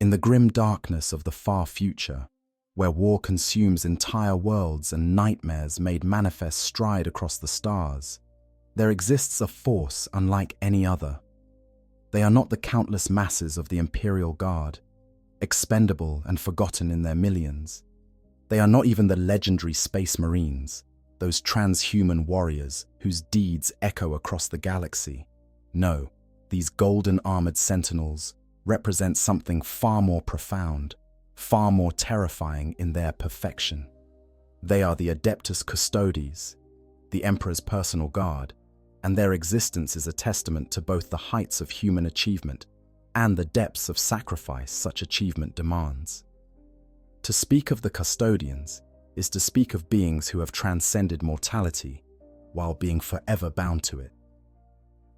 In the grim darkness of the far future, where war consumes entire worlds and nightmares made manifest stride across the stars, there exists a force unlike any other. They are not the countless masses of the Imperial Guard, expendable and forgotten in their millions. They are not even the legendary Space Marines, those transhuman warriors whose deeds echo across the galaxy. No, these golden armored sentinels represent something far more profound, far more terrifying in their perfection. They are the Adeptus Custodes, the Emperor's personal guard, and their existence is a testament to both the heights of human achievement and the depths of sacrifice such achievement demands. To speak of the Custodians is to speak of beings who have transcended mortality while being forever bound to it.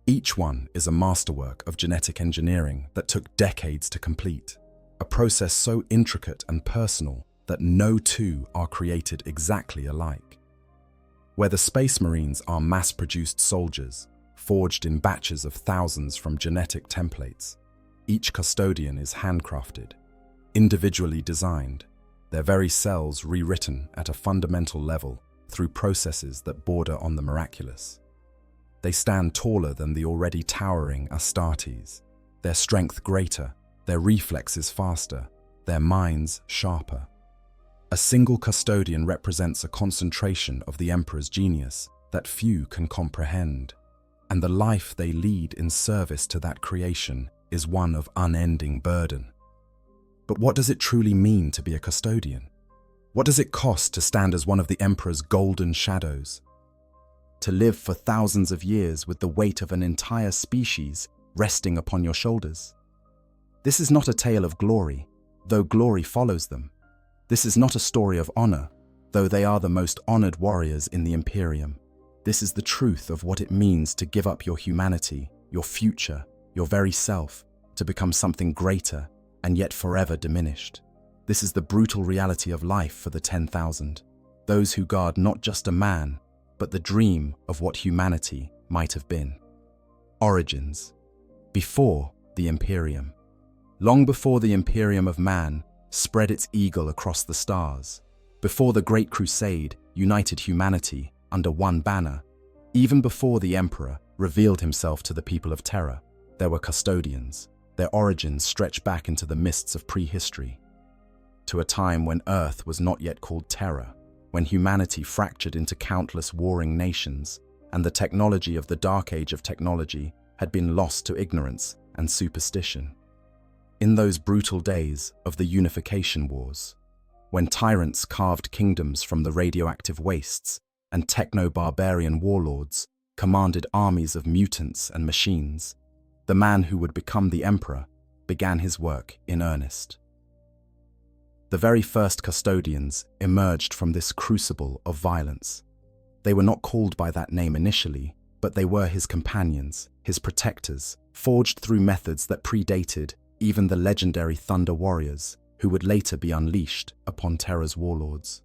Each one is a masterwork of genetic engineering that took decades to complete, a process so intricate and personal that no two are created exactly alike. Where the Space Marines are mass-produced soldiers, forged in batches of thousands from genetic templates, each Custodian is handcrafted, individually designed, their very cells rewritten at a fundamental level through processes that border on the miraculous. They stand taller than the already towering Astartes, their strength greater, their reflexes faster, their minds sharper. A single Custodian represents a concentration of the Emperor's genius that few can comprehend, and the life they lead in service to that creation is one of unending burden. But what does it truly mean to be a Custodian? What does it cost to stand as one of the Emperor's golden shadows? To live for thousands of years with the weight of an entire species resting upon your shoulders? This is not a tale of glory, though glory follows them. This is not a story of honor, though they are the most honored warriors in the Imperium. This is the truth of what it means to give up your humanity, your future, your very self, to become something greater and yet forever diminished. This is the brutal reality of life for the 10,000, those who guard not just a man, but the dream of what humanity might have been. Origins. Before the Imperium. Long before the Imperium of man spread its eagle across the stars, before the Great Crusade united humanity under one banner, even before the Emperor revealed himself to the people of Terra, there were Custodians. Their origins stretch back into the mists of prehistory, to a time when Earth was not yet called Terra, when humanity fractured into countless warring nations, and the technology of the Dark Age of technology had been lost to ignorance and superstition. In those brutal days of the Unification Wars, when tyrants carved kingdoms from the radioactive wastes and techno-barbarian warlords commanded armies of mutants and machines, the man who would become the Emperor began his work in earnest. The very first Custodians emerged from this crucible of violence. They were not called by that name initially, but they were his companions, his protectors, forged through methods that predated even the legendary Thunder Warriors, who would later be unleashed upon Terra's warlords.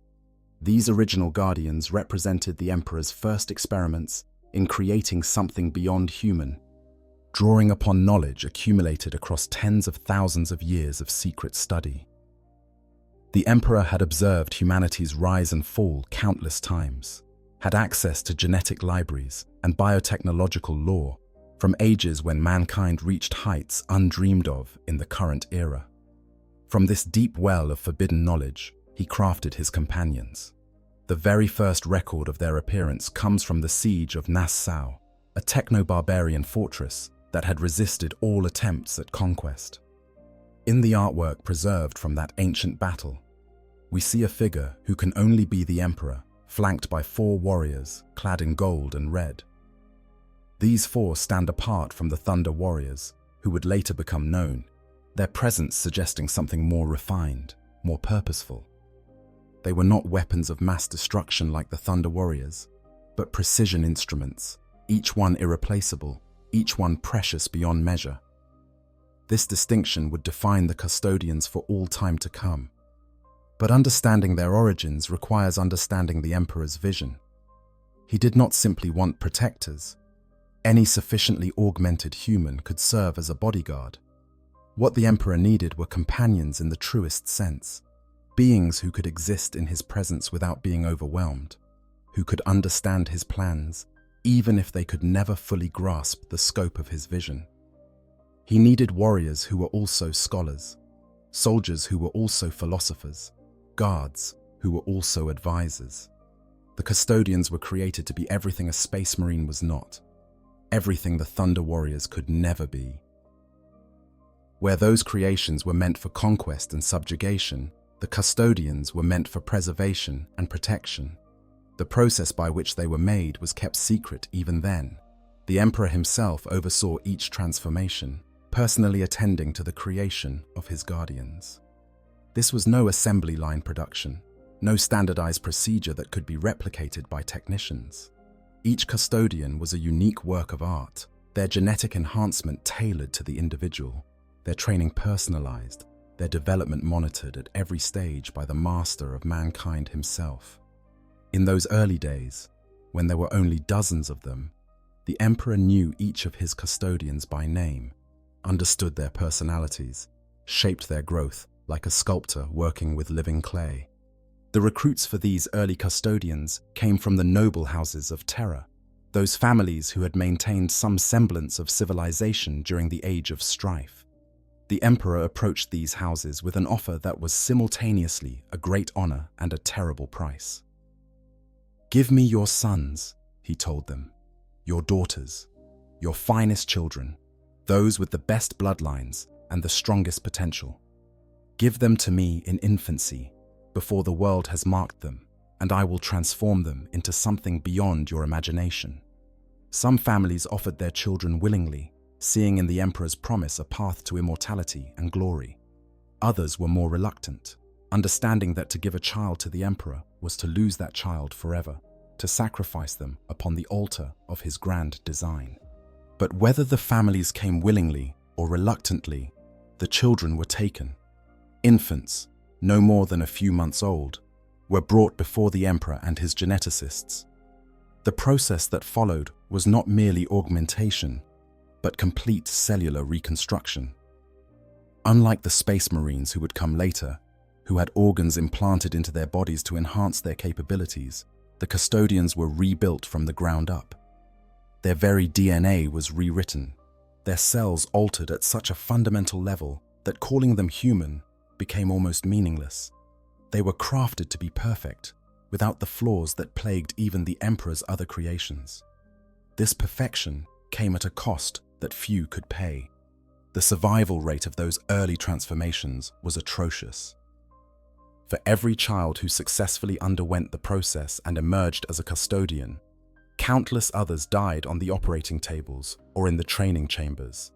These original guardians represented the Emperor's first experiments in creating something beyond human, drawing upon knowledge accumulated across tens of thousands of years of secret study. The Emperor had observed humanity's rise and fall countless times, had access to genetic libraries and biotechnological lore from ages when mankind reached heights undreamed of in the current era. From this deep well of forbidden knowledge, he crafted his companions. The very first record of their appearance comes from the siege of Nassau, a techno-barbarian fortress that had resisted all attempts at conquest. In the artwork preserved from that ancient battle, we see a figure who can only be the Emperor, flanked by 4 warriors clad in gold and red. These 4 stand apart from the Thunder Warriors, who would later become known, their presence suggesting something more refined, more purposeful. They were not weapons of mass destruction like the Thunder Warriors, but precision instruments, each one irreplaceable, each one precious beyond measure. This distinction would define the Custodians for all time to come. But understanding their origins requires understanding the Emperor's vision. He did not simply want protectors. Any sufficiently augmented human could serve as a bodyguard. What the Emperor needed were companions in the truest sense, beings who could exist in his presence without being overwhelmed, who could understand his plans, even if they could never fully grasp the scope of his vision. He needed warriors who were also scholars, soldiers who were also philosophers, guards who were also advisors. The Custodians were created to be everything a space marine was not, everything the Thunder Warriors could never be. Where those creations were meant for conquest and subjugation, the Custodians were meant for preservation and protection. The process by which they were made was kept secret even then. The Emperor himself oversaw each transformation, personally attending to the creation of his guardians. This was no assembly line production, no standardized procedure that could be replicated by technicians. Each Custodian was a unique work of art, their genetic enhancement tailored to the individual, their training personalized, their development monitored at every stage by the master of mankind himself. In those early days, when there were only dozens of them, the Emperor knew each of his Custodians by name, understood their personalities, shaped their growth like a sculptor working with living clay. The recruits for these early Custodians came from the noble houses of Terra, those families who had maintained some semblance of civilization during the age of strife. The Emperor approached these houses with an offer that was simultaneously a great honor and a terrible price. "Give me your sons," he told them, "your daughters, your finest children, those with the best bloodlines and the strongest potential. Give them to me in infancy, before the world has marked them, and I will transform them into something beyond your imagination." Some families offered their children willingly, seeing in the Emperor's promise a path to immortality and glory. Others were more reluctant, understanding that to give a child to the Emperor was to lose that child forever, to sacrifice them upon the altar of his grand design. But whether the families came willingly or reluctantly, the children were taken. Infants, no more than a few months old, were brought before the Emperor and his geneticists. The process that followed was not merely augmentation, but complete cellular reconstruction. Unlike the Space Marines who would come later, who had organs implanted into their bodies to enhance their capabilities, the Custodians were rebuilt from the ground up. Their very DNA was rewritten, their cells altered at such a fundamental level that calling them human became almost meaningless. They were crafted to be perfect, without the flaws that plagued even the Emperor's other creations. This perfection came at a cost that few could pay. The survival rate of those early transformations was atrocious. For every child who successfully underwent the process and emerged as a Custodian, countless others died on the operating tables or in the training chambers.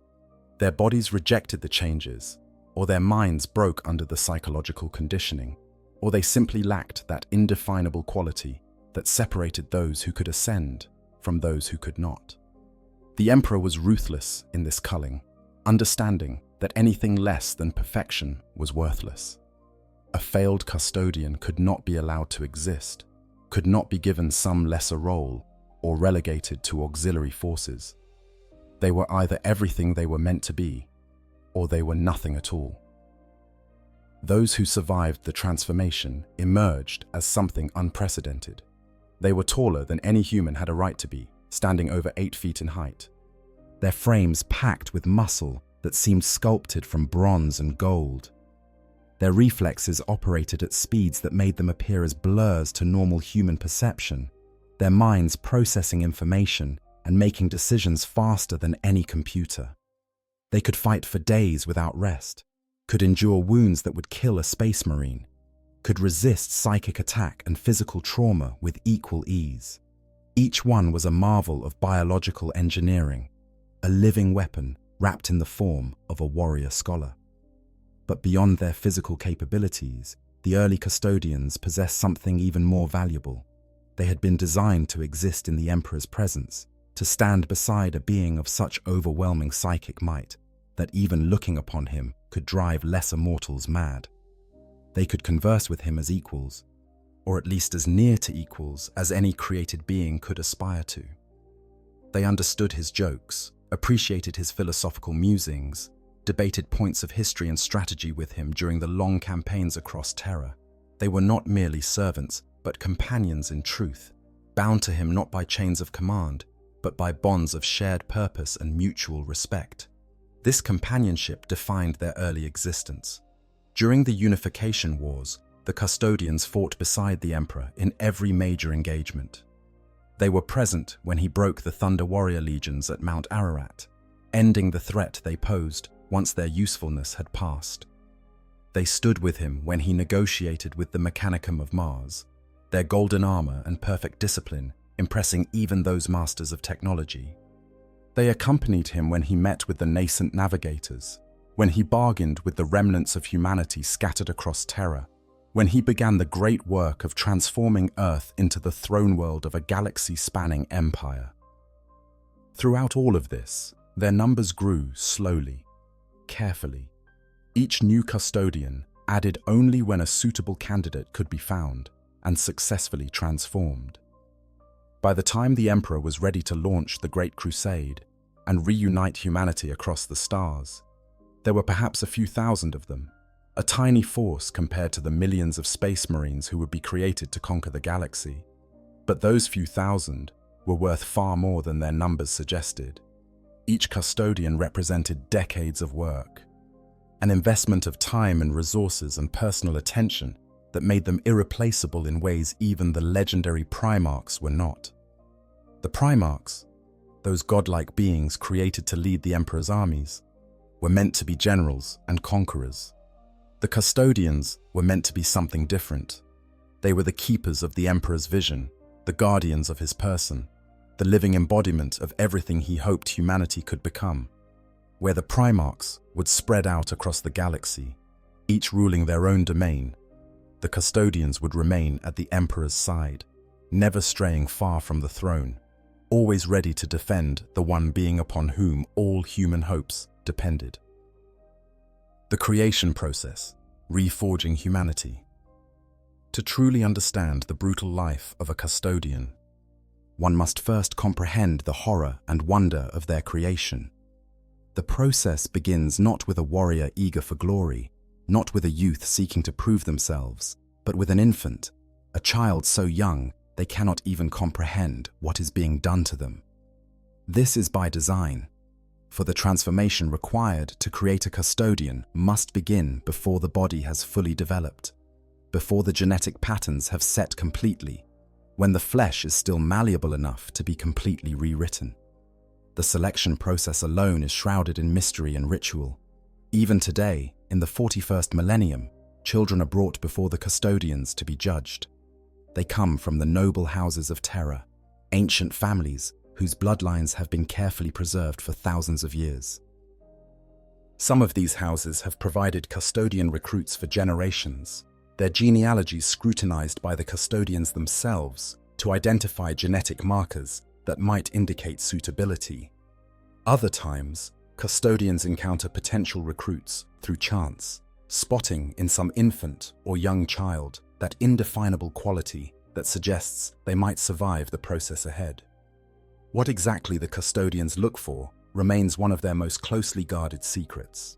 Their bodies rejected the changes, or their minds broke under the psychological conditioning, or they simply lacked that indefinable quality that separated those who could ascend from those who could not. The Emperor was ruthless in this culling, understanding that anything less than perfection was worthless. A failed Custodian could not be allowed to exist, could not be given some lesser role, or relegated to auxiliary forces. They were either everything they were meant to be, or they were nothing at all. Those who survived the transformation emerged as something unprecedented. They were taller than any human had a right to be, standing over 8 feet in height. Their frames packed with muscle that seemed sculpted from bronze and gold. Their reflexes operated at speeds that made them appear as blurs to normal human perception, their minds processing information and making decisions faster than any computer. They could fight for days without rest, could endure wounds that would kill a space marine, could resist psychic attack and physical trauma with equal ease. Each one was a marvel of biological engineering, a living weapon wrapped in the form of a warrior scholar. But beyond their physical capabilities, the early Custodians possessed something even more valuable. They had been designed to exist in the Emperor's presence, to stand beside a being of such overwhelming psychic might that even looking upon him could drive lesser mortals mad. They could converse with him as equals, or at least as near to equals as any created being could aspire to. They understood his jokes, appreciated his philosophical musings, debated points of history and strategy with him during the long campaigns across Terra. They were not merely servants, but companions in truth, bound to him not by chains of command, but by bonds of shared purpose and mutual respect. This companionship defined their early existence. During the Unification Wars, the Custodians fought beside the Emperor in every major engagement. They were present when he broke the Thunder Warrior legions at Mount Ararat, ending the threat they posed once their usefulness had passed. They stood with him when he negotiated with the Mechanicum of Mars, their golden armor and perfect discipline impressing even those masters of technology. They accompanied him when he met with the nascent navigators, when he bargained with the remnants of humanity scattered across Terra, when he began the great work of transforming Earth into the throne world of a galaxy-spanning empire. Throughout all of this, their numbers grew slowly, carefully. Each new custodian added only when a suitable candidate could be found and successfully transformed. By the time the Emperor was ready to launch the Great Crusade and reunite humanity across the stars, there were perhaps a few thousand of them, a tiny force compared to the millions of space marines who would be created to conquer the galaxy. But those few thousand were worth far more than their numbers suggested. Each custodian represented decades of work, an investment of time and resources and personal attention that made them irreplaceable in ways even the legendary Primarchs were not. The Primarchs, those godlike beings created to lead the Emperor's armies, were meant to be generals and conquerors. The Custodians were meant to be something different. They were the keepers of the Emperor's vision, the guardians of his person, the living embodiment of everything he hoped humanity could become. Where the Primarchs would spread out across the galaxy, each ruling their own domain, the Custodians would remain at the Emperor's side, never straying far from the throne, always ready to defend the one being upon whom all human hopes depended. The creation process, reforging humanity. To truly understand the brutal life of a custodian, one must first comprehend the horror and wonder of their creation. The process begins not with a warrior eager for glory, not with a youth seeking to prove themselves, but with an infant, a child so young they cannot even comprehend what is being done to them. This is by design, for the transformation required to create a custodian must begin before the body has fully developed, before the genetic patterns have set completely, when the flesh is still malleable enough to be completely rewritten. The selection process alone is shrouded in mystery and ritual. Even today, in the 41st millennium, children are brought before the custodians to be judged. They come from the noble houses of Terra, ancient families whose bloodlines have been carefully preserved for thousands of years. Some of these houses have provided custodian recruits for generations, their genealogies scrutinized by the custodians themselves to identify genetic markers that might indicate suitability. Other times, custodians encounter potential recruits through chance, spotting in some infant or young child that indefinable quality that suggests they might survive the process ahead. What exactly the custodians look for remains one of their most closely guarded secrets.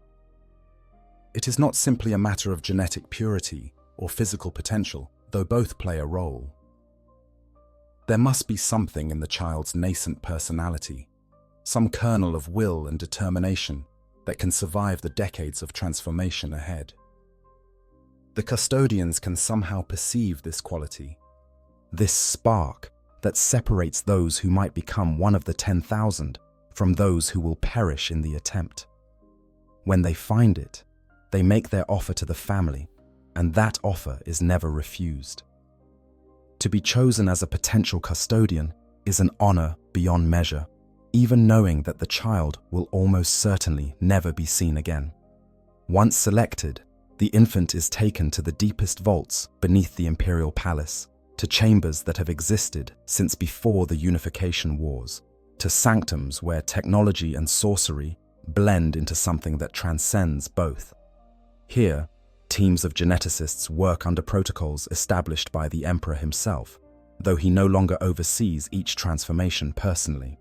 It is not simply a matter of genetic purity or physical potential, though both play a role. There must be something in the child's nascent personality, some kernel of will and determination that can survive the decades of transformation ahead. The custodians can somehow perceive this quality, this spark that separates those who might become one of the 10,000 from those who will perish in the attempt. When they find it, they make their offer to the family, and that offer is never refused. To be chosen as a potential custodian is an honor beyond measure, even knowing that the child will almost certainly never be seen again. Once selected, the infant is taken to the deepest vaults beneath the Imperial Palace, to chambers that have existed since before the Unification Wars, to sanctums where technology and sorcery blend into something that transcends both. Here, teams of geneticists work under protocols established by the Emperor himself, though he no longer oversees each transformation personally.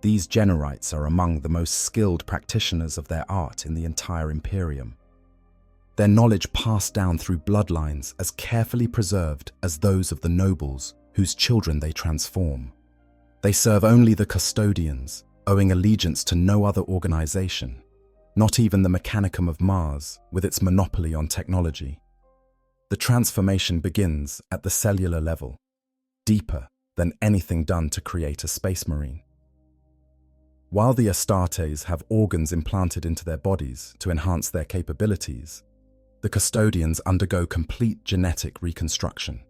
These Generites are among the most skilled practitioners of their art in the entire Imperium. Their knowledge passed down through bloodlines as carefully preserved as those of the nobles whose children they transform. They serve only the Custodians, owing allegiance to no other organization, not even the Mechanicum of Mars with its monopoly on technology. The transformation begins at the cellular level, deeper than anything done to create a space marine. While the Astartes have organs implanted into their bodies to enhance their capabilities, the Custodians undergo complete genetic reconstruction.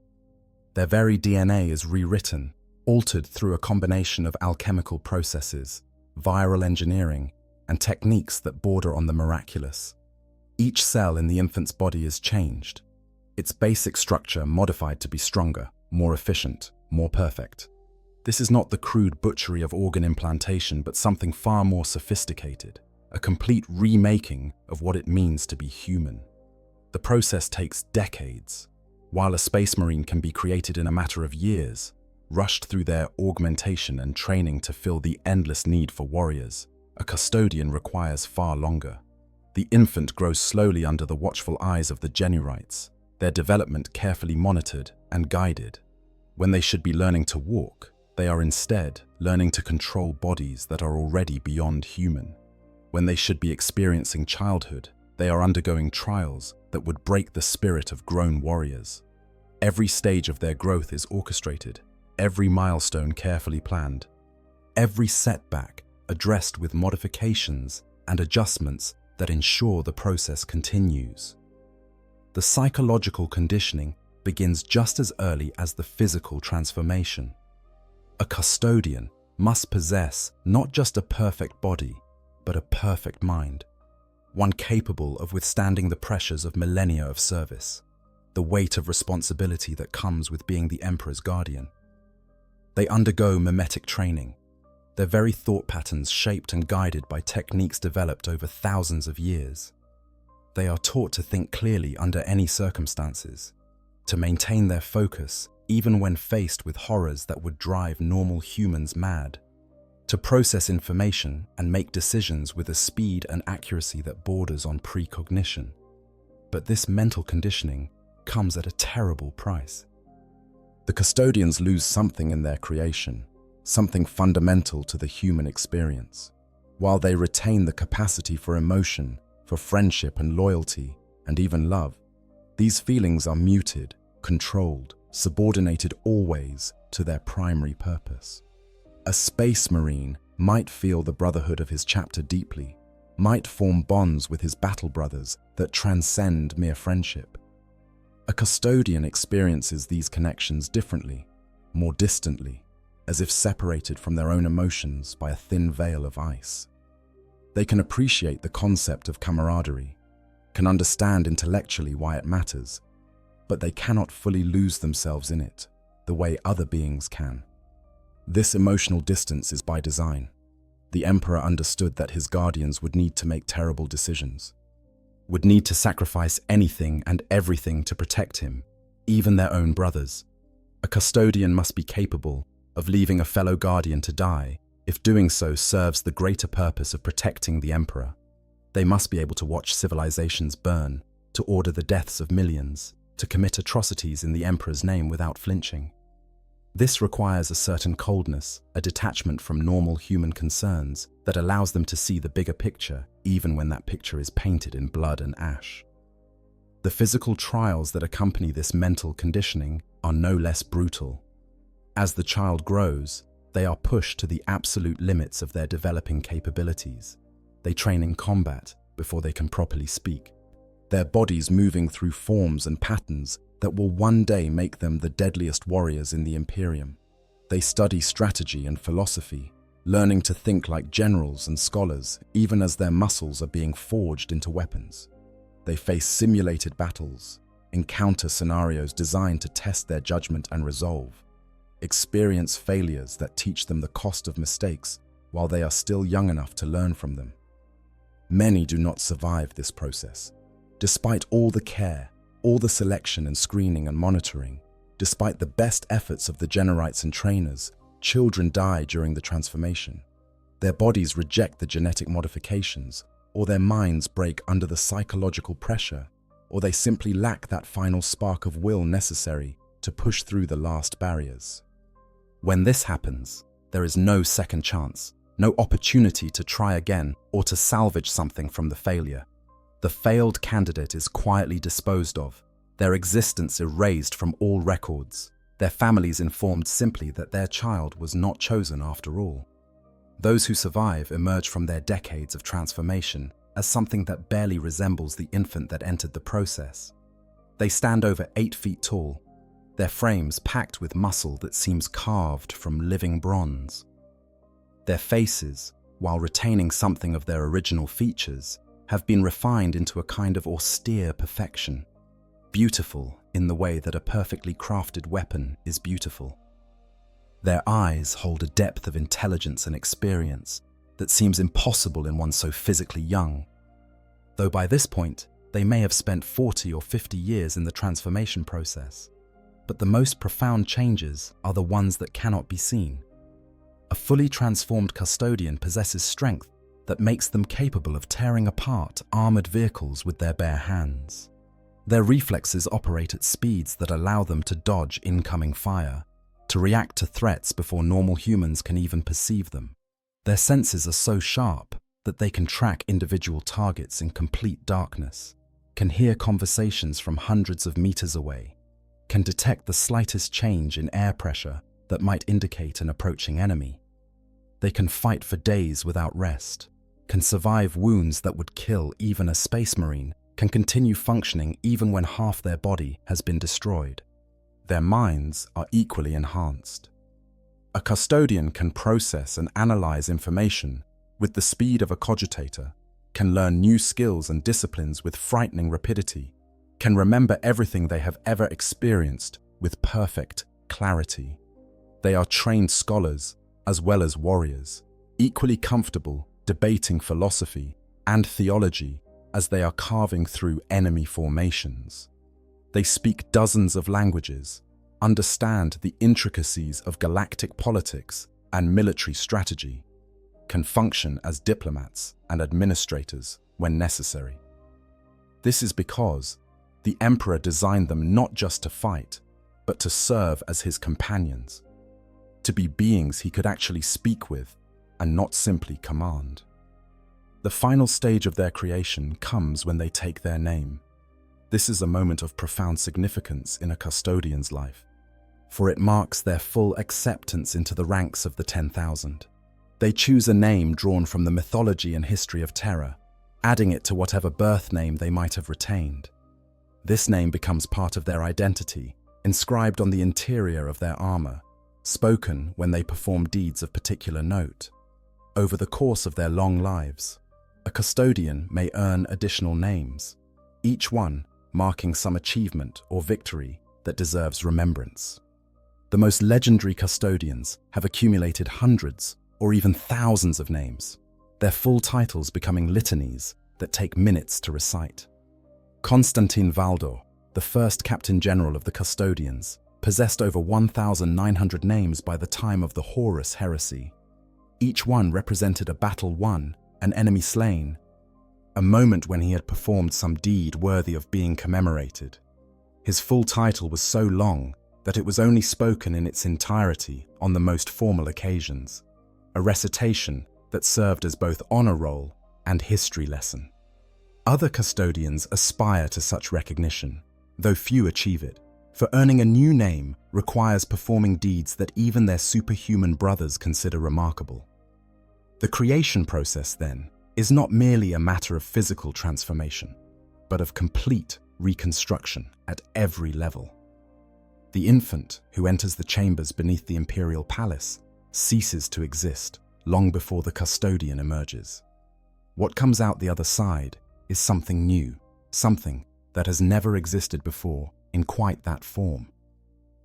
Their very DNA is rewritten, altered through a combination of alchemical processes, viral engineering, and techniques that border on the miraculous. Each cell in the infant's body is changed, its basic structure modified to be stronger, more efficient, more perfect. This is not the crude butchery of organ implantation, but something far more sophisticated, a complete remaking of what it means to be human. The process takes decades, while a space marine can be created in a matter of years, rushed through their augmentation and training to fill the endless need for warriors. A Custodian requires far longer. The infant grows slowly under the watchful eyes of the Generites, their development carefully monitored and guided. When they should be learning to walk, they are instead learning to control bodies that are already beyond human. When they should be experiencing childhood, they are undergoing trials that would break the spirit of grown warriors. Every stage of their growth is orchestrated, every milestone carefully planned, every setback addressed with modifications and adjustments that ensure the process continues. The psychological conditioning begins just as early as the physical transformation. A Custodian must possess not just a perfect body, but a perfect mind, one capable of withstanding the pressures of millennia of service, the weight of responsibility that comes with being the Emperor's guardian. They undergo mimetic training, their very thought patterns shaped and guided by techniques developed over thousands of years. They are taught to think clearly under any circumstances, to maintain their focus even when faced with horrors that would drive normal humans mad, to process information and make decisions with a speed and accuracy that borders on precognition. But this mental conditioning comes at a terrible price. The Custodians lose something in their creation, something fundamental to the human experience. While they retain the capacity for emotion, for friendship and loyalty, and even love, these feelings are muted, controlled, subordinated always to their primary purpose. A space marine might feel the brotherhood of his chapter deeply, might form bonds with his battle brothers that transcend mere friendship. A Custodian experiences these connections differently, more distantly, as if separated from their own emotions by a thin veil of ice. They can appreciate the concept of camaraderie, can understand intellectually why it matters, but they cannot fully lose themselves in it the way other beings can. This emotional distance is by design. The Emperor understood that his guardians would need to make terrible decisions, would need to sacrifice anything and everything to protect him, even their own brothers. A Custodian must be capable of leaving a fellow guardian to die if doing so serves the greater purpose of protecting the Emperor. They must be able to watch civilizations burn, to order the deaths of millions, to commit atrocities in the Emperor's name without flinching. This requires a certain coldness, a detachment from normal human concerns that allows them to see the bigger picture even when that picture is painted in blood and ash. The physical trials that accompany this mental conditioning are no less brutal. As the child grows, they are pushed to the absolute limits of their developing capabilities. They train in combat before they can properly speak, their bodies moving through forms and patterns that will one day make them the deadliest warriors in the Imperium. They study strategy and philosophy, learning to think like generals and scholars even as their muscles are being forged into weapons. They face simulated battles, encounter scenarios designed to test their judgment and resolve, experience failures that teach them the cost of mistakes while they are still young enough to learn from them. Many do not survive this process. Despite all the care, all the selection and screening and monitoring, despite the best efforts of the Generites and trainers, children die during the transformation. Their bodies reject the genetic modifications, or their minds break under the psychological pressure, or they simply lack that final spark of will necessary to push through the last barriers. When this happens, there is no second chance, no opportunity to try again or to salvage something from the failure. The failed candidate is quietly disposed of, their existence erased from all records, their families informed simply that their child was not chosen after all. Those who survive emerge from their decades of transformation as something that barely resembles the infant that entered the process. They stand over 8 feet tall, their frames packed with muscle that seems carved from living bronze. Their faces, while retaining something of their original features, have been refined into a kind of austere perfection, beautiful in the way that a perfectly crafted weapon is beautiful. Their eyes hold a depth of intelligence and experience that seems impossible in one so physically young, though by this point they may have spent 40 or 50 years in the transformation process. But the most profound changes are the ones that cannot be seen. A fully transformed custodian possesses strength that makes them capable of tearing apart armored vehicles with their bare hands. Their reflexes operate at speeds that allow them to dodge incoming fire, to react to threats before normal humans can even perceive them. Their senses are so sharp that they can track individual targets in complete darkness, can hear conversations from hundreds of meters away, can detect the slightest change in air pressure that might indicate an approaching enemy. They can fight for days without rest, can survive wounds that would kill even a space marine, can continue functioning even when half their body has been destroyed. Their minds are equally enhanced. A custodian can process and analyze information with the speed of a cogitator, can learn new skills and disciplines with frightening rapidity, can remember everything they have ever experienced with perfect clarity. They are trained scholars as well as warriors, equally comfortable debating philosophy and theology as they are carving through enemy formations. They speak dozens of languages, understand the intricacies of galactic politics and military strategy, can function as diplomats and administrators when necessary. This is because the Emperor designed them not just to fight, but to serve as his companions, to be beings he could actually speak with and not simply command. The final stage of their creation comes when they take their name. This is a moment of profound significance in a custodian's life, for it marks their full acceptance into the ranks of the 10,000. They choose a name drawn from the mythology and history of Terra, adding it to whatever birth name they might have retained. This name becomes part of their identity, inscribed on the interior of their armor, spoken when they perform deeds of particular note. Over the course of their long lives, a custodian may earn additional names, each one marking some achievement or victory that deserves remembrance. The most legendary custodians have accumulated hundreds or even thousands of names, their full titles becoming litanies that take minutes to recite. Constantin Valdor, the first Captain General of the Custodians, possessed over 1,900 names by the time of the Horus heresy. Each one represented a battle won, an enemy slain, a moment when he had performed some deed worthy of being commemorated. His full title was so long that it was only spoken in its entirety on the most formal occasions, a recitation that served as both honor roll and history lesson. Other custodians aspire to such recognition, though few achieve it, for earning a new name requires performing deeds that even their superhuman brothers consider remarkable. The creation process, then, is not merely a matter of physical transformation, but of complete reconstruction at every level. The infant who enters the chambers beneath the Imperial Palace ceases to exist long before the custodian emerges. What comes out the other side is something new, something that has never existed before in quite that form.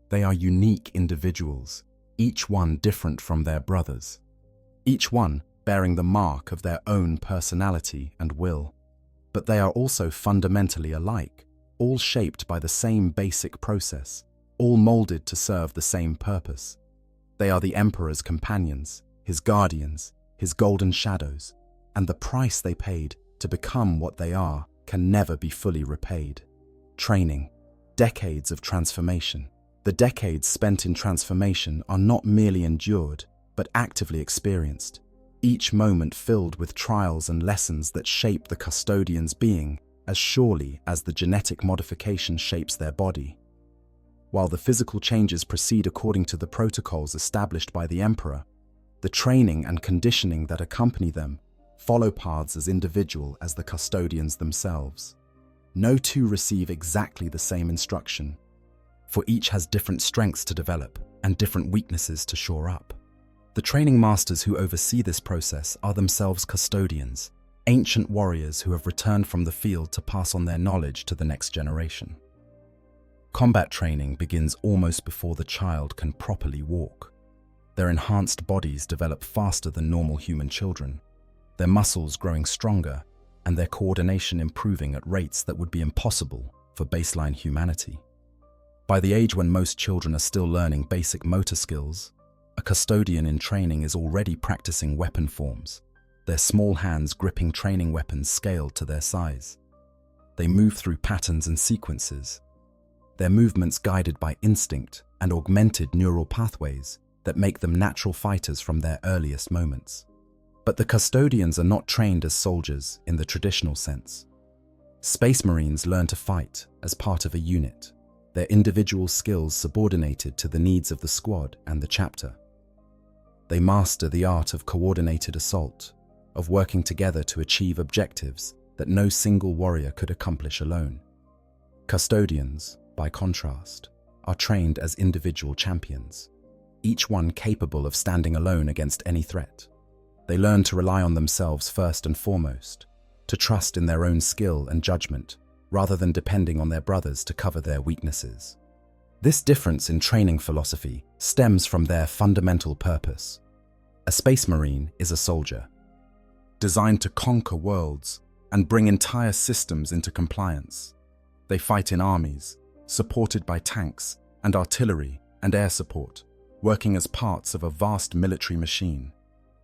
They are unique individuals, each one different from their brothers, each one bearing the mark of their own personality and will. But they are also fundamentally alike, all shaped by the same basic process, all molded to serve the same purpose. They are the Emperor's companions, his guardians, his golden shadows, and the price they paid to become what they are can never be fully repaid. Training, decades of transformation. The decades spent in transformation are not merely endured, but actively experienced, each moment filled with trials and lessons that shape the custodian's being as surely as the genetic modification shapes their body. While the physical changes proceed according to the protocols established by the Emperor, the training and conditioning that accompany them follow paths as individual as the custodians themselves. No two receive exactly the same instruction, for each has different strengths to develop and different weaknesses to shore up. The training masters who oversee this process are themselves custodians, ancient warriors who have returned from the field to pass on their knowledge to the next generation. Combat training begins almost before the child can properly walk. Their enhanced bodies develop faster than normal human children, their muscles growing stronger, and their coordination improving at rates that would be impossible for baseline humanity. By the age when most children are still learning basic motor skills, a custodian in training is already practicing weapon forms, their small hands gripping training weapons scaled to their size. They move through patterns and sequences, their movements guided by instinct and augmented neural pathways that make them natural fighters from their earliest moments. But the custodians are not trained as soldiers in the traditional sense. Space Marines learn to fight as part of a unit, their individual skills subordinated to the needs of the squad and the chapter. They master the art of coordinated assault, of working together to achieve objectives that no single warrior could accomplish alone. Custodians, by contrast, are trained as individual champions, each one capable of standing alone against any threat. They learn to rely on themselves first and foremost, to trust in their own skill and judgment, rather than depending on their brothers to cover their weaknesses. This difference in training philosophy stems from their fundamental purpose. A Space Marine is a soldier, designed to conquer worlds and bring entire systems into compliance. They fight in armies, supported by tanks and artillery and air support, working as parts of a vast military machine.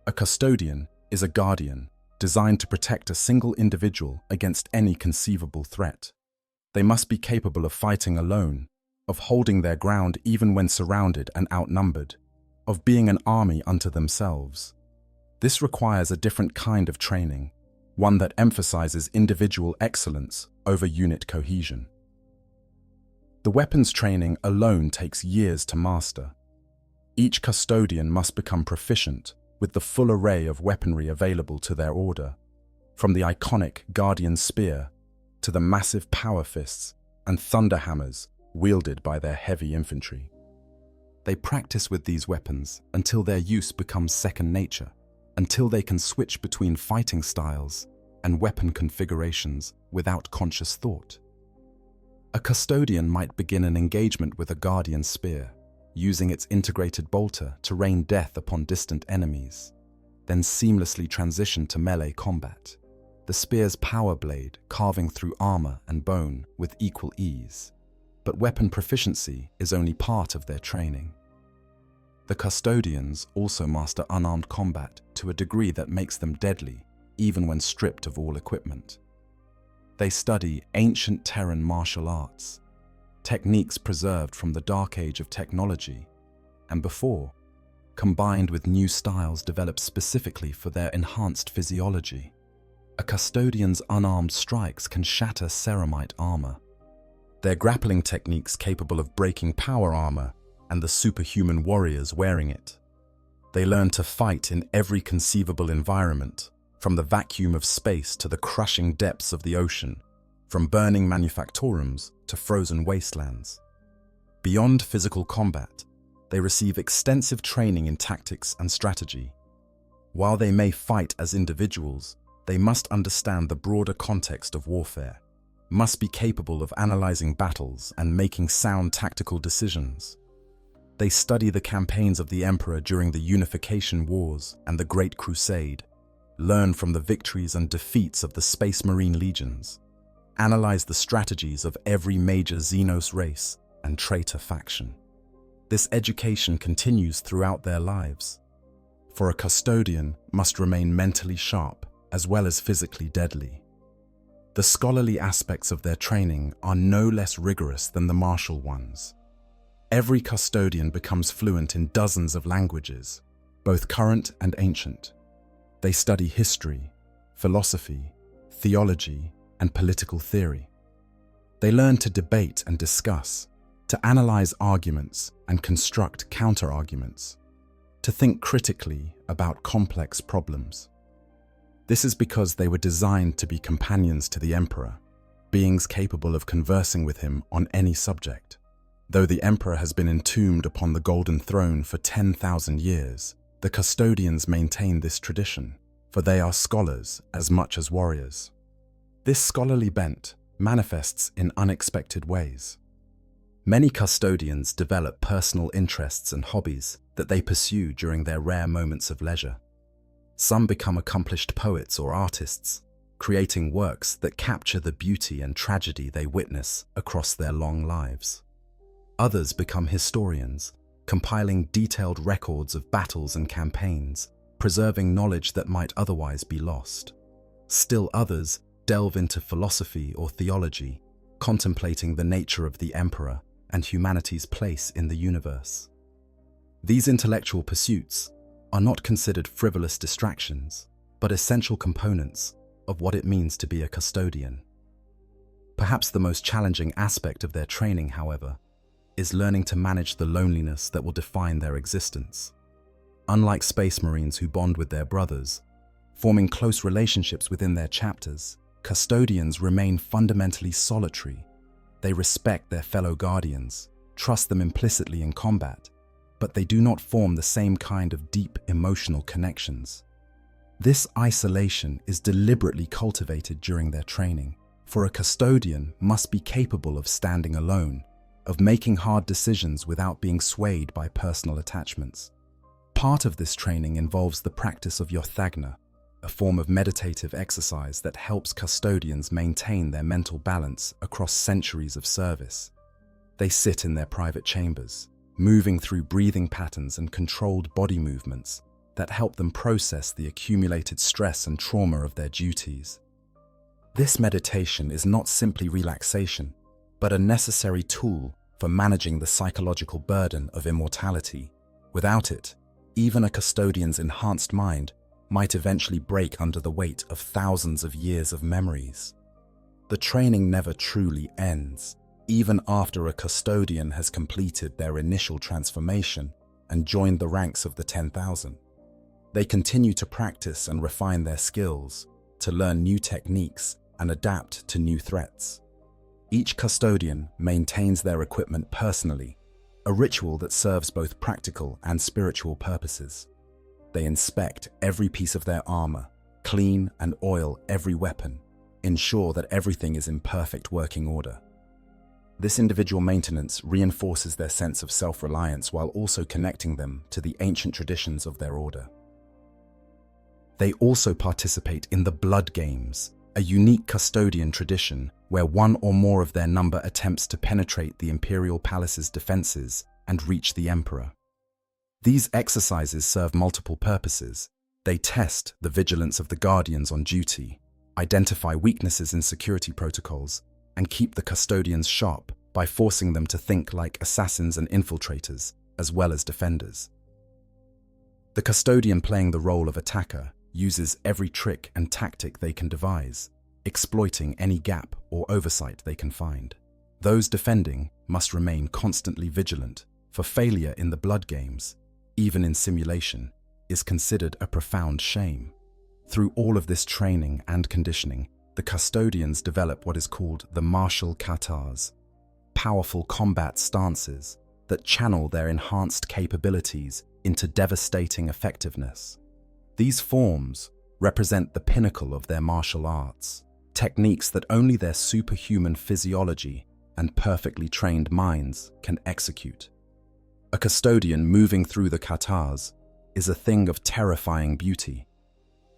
A custodian is a guardian, designed to protect a single individual against any conceivable threat. They must be capable of fighting alone, of holding their ground even when surrounded and outnumbered, of being an army unto themselves. This requires a different kind of training, one that emphasizes individual excellence over unit cohesion. The weapons training alone takes years to master. Each custodian must become proficient with the full array of weaponry available to their order, from the iconic Guardian Spear to the massive power fists and thunder hammers wielded by their heavy infantry. They practice with these weapons until their use becomes second nature, until they can switch between fighting styles and weapon configurations without conscious thought. A custodian might begin an engagement with a Guardian Spear, using its integrated bolter to rain death upon distant enemies, then seamlessly transition to melee combat, the spear's power blade carving through armor and bone with equal ease. But weapon proficiency is only part of their training. The custodians also master unarmed combat to a degree that makes them deadly, even when stripped of all equipment. They study ancient Terran martial arts, techniques preserved from the dark age of technology and before, combined with new styles developed specifically for their enhanced physiology. A custodian's unarmed strikes can shatter ceramite armor. Their grappling techniques capable of breaking power armor and the superhuman warriors wearing it. They learn to fight in every conceivable environment, from the vacuum of space to the crushing depths of the ocean, from burning manufactorums to frozen wastelands. Beyond physical combat, they receive extensive training in tactics and strategy. While they may fight as individuals, they must understand the broader context of warfare, must be capable of analyzing battles and making sound tactical decisions. They study the campaigns of the Emperor during the Unification Wars and the Great Crusade, learn from the victories and defeats of the Space Marine legions, analyze the strategies of every major Xenos race and traitor faction. This education continues throughout their lives. for a custodian must remain mentally sharp as well as physically deadly. The scholarly aspects of their training are no less rigorous than the martial ones. Every custodian becomes fluent in dozens of languages, both current and ancient. They study history, philosophy, theology, and political theory. They learn to debate and discuss, to analyze arguments and construct counter-arguments, to think critically about complex problems. This is because they were designed to be companions to the Emperor, beings capable of conversing with him on any subject. Though the Emperor has been entombed upon the Golden Throne for 10,000 years, the custodians maintain this tradition, for they are scholars as much as warriors. This scholarly bent manifests in unexpected ways. Many custodians develop personal interests and hobbies that they pursue during their rare moments of leisure. Some become accomplished poets or artists, creating works that capture the beauty and tragedy they witness across their long lives. Others become historians, compiling detailed records of battles and campaigns, preserving knowledge that might otherwise be lost. Still others delve into philosophy or theology, contemplating the nature of the Emperor and humanity's place in the universe. These intellectual pursuits are not considered frivolous distractions, but essential components of what it means to be a custodian. Perhaps the most challenging aspect of their training, however, is learning to manage the loneliness that will define their existence. Unlike space marines who bond with their brothers, forming close relationships within their chapters, custodians remain fundamentally solitary. They respect their fellow guardians, trust them implicitly in combat, but they do not form the same kind of deep emotional connections. This isolation is deliberately cultivated during their training, for a custodian must be capable of standing alone, of making hard decisions without being swayed by personal attachments. Part of this training involves the practice of yorthagna, a form of meditative exercise that helps custodians maintain their mental balance across centuries of service. They sit in their private chambers, moving through breathing patterns and controlled body movements that help them process the accumulated stress and trauma of their duties. This meditation is not simply relaxation, but a necessary tool for managing the psychological burden of immortality. Without it, even a custodian's enhanced mind might eventually break under the weight of thousands of years of memories. The training never truly ends, even after a custodian has completed their initial transformation and joined the ranks of the 10,000. They continue to practice and refine their skills, to learn new techniques and adapt to new threats. Each custodian maintains their equipment personally, a ritual that serves both practical and spiritual purposes. They inspect every piece of their armor, clean and oil every weapon, ensure that everything is in perfect working order. This individual maintenance reinforces their sense of self-reliance while also connecting them to the ancient traditions of their order. They also participate in the Blood Games, a unique custodian tradition where one or more of their number attempts to penetrate the Imperial Palace's defenses and reach the Emperor. These exercises serve multiple purposes. They test the vigilance of the guardians on duty, identify weaknesses in security protocols, and keep the custodians sharp by forcing them to think like assassins and infiltrators, as well as defenders. The custodian playing the role of attacker uses every trick and tactic they can devise, exploiting any gap or oversight they can find. Those defending must remain constantly vigilant, for failure in the Blood Games, even in simulation, is considered a profound shame. Through all of this training and conditioning, the custodians develop what is called the martial katas, powerful combat stances that channel their enhanced capabilities into devastating effectiveness. These forms represent the pinnacle of their martial arts, techniques that only their superhuman physiology and perfectly trained minds can execute. A custodian moving through the katas is a thing of terrifying beauty,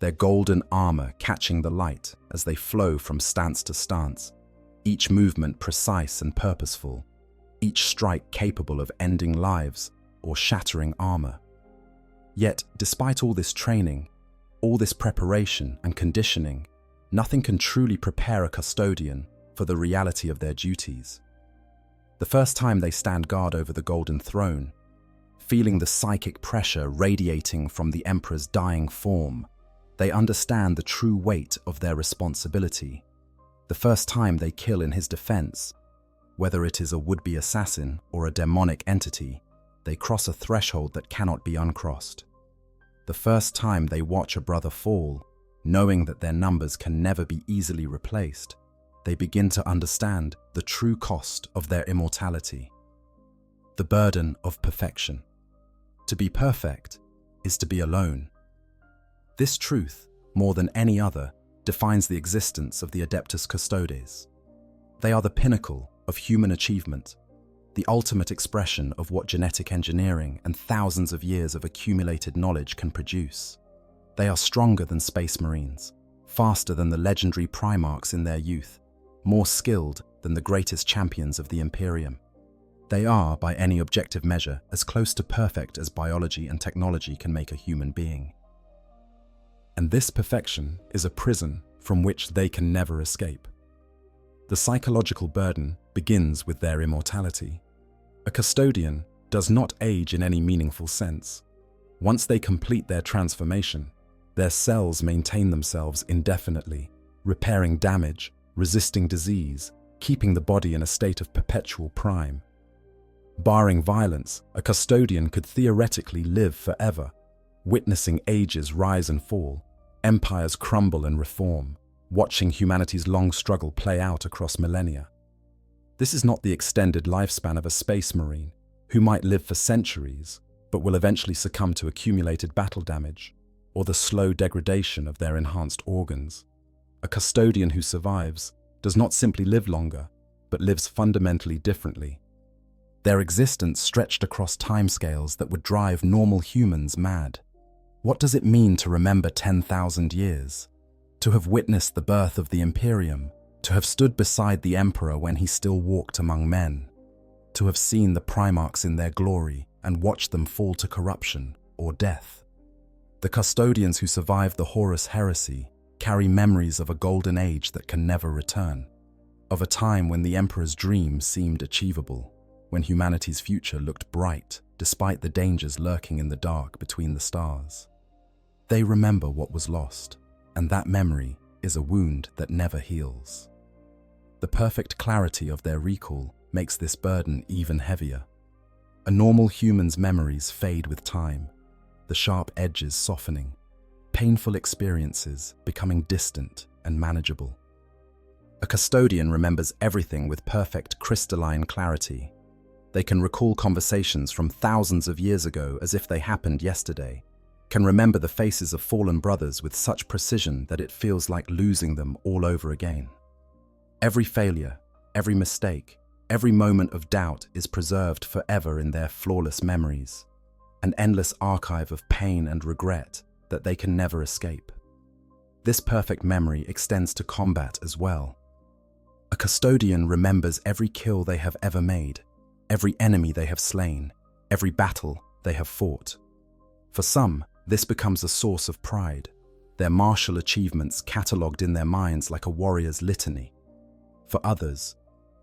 their golden armor catching the light as they flow from stance to stance, each movement precise and purposeful, each strike capable of ending lives or shattering armor. Yet, despite all this training, all this preparation and conditioning, nothing can truly prepare a custodian for the reality of their duties. The first time they stand guard over the Golden Throne, feeling the psychic pressure radiating from the Emperor's dying form, they understand the true weight of their responsibility. The first time they kill in his defense, whether it is a would-be assassin or a demonic entity, they cross a threshold that cannot be uncrossed. The first time they watch a brother fall, knowing that their numbers can never be easily replaced, they begin to understand the true cost of their immortality. The burden of perfection. To be perfect is to be alone. This truth, more than any other, defines the existence of the Adeptus Custodes. They are the pinnacle of human achievement, the ultimate expression of what genetic engineering and thousands of years of accumulated knowledge can produce. They are stronger than Space Marines, faster than the legendary Primarchs in their youth, more skilled than the greatest champions of the Imperium. They are, by any objective measure, as close to perfect as biology and technology can make a human being. And this perfection is a prison from which they can never escape. The psychological burden begins with their immortality. A custodian does not age in any meaningful sense. Once they complete their transformation, their cells maintain themselves indefinitely, repairing damage, resisting disease, keeping the body in a state of perpetual prime. Barring violence, a custodian could theoretically live forever, witnessing ages rise and fall, empires crumble and reform, watching humanity's long struggle play out across millennia. This is not the extended lifespan of a space marine, who might live for centuries, but will eventually succumb to accumulated battle damage, or the slow degradation of their enhanced organs. A custodian who survives does not simply live longer, but lives fundamentally differently. Their existence stretched across timescales that would drive normal humans mad. What does it mean to remember 10,000 years? To have witnessed the birth of the Imperium, to have stood beside the Emperor when he still walked among men, to have seen the Primarchs in their glory and watched them fall to corruption or death. The custodians who survived the Horus heresy carry memories of a golden age that can never return, of a time when the Emperor's dream seemed achievable, when humanity's future looked bright despite the dangers lurking in the dark between the stars. They remember what was lost, and that memory is a wound that never heals. The perfect clarity of their recall makes this burden even heavier. A normal human's memories fade with time, the sharp edges softening, painful experiences becoming distant and manageable. A custodian remembers everything with perfect crystalline clarity. They can recall conversations from thousands of years ago as if they happened yesterday, can remember the faces of fallen brothers with such precision that it feels like losing them all over again. Every failure, every mistake, every moment of doubt is preserved forever in their flawless memories, an endless archive of pain and regret that they can never escape. This perfect memory extends to combat as well. A custodian remembers every kill they have ever made, every enemy they have slain, every battle they have fought. For some, this becomes a source of pride, their martial achievements catalogued in their minds like a warrior's litany. For others,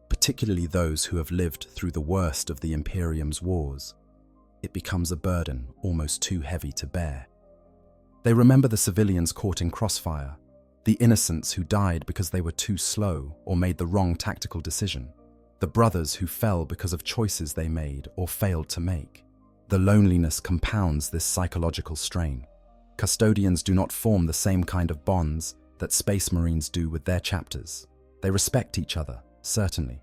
particularly those who have lived through the worst of the Imperium's wars, it becomes a burden almost too heavy to bear. They remember the civilians caught in crossfire, the innocents who died because they were too slow or made the wrong tactical decision, the brothers who fell because of choices they made or failed to make. The loneliness compounds this psychological strain. Custodians do not form the same kind of bonds that Space Marines do with their chapters. They respect each other, certainly.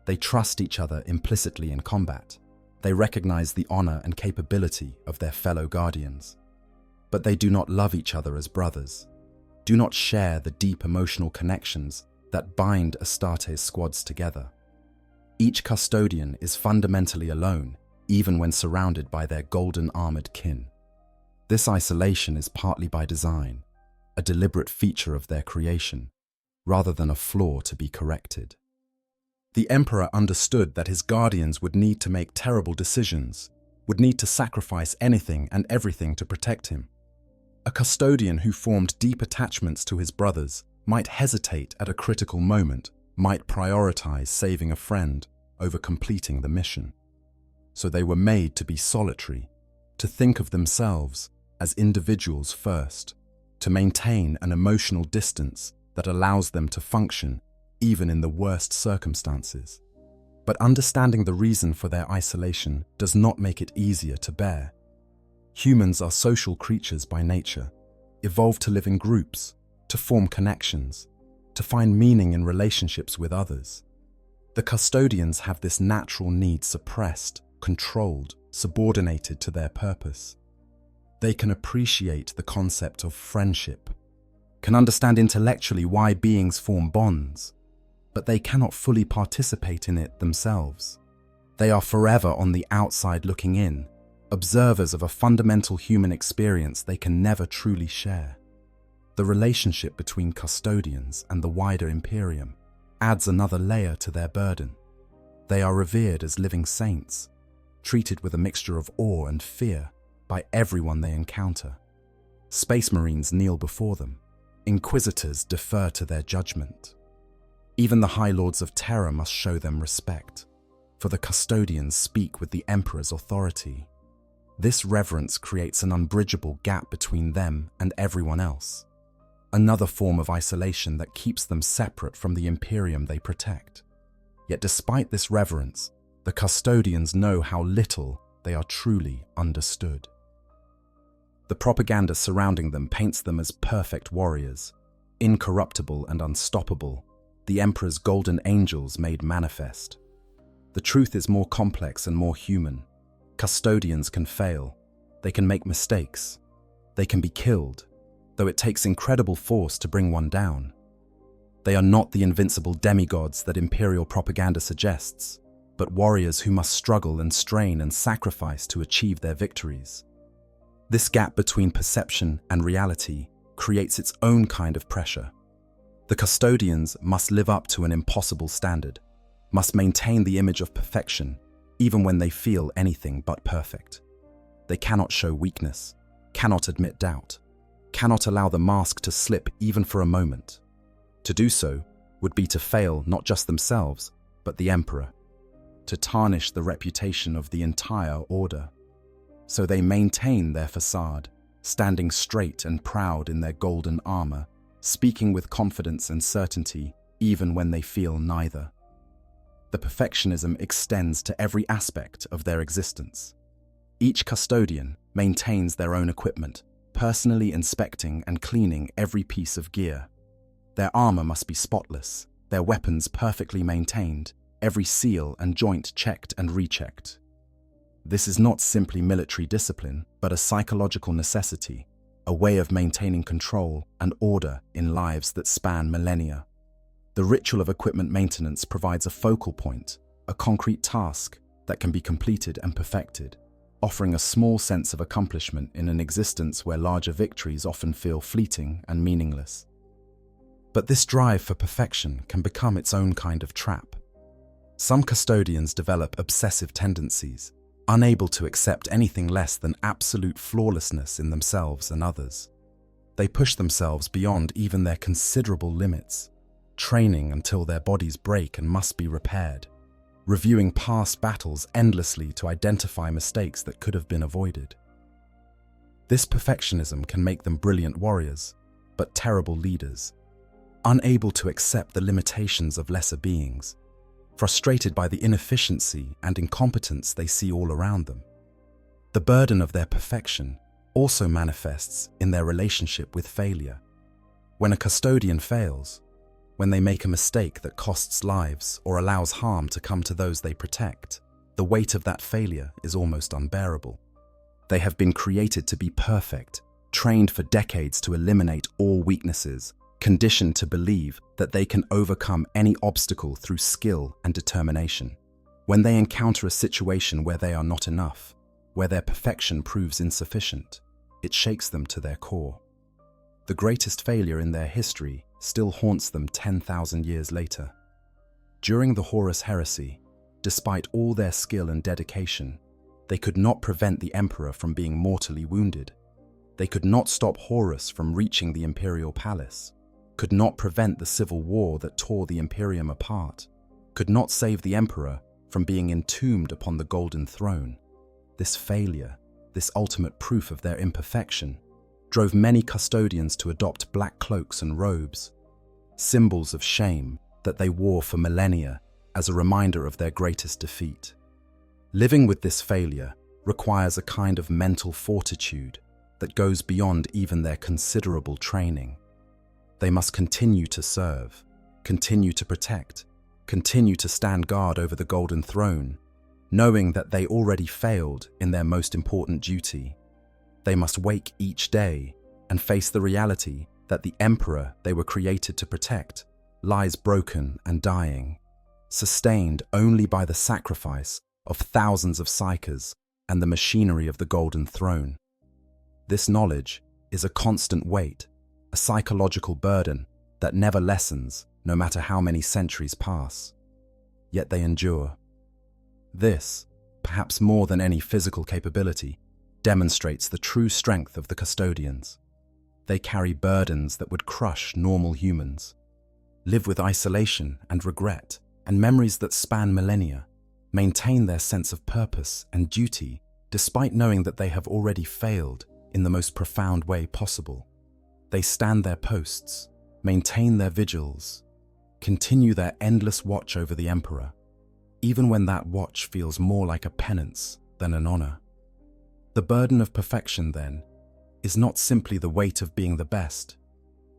They trust each other implicitly in combat. They recognize the honor and capability of their fellow guardians. But they do not love each other as brothers, do not share the deep emotional connections that bind Astartes squads together. Each custodian is fundamentally alone, even when surrounded by their golden armored kin. This isolation is partly by design, a deliberate feature of their creation, rather than a flaw to be corrected. The Emperor understood that his guardians would need to make terrible decisions, would need to sacrifice anything and everything to protect him. A custodian who formed deep attachments to his brothers might hesitate at a critical moment, might prioritize saving a friend over completing the mission. So they were made to be solitary, to think of themselves as individuals first, to maintain an emotional distance that allows them to function even in the worst circumstances. But understanding the reason for their isolation does not make it easier to bear. Humans are social creatures by nature, evolved to live in groups, to form connections, to find meaning in relationships with others. The custodians have this natural need suppressed, controlled, subordinated to their purpose. They can appreciate the concept of friendship, can understand intellectually why beings form bonds, but they cannot fully participate in it themselves. They are forever on the outside looking in, observers of a fundamental human experience they can never truly share. The relationship between custodians and the wider Imperium adds another layer to their burden. They are revered as living saints, treated with a mixture of awe and fear by everyone they encounter. Space Marines kneel before them. Inquisitors defer to their judgment. Even the High Lords of Terror must show them respect, for the custodians speak with the Emperor's authority. This reverence creates an unbridgeable gap between them and everyone else, another form of isolation that keeps them separate from the Imperium they protect. Yet despite this reverence, the custodians know how little they are truly understood. The propaganda surrounding them paints them as perfect warriors, incorruptible and unstoppable, the Emperor's golden angels made manifest. The truth is more complex and more human. Custodians can fail, they can make mistakes, they can be killed, though it takes incredible force to bring one down. They are not the invincible demigods that Imperial propaganda suggests, but warriors who must struggle and strain and sacrifice to achieve their victories. This gap between perception and reality creates its own kind of pressure. The custodians must live up to an impossible standard, must maintain the image of perfection, even when they feel anything but perfect. They cannot show weakness, cannot admit doubt, cannot allow the mask to slip even for a moment. To do so would be to fail not just themselves, but the Emperor, to tarnish the reputation of the entire order. So they maintain their facade, standing straight and proud in their golden armor, speaking with confidence and certainty even when they feel neither. The perfectionism extends to every aspect of their existence. Each custodian maintains their own equipment, personally inspecting and cleaning every piece of gear. Their armor must be spotless, their weapons perfectly maintained, every seal and joint checked and rechecked. This is not simply military discipline, but a psychological necessity, a way of maintaining control and order in lives that span millennia. The ritual of equipment maintenance provides a focal point, a concrete task that can be completed and perfected, offering a small sense of accomplishment in an existence where larger victories often feel fleeting and meaningless. But this drive for perfection can become its own kind of trap. Some custodians develop obsessive tendencies, unable to accept anything less than absolute flawlessness in themselves and others. They push themselves beyond even their considerable limits, training until their bodies break and must be repaired, reviewing past battles endlessly to identify mistakes that could have been avoided. This perfectionism can make them brilliant warriors, but terrible leaders, unable to accept the limitations of lesser beings, frustrated by the inefficiency and incompetence they see all around them. The burden of their perfection also manifests in their relationship with failure. When a custodian fails, when they make a mistake that costs lives or allows harm to come to those they protect, the weight of that failure is almost unbearable. They have been created to be perfect, trained for decades to eliminate all weaknesses, conditioned to believe that they can overcome any obstacle through skill and determination. When they encounter a situation where they are not enough, where their perfection proves insufficient, it shakes them to their core. The greatest failure in their history still haunts them 10,000 years later. During the Horus Heresy, despite all their skill and dedication, They could not prevent the emperor from being mortally wounded. They could not stop Horus from reaching the imperial palace, could not prevent the civil war that tore the Imperium apart, could not save the emperor from being entombed upon the golden throne. This failure, this ultimate proof of their imperfection, drove many custodians to adopt black cloaks and robes, symbols of shame that they wore for millennia as a reminder of their greatest defeat. Living with this failure requires a kind of mental fortitude that goes beyond even their considerable training. They must continue to serve, continue to protect, continue to stand guard over the golden throne, knowing that they already failed in their most important duty. They must wake each day and face the reality that the emperor they were created to protect lies broken and dying, sustained only by the sacrifice of thousands of psykers and the machinery of the golden throne. This knowledge is a constant weight, a psychological burden that never lessens no matter how many centuries pass. Yet they endure. This, perhaps more than any physical capability, demonstrates the true strength of the custodians. They carry burdens that would crush normal humans, live with isolation and regret and memories that span millennia, maintain their sense of purpose and duty despite knowing that they have already failed in the most profound way possible. They stand their posts, maintain their vigils, continue their endless watch over the emperor, even when that watch feels more like a penance than an honor. The burden of perfection, then, is not simply the weight of being the best,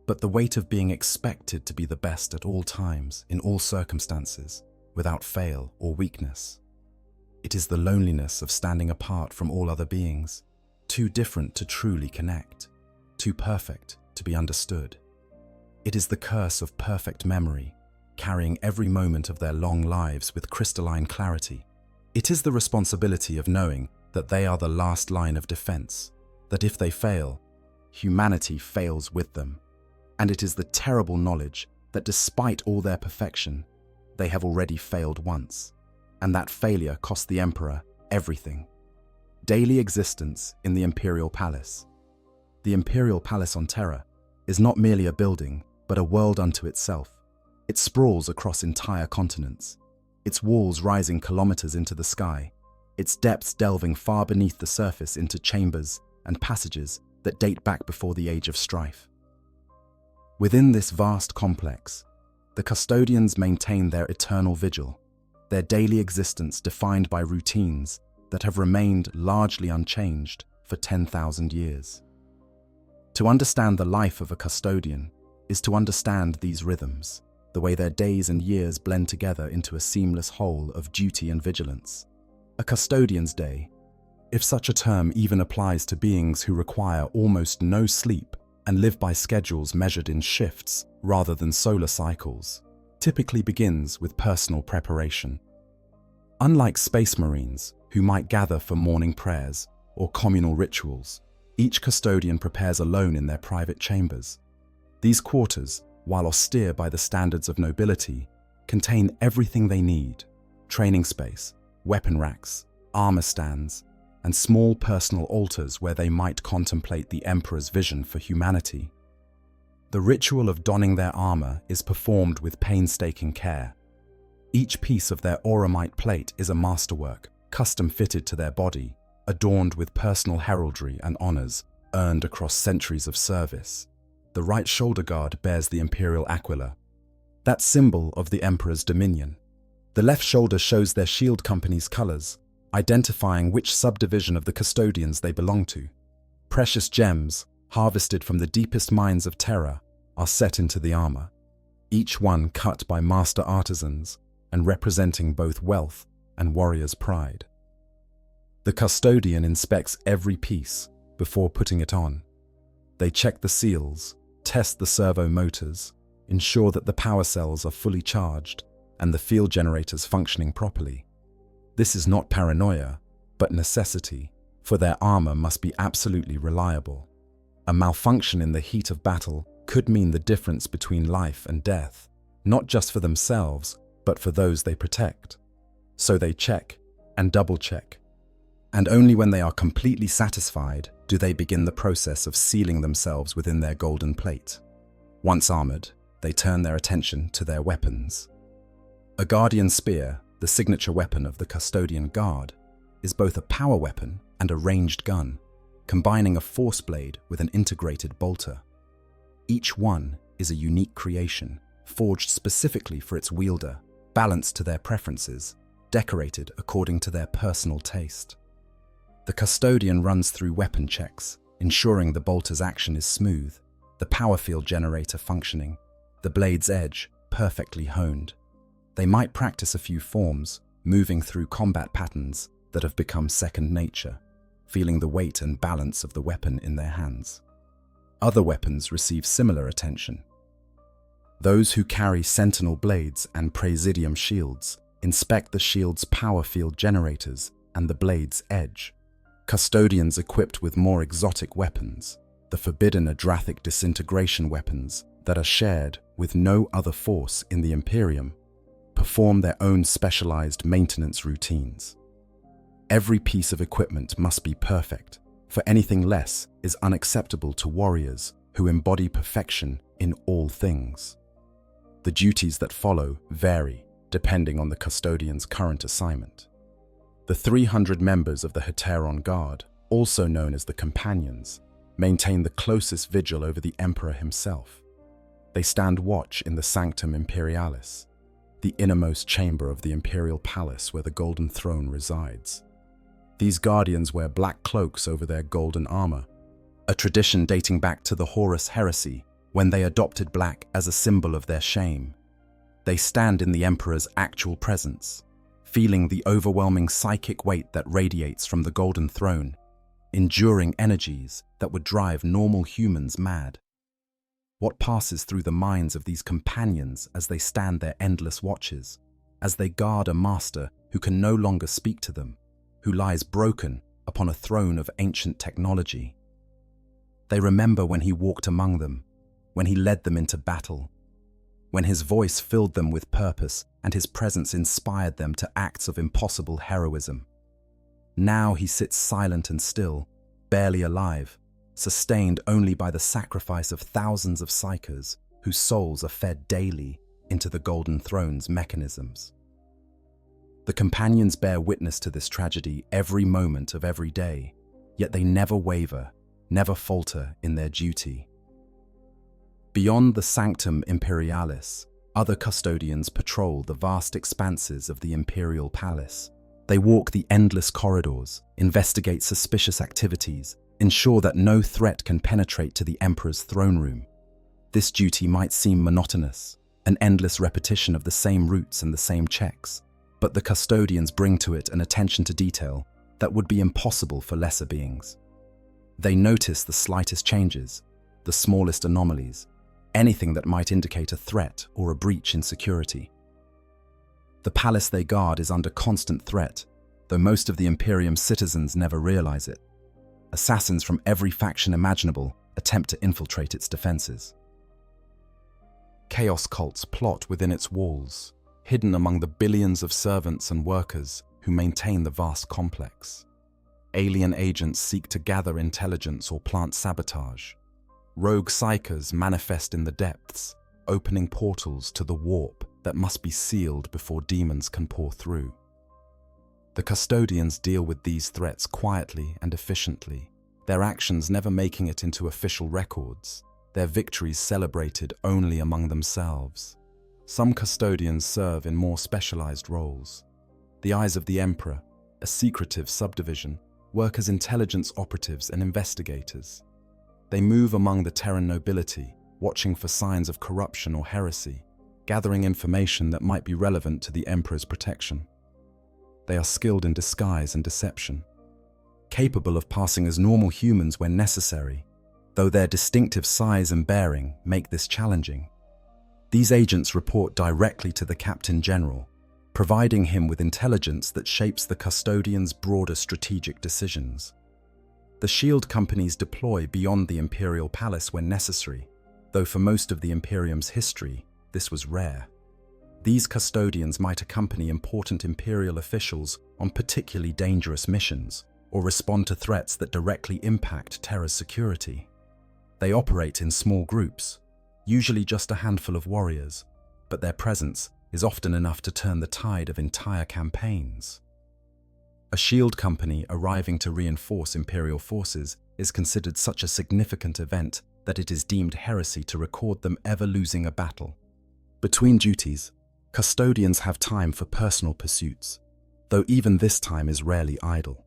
but the weight of being expected to be the best at all times, in all circumstances, without fail or weakness. It is the loneliness of standing apart from all other beings, too different to truly connect, too perfect to be understood. It is the curse of perfect memory, carrying every moment of their long lives with crystalline clarity. It is the responsibility of knowing that they are the last line of defense, that if they fail, humanity fails with them. And it is the terrible knowledge that despite all their perfection, they have already failed once, and that failure cost the emperor everything. Daily existence in the imperial palace. The imperial palace on Terra is not merely a building, but a world unto itself. It sprawls across entire continents, its walls rising kilometers into the sky, its depths delving far beneath the surface into chambers and passages that date back before the age of strife. Within this vast complex, the custodians maintain their eternal vigil, their daily existence defined by routines that have remained largely unchanged for 10,000 years. To understand the life of a custodian is to understand these rhythms, the way their days and years blend together into a seamless whole of duty and vigilance. A custodian's day, if such a term even applies to beings who require almost no sleep and live by schedules measured in shifts rather than solar cycles, typically begins with personal preparation. Unlike space marines, who might gather for morning prayers or communal rituals, each custodian prepares alone in their private chambers. These quarters, while austere by the standards of nobility, contain everything they need: training space, weapon racks, armor stands, and small personal altars where they might contemplate the emperor's vision for humanity. The ritual of donning their armor is performed with painstaking care. Each piece of their auramite plate is a masterwork, custom fitted to their body, adorned with personal heraldry and honors earned across centuries of service. The right shoulder guard bears the imperial aquila, that symbol of the emperor's dominion. The left shoulder shows their shield company's colors, identifying which subdivision of the custodians they belong to. Precious gems, harvested from the deepest mines of Terra, are set into the armor, each one cut by master artisans and representing both wealth and warrior's pride. The custodian inspects every piece before putting it on. They check the seals, test the servo motors, ensure that the power cells are fully charged and the field generators functioning properly. This is not paranoia, but necessity, for their armor must be absolutely reliable. A malfunction in the heat of battle could mean the difference between life and death, not just for themselves, but for those they protect. So they check and double-check. And only when they are completely satisfied do they begin the process of sealing themselves within their golden plate. Once armored, they turn their attention to their weapons. A Guardian Spear, the signature weapon of the Custodian Guard, is both a power weapon and a ranged gun, combining a force blade with an integrated bolter. Each one is a unique creation, forged specifically for its wielder, balanced to their preferences, decorated according to their personal taste. The Custodian runs through weapon checks, ensuring the bolter's action is smooth, the power field generator functioning, the blade's edge perfectly honed. They might practice a few forms, moving through combat patterns that have become second nature, feeling the weight and balance of the weapon in their hands. Other weapons receive similar attention. Those who carry sentinel blades and presidium shields inspect the shield's power field generators and the blade's edge. Custodians equipped with more exotic weapons, the forbidden Adrathic disintegration weapons that are shared with no other force in the Imperium, perform their own specialized maintenance routines. Every piece of equipment must be perfect, for anything less is unacceptable to warriors who embody perfection in all things. The duties that follow vary depending on the Custodian's current assignment. The 300 members of the Heteron Guard, also known as the Companions, maintain the closest vigil over the Emperor himself. They stand watch in the Sanctum Imperialis, the innermost chamber of the imperial palace where the Golden Throne resides. These guardians wear black cloaks over their golden armor, a tradition dating back to the Horus heresy when they adopted black as a symbol of their shame. They stand in the Emperor's actual presence, feeling the overwhelming psychic weight that radiates from the Golden Throne, enduring energies that would drive normal humans mad. What passes through the minds of these companions as they stand their endless watches, as they guard a master who can no longer speak to them, who lies broken upon a throne of ancient technology? They remember when he walked among them, when he led them into battle, when his voice filled them with purpose and his presence inspired them to acts of impossible heroism. Now he sits silent and still, barely alive, sustained only by the sacrifice of thousands of psychers whose souls are fed daily into the Golden Throne's mechanisms. The Companions bear witness to this tragedy every moment of every day, yet they never waver, never falter in their duty. Beyond the Sanctum Imperialis, other custodians patrol the vast expanses of the imperial palace. They walk the endless corridors, investigate suspicious activities, ensure that no threat can penetrate to the Emperor's throne room. This duty might seem monotonous, an endless repetition of the same routes and the same checks, but the custodians bring to it an attention to detail that would be impossible for lesser beings. They notice the slightest changes, the smallest anomalies, anything that might indicate a threat or a breach in security. The palace they guard is under constant threat, though most of the Imperium's citizens never realize it. Assassins from every faction imaginable attempt to infiltrate its defenses. Chaos cults plot within its walls, hidden among the billions of servants and workers who maintain the vast complex. Alien agents seek to gather intelligence or plant sabotage. Rogue psychers manifest in the depths, opening portals to the warp that must be sealed before demons can pour through. The custodians deal with these threats quietly and efficiently, their actions never making it into official records, their victories celebrated only among themselves. Some custodians serve in more specialized roles. The Eyes of the Emperor, a secretive subdivision, work as intelligence operatives and investigators. They move among the Terran nobility, watching for signs of corruption or heresy, gathering information that might be relevant to the Emperor's protection. They are skilled in disguise and deception, capable of passing as normal humans when necessary, though their distinctive size and bearing make this challenging. These agents report directly to the Captain General, providing him with intelligence that shapes the custodian's broader strategic decisions. The shield companies deploy beyond the Imperial Palace when necessary, though for most of the Imperium's history, this was rare. These custodians might accompany important Imperial officials on particularly dangerous missions, or respond to threats that directly impact Terra's security. They operate in small groups, usually just a handful of warriors, but their presence is often enough to turn the tide of entire campaigns. A shield company arriving to reinforce Imperial forces is considered such a significant event that it is deemed heresy to record them ever losing a battle. Between duties, custodians have time for personal pursuits, though even this time is rarely idle.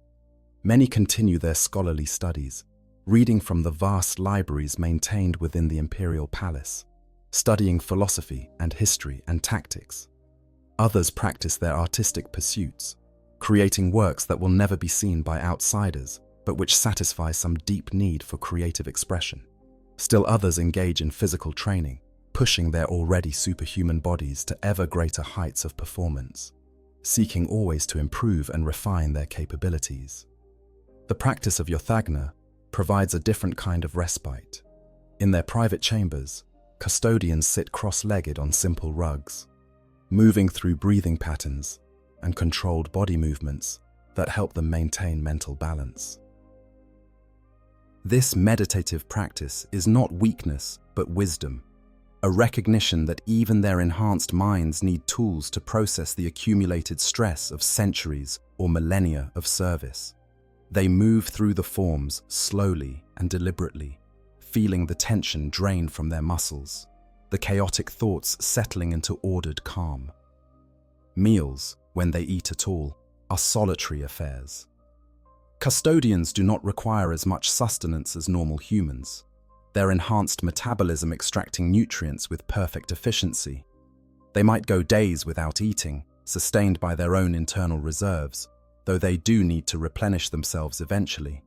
Many continue their scholarly studies, reading from the vast libraries maintained within the Imperial Palace, studying philosophy and history and tactics. Others practice their artistic pursuits, creating works that will never be seen by outsiders, but which satisfy some deep need for creative expression. Still others engage in physical training, pushing their already superhuman bodies to ever greater heights of performance, seeking always to improve and refine their capabilities. The practice of Yothagna provides a different kind of respite. In their private chambers, custodians sit cross-legged on simple rugs, moving through breathing patterns and controlled body movements that help them maintain mental balance. This meditative practice is not weakness, but wisdom, a recognition that even their enhanced minds need tools to process the accumulated stress of centuries or millennia of service. They move through the forms slowly and deliberately, feeling the tension drain from their muscles, the chaotic thoughts settling into ordered calm. Meals, when they eat at all, are solitary affairs. Custodians do not require as much sustenance as normal humans, their enhanced metabolism extracting nutrients with perfect efficiency. They might go days without eating, sustained by their own internal reserves, though they do need to replenish themselves eventually.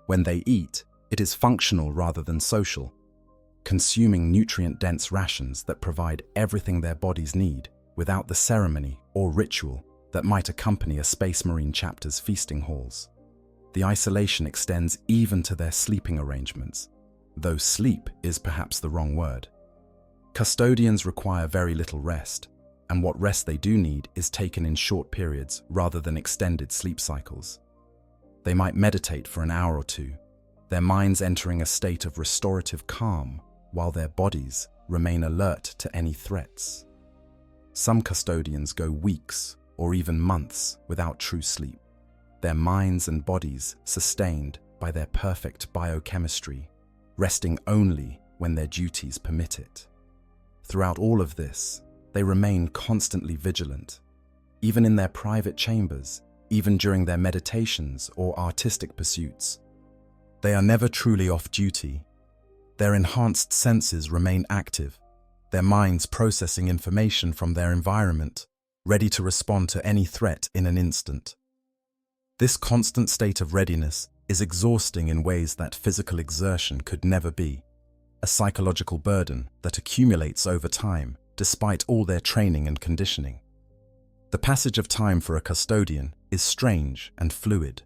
When they eat, it is functional rather than social, consuming nutrient-dense rations that provide everything their bodies need without the ceremony or ritual that might accompany a Space Marine chapter's feasting halls. The isolation extends even to their sleeping arrangements, though sleep is perhaps the wrong word. Custodians require very little rest, and what rest they do need is taken in short periods rather than extended sleep cycles. They might meditate for an hour or two, their minds entering a state of restorative calm while their bodies remain alert to any threats. Some custodians go weeks or even months without true sleep, their minds and bodies sustained by their perfect biochemistry, resting only when their duties permit it. Throughout all of this, they remain constantly vigilant, even in their private chambers, even during their meditations or artistic pursuits. They are never truly off duty. Their enhanced senses remain active, their minds processing information from their environment, ready to respond to any threat in an instant. This constant state of readiness is exhausting in ways that physical exertion could never be, a psychological burden that accumulates over time despite all their training and conditioning. The passage of time for a custodian is strange and fluid.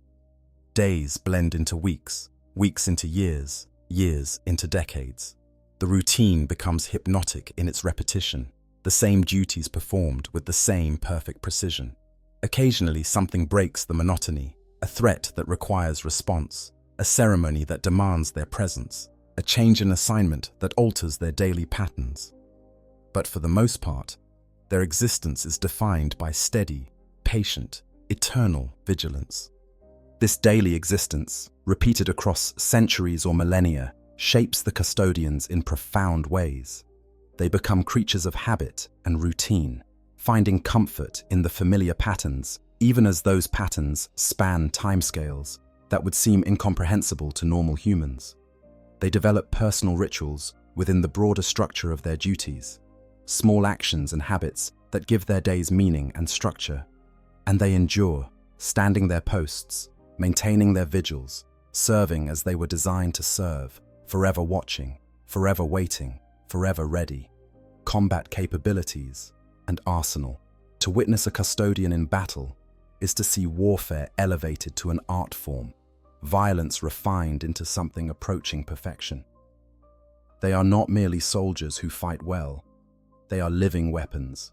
Days blend into weeks, weeks into years, years into decades. The routine becomes hypnotic in its repetition, the same duties performed with the same perfect precision. Occasionally something breaks the monotony, a threat that requires response, a ceremony that demands their presence, a change in assignment that alters their daily patterns. But for the most part, their existence is defined by steady, patient, eternal vigilance. This daily existence, repeated across centuries or millennia, shapes the custodians in profound ways. They become creatures of habit and routine, finding comfort in the familiar patterns, even as those patterns span timescales that would seem incomprehensible to normal humans. They develop personal rituals within the broader structure of their duties, small actions and habits that give their days meaning and structure. And they endure, standing their posts, maintaining their vigils, serving as they were designed to serve, forever watching, forever waiting, forever ready. Combat capabilities and arsenal. To witness a custodian in battle is to see warfare elevated to an art form, violence refined into something approaching perfection. They are not merely soldiers who fight well. They are living weapons,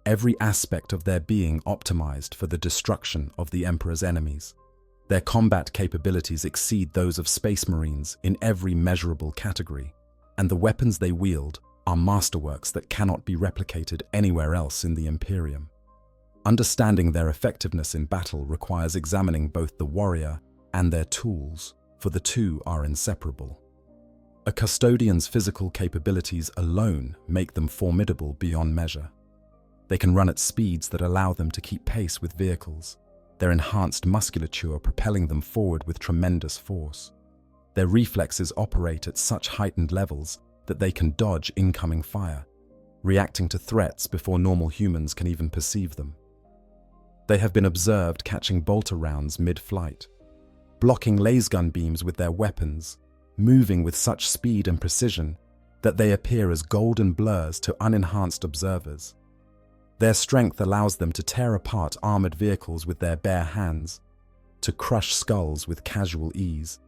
every aspect of their being optimized for the destruction of the Emperor's enemies. Their combat capabilities exceed those of Space Marines in every measurable category, and the weapons they wield are masterworks that cannot be replicated anywhere else in the Imperium. Understanding their effectiveness in battle requires examining both the warrior and their tools, for the two are inseparable. A Custodian's physical capabilities alone make them formidable beyond measure. They can run at speeds that allow them to keep pace with vehicles, their enhanced musculature propelling them forward with tremendous force. Their reflexes operate at such heightened levels that they can dodge incoming fire, reacting to threats before normal humans can even perceive them. They have been observed catching bolter rounds mid-flight, blocking lasgun beams with their weapons, moving with such speed and precision that they appear as golden blurs to unenhanced observers. Their strength allows them to tear apart armored vehicles with their bare hands, to crush skulls with casual ease,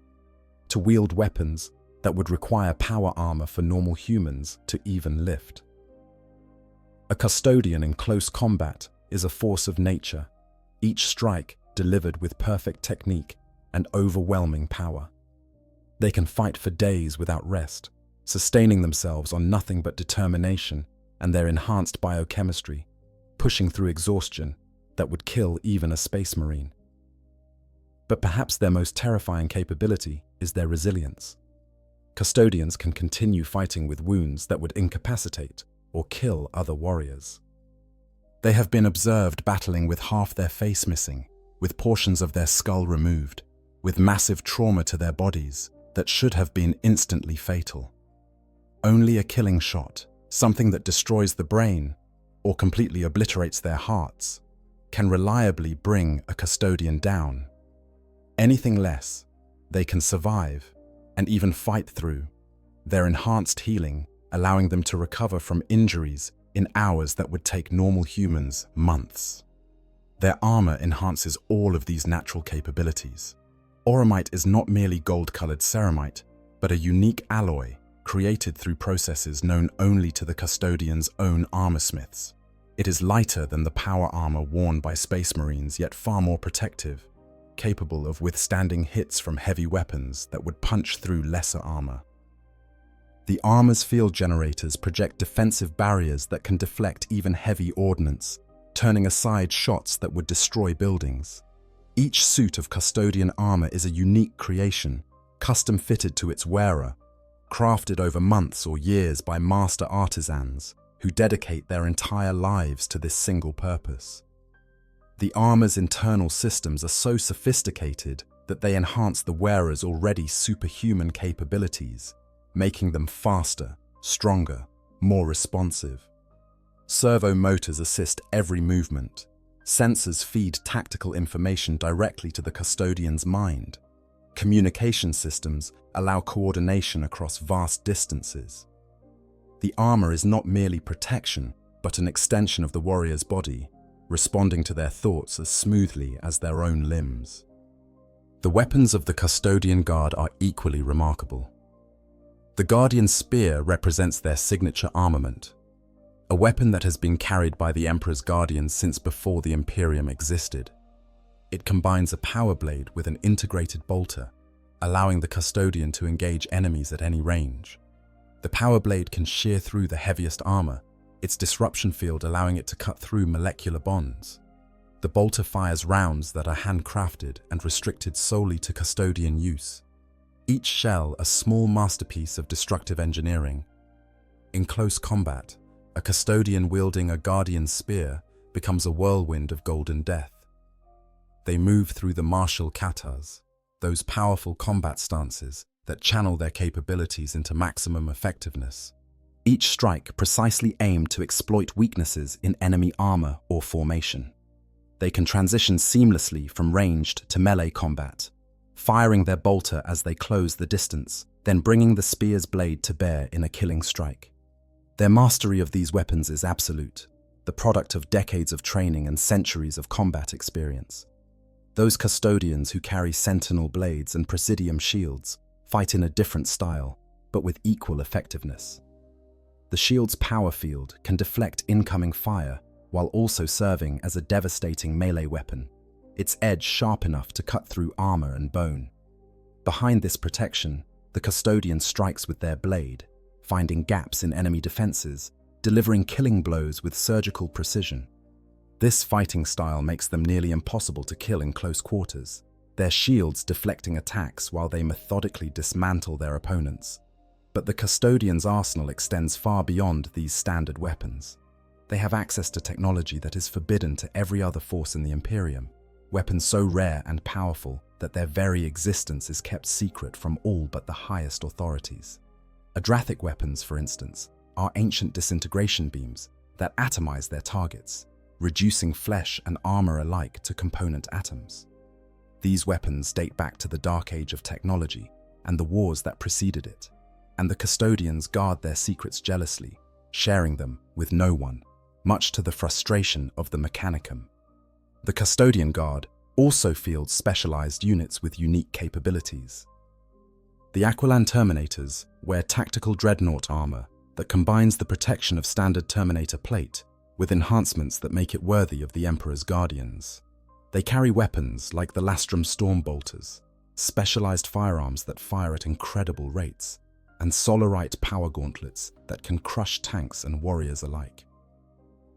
to wield weapons that would require power armor for normal humans to even lift. A Custodian in close combat is a force of nature, each strike delivered with perfect technique and overwhelming power. They can fight for days without rest, sustaining themselves on nothing but determination and their enhanced biochemistry, pushing through exhaustion that would kill even a Space Marine. But perhaps their most terrifying capability is their resilience. Custodians can continue fighting with wounds that would incapacitate or kill other warriors. They have been observed battling with half their face missing, with portions of their skull removed, with massive trauma to their bodies that should have been instantly fatal. Only a killing shot, something that destroys the brain or completely obliterates their hearts, can reliably bring a Custodian down. Anything less, they can survive and even fight through, their enhanced healing allowing them to recover from injuries in hours that would take normal humans months. Their armor enhances all of these natural capabilities. Auramite is not merely gold-colored ceramite, but a unique alloy created through processes known only to the Custodian's own armorsmiths. It is lighter than the power armor worn by Space Marines, yet far more protective, capable of withstanding hits from heavy weapons that would punch through lesser armor. The armor's field generators project defensive barriers that can deflect even heavy ordnance, turning aside shots that would destroy buildings. Each suit of Custodian armor is a unique creation, custom fitted to its wearer, crafted over months or years by master artisans who dedicate their entire lives to this single purpose. The armor's internal systems are so sophisticated that they enhance the wearer's already superhuman capabilities, making them faster, stronger, more responsive. Servo motors assist every movement. Sensors feed tactical information directly to the Custodian's mind. Communication systems allow coordination across vast distances. The armor is not merely protection, but an extension of the warrior's body, responding to their thoughts as smoothly as their own limbs. The weapons of the Custodian Guard are equally remarkable. The Guardian Spear represents their signature armament, a weapon that has been carried by the Emperor's Guardians since before the Imperium existed. It combines a power blade with an integrated bolter, allowing the Custodian to engage enemies at any range. The power blade can shear through the heaviest armor, its disruption field allowing it to cut through molecular bonds. The bolter fires rounds that are handcrafted and restricted solely to Custodian use. Each shell a small masterpiece of destructive engineering. In close combat, a Custodian wielding a Guardian Spear becomes a whirlwind of golden death. They move through the martial katas, those powerful combat stances that channel their capabilities into maximum effectiveness. Each strike precisely aimed to exploit weaknesses in enemy armor or formation. They can transition seamlessly from ranged to melee combat, firing their bolter as they close the distance, then bringing the spear's blade to bear in a killing strike. Their mastery of these weapons is absolute, the product of decades of training and centuries of combat experience. Those Custodians who carry sentinel blades and presidium shields fight in a different style, but with equal effectiveness. The shield's power field can deflect incoming fire while also serving as a devastating melee weapon. its edge sharp enough to cut through armor and bone. Behind this protection, the Custodian strikes with their blade, finding gaps in enemy defenses, delivering killing blows with surgical precision. This fighting style makes them nearly impossible to kill in close quarters, their shields deflecting attacks while they methodically dismantle their opponents. But the Custodian's arsenal extends far beyond these standard weapons. They have access to technology that is forbidden to every other force in the Imperium, weapons so rare and powerful that their very existence is kept secret from all but the highest authorities. Adrathic weapons, for instance, are ancient disintegration beams that atomize their targets, reducing flesh and armor alike to component atoms. These weapons date back to the Dark Age of technology and the wars that preceded it, and the Custodians guard their secrets jealously, sharing them with no one, much to the frustration of the Mechanicum. The Custodian Guard also fields specialized units with unique capabilities. The Aquilan Terminators wear tactical dreadnought armor that combines the protection of standard Terminator plate with enhancements that make it worthy of the Emperor's Guardians. They carry weapons like the Lastrum Stormbolters, specialized firearms that fire at incredible rates, and Solarite power gauntlets that can crush tanks and warriors alike.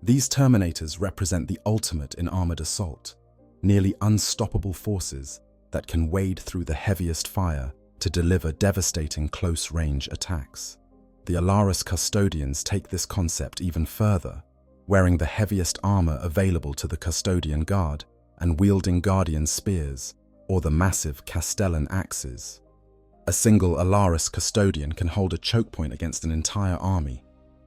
These Terminators represent the ultimate in armored assault, nearly unstoppable forces that can wade through the heaviest fire to deliver devastating close-range attacks. The Alaris Custodians take this concept even further, wearing the heaviest armor available to the Custodian Guard and wielding Guardian Spears or the massive Castellan Axes. A single Alaris Custodian can hold a choke point against an entire army,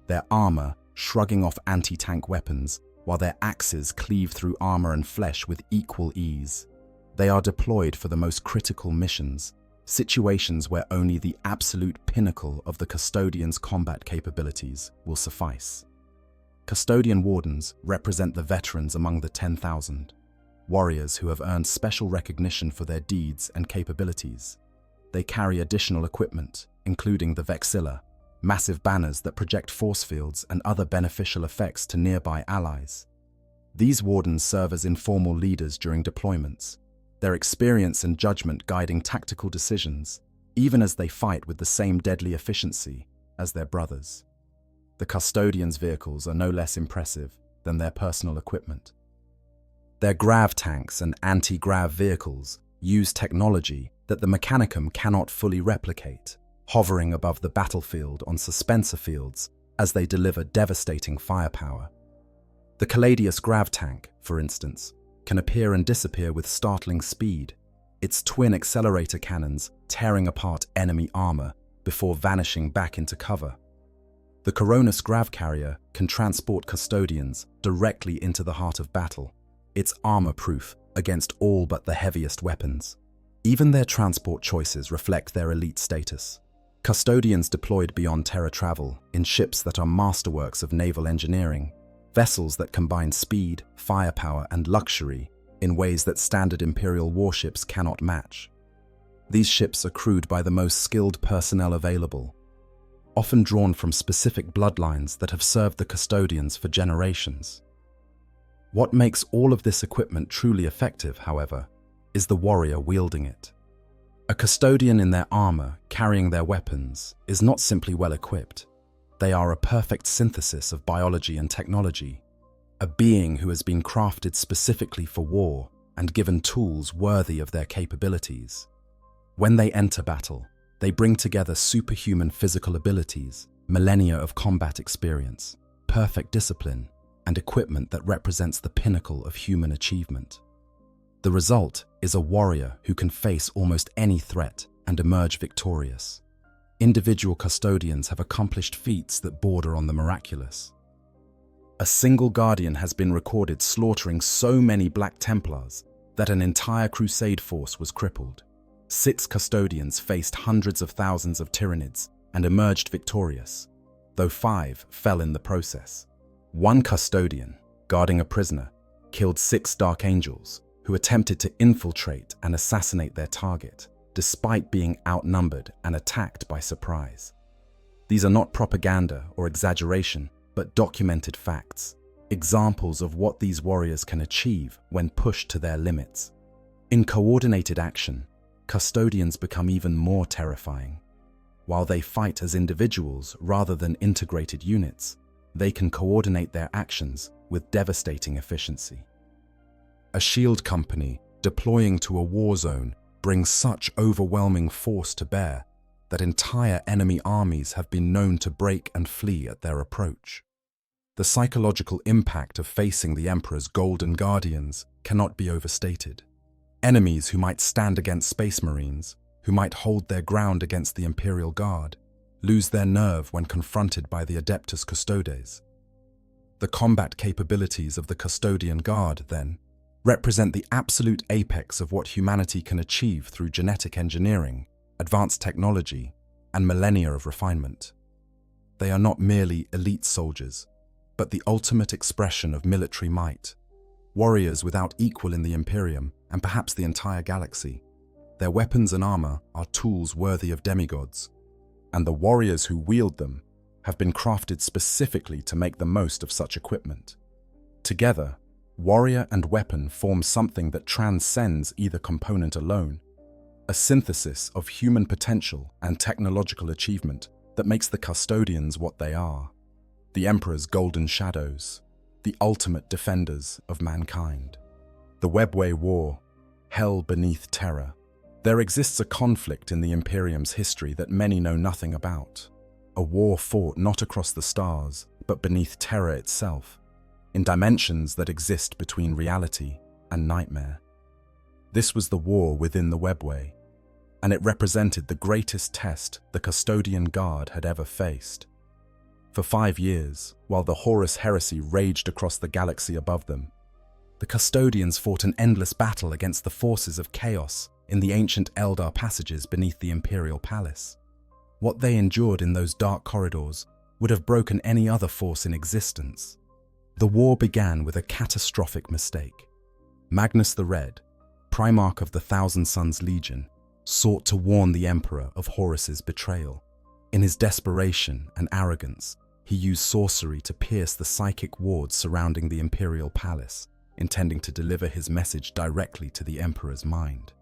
their armor shrugging off anti-tank weapons while their axes cleave through armor and flesh with equal ease. They are deployed for the most critical missions, situations where only the absolute pinnacle of the Custodian's combat capabilities will suffice. Custodian Wardens represent the veterans among the 10,000, warriors who have earned special recognition for their deeds and capabilities. They carry additional equipment, including the Vexilla, massive banners that project force fields and other beneficial effects to nearby allies. These Wardens serve as informal leaders during deployments, their experience and judgment guiding tactical decisions, even as they fight with the same deadly efficiency as their brothers. The Custodians' vehicles are no less impressive than their personal equipment. Their grav tanks and anti-grav vehicles use technology that the Mechanicum cannot fully replicate, hovering above the battlefield on suspensor fields as they deliver devastating firepower. The Caladius grav tank, for instance, can appear and disappear with startling speed, its twin accelerator cannons tearing apart enemy armor before vanishing back into cover. The Coronis grav carrier can transport Custodians directly into the heart of battle, its armor-proof against all but the heaviest weapons. Even their transport choices reflect their elite status. Custodians deployed beyond terra travel in ships that are masterworks of naval engineering, vessels that combine speed, firepower, and luxury in ways that standard Imperial warships cannot match. These ships are crewed by the most skilled personnel available, often drawn from specific bloodlines that have served the Custodians for generations. What makes all of this equipment truly effective, however, is the warrior wielding it. A Custodian in their armor, carrying their weapons, is not simply well equipped. They are a perfect synthesis of biology and technology, a being who has been crafted specifically for war and given tools worthy of their capabilities. When they enter battle, they bring together superhuman physical abilities, millennia of combat experience, perfect discipline, and equipment that represents the pinnacle of human achievement. The result is a warrior who can face almost any threat and emerge victorious. Individual Custodians have accomplished feats that border on the miraculous. A single Guardian has been recorded slaughtering so many Black Templars that an entire Crusade force was crippled. 6 Custodians faced hundreds of thousands of Tyranids and emerged victorious, though 5 fell in the process. One Custodian, guarding a prisoner, killed 6 Dark Angels who attempted to infiltrate and assassinate their target, despite being outnumbered and attacked by surprise. These are not propaganda or exaggeration, but documented facts, examples of what these warriors can achieve when pushed to their limits. In coordinated action, custodians become even more terrifying. While they fight as individuals rather than integrated units, they can coordinate their actions with devastating efficiency. A shield company deploying to a war zone brings such overwhelming force to bear that entire enemy armies have been known to break and flee at their approach. The psychological impact of facing the Emperor's Golden Guardians cannot be overstated. Enemies who might stand against Space Marines, who might hold their ground against the Imperial Guard, lose their nerve when confronted by the Adeptus Custodes. The combat capabilities of the Custodian Guard, then, represent the absolute apex of what humanity can achieve through genetic engineering, advanced technology, and millennia of refinement. They are not merely elite soldiers, but the ultimate expression of military might, warriors without equal in the Imperium and perhaps the entire galaxy. Their weapons and armor are tools worthy of demigods, and the warriors who wield them have been crafted specifically to make the most of such equipment. Together, warrior and weapon form something that transcends either component alone, a synthesis of human potential and technological achievement that makes the Custodians what they are, the Emperor's golden shadows, the ultimate defenders of mankind. The Webway War, hell beneath terror. There exists a conflict in the Imperium's history that many know nothing about, a war fought not across the stars, but beneath terror itself, in dimensions that exist between reality and nightmare. This was the war within the Webway, and it represented the greatest test the Custodian Guard had ever faced. For 5 years, while the Horus heresy raged across the galaxy above them, the Custodians fought an endless battle against the forces of chaos in the ancient Eldar passages beneath the Imperial Palace. What they endured in those dark corridors would have broken any other force in existence. The war began with a catastrophic mistake. Magnus the Red, Primarch of the Thousand Sons Legion, sought to warn the Emperor of Horus's betrayal. In his desperation and arrogance, he used sorcery to pierce the psychic wards surrounding the Imperial Palace, intending to deliver his message directly to the Emperor's mind.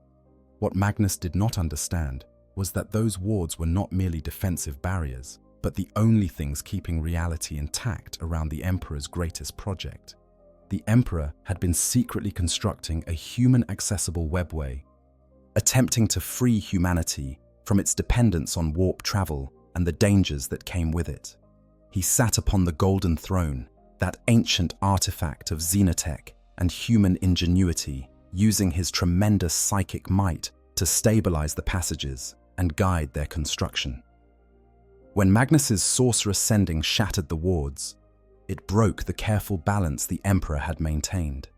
What Magnus did not understand was that those wards were not merely defensive barriers, but the only things keeping reality intact around the Emperor's greatest project. The Emperor had been secretly constructing a human-accessible webway, attempting to free humanity from its dependence on warp travel and the dangers that came with it. He sat upon the Golden Throne, that ancient artifact of xenotech and human ingenuity, using his tremendous psychic might to stabilize the passages and guide their construction. When Magnus's sorcerous sending shattered the wards, it broke the careful balance the Emperor had maintained.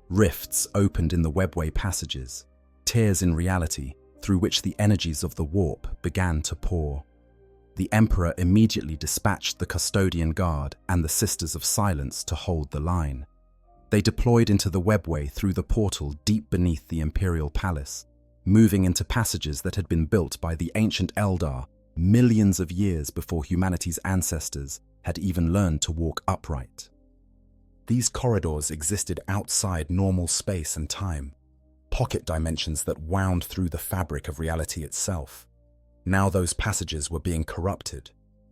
Rifts opened in the webway passages, tears in reality through which the energies of the warp began to pour. The Emperor immediately dispatched the Custodian Guard and the Sisters of Silence to hold the line. They deployed into the webway through the portal deep beneath the Imperial Palace, moving into passages that had been built by the ancient Eldar millions of years before humanity's ancestors had even learned to walk upright. These corridors existed outside normal space and time, pocket dimensions that wound through the fabric of reality itself. Now those passages were being corrupted,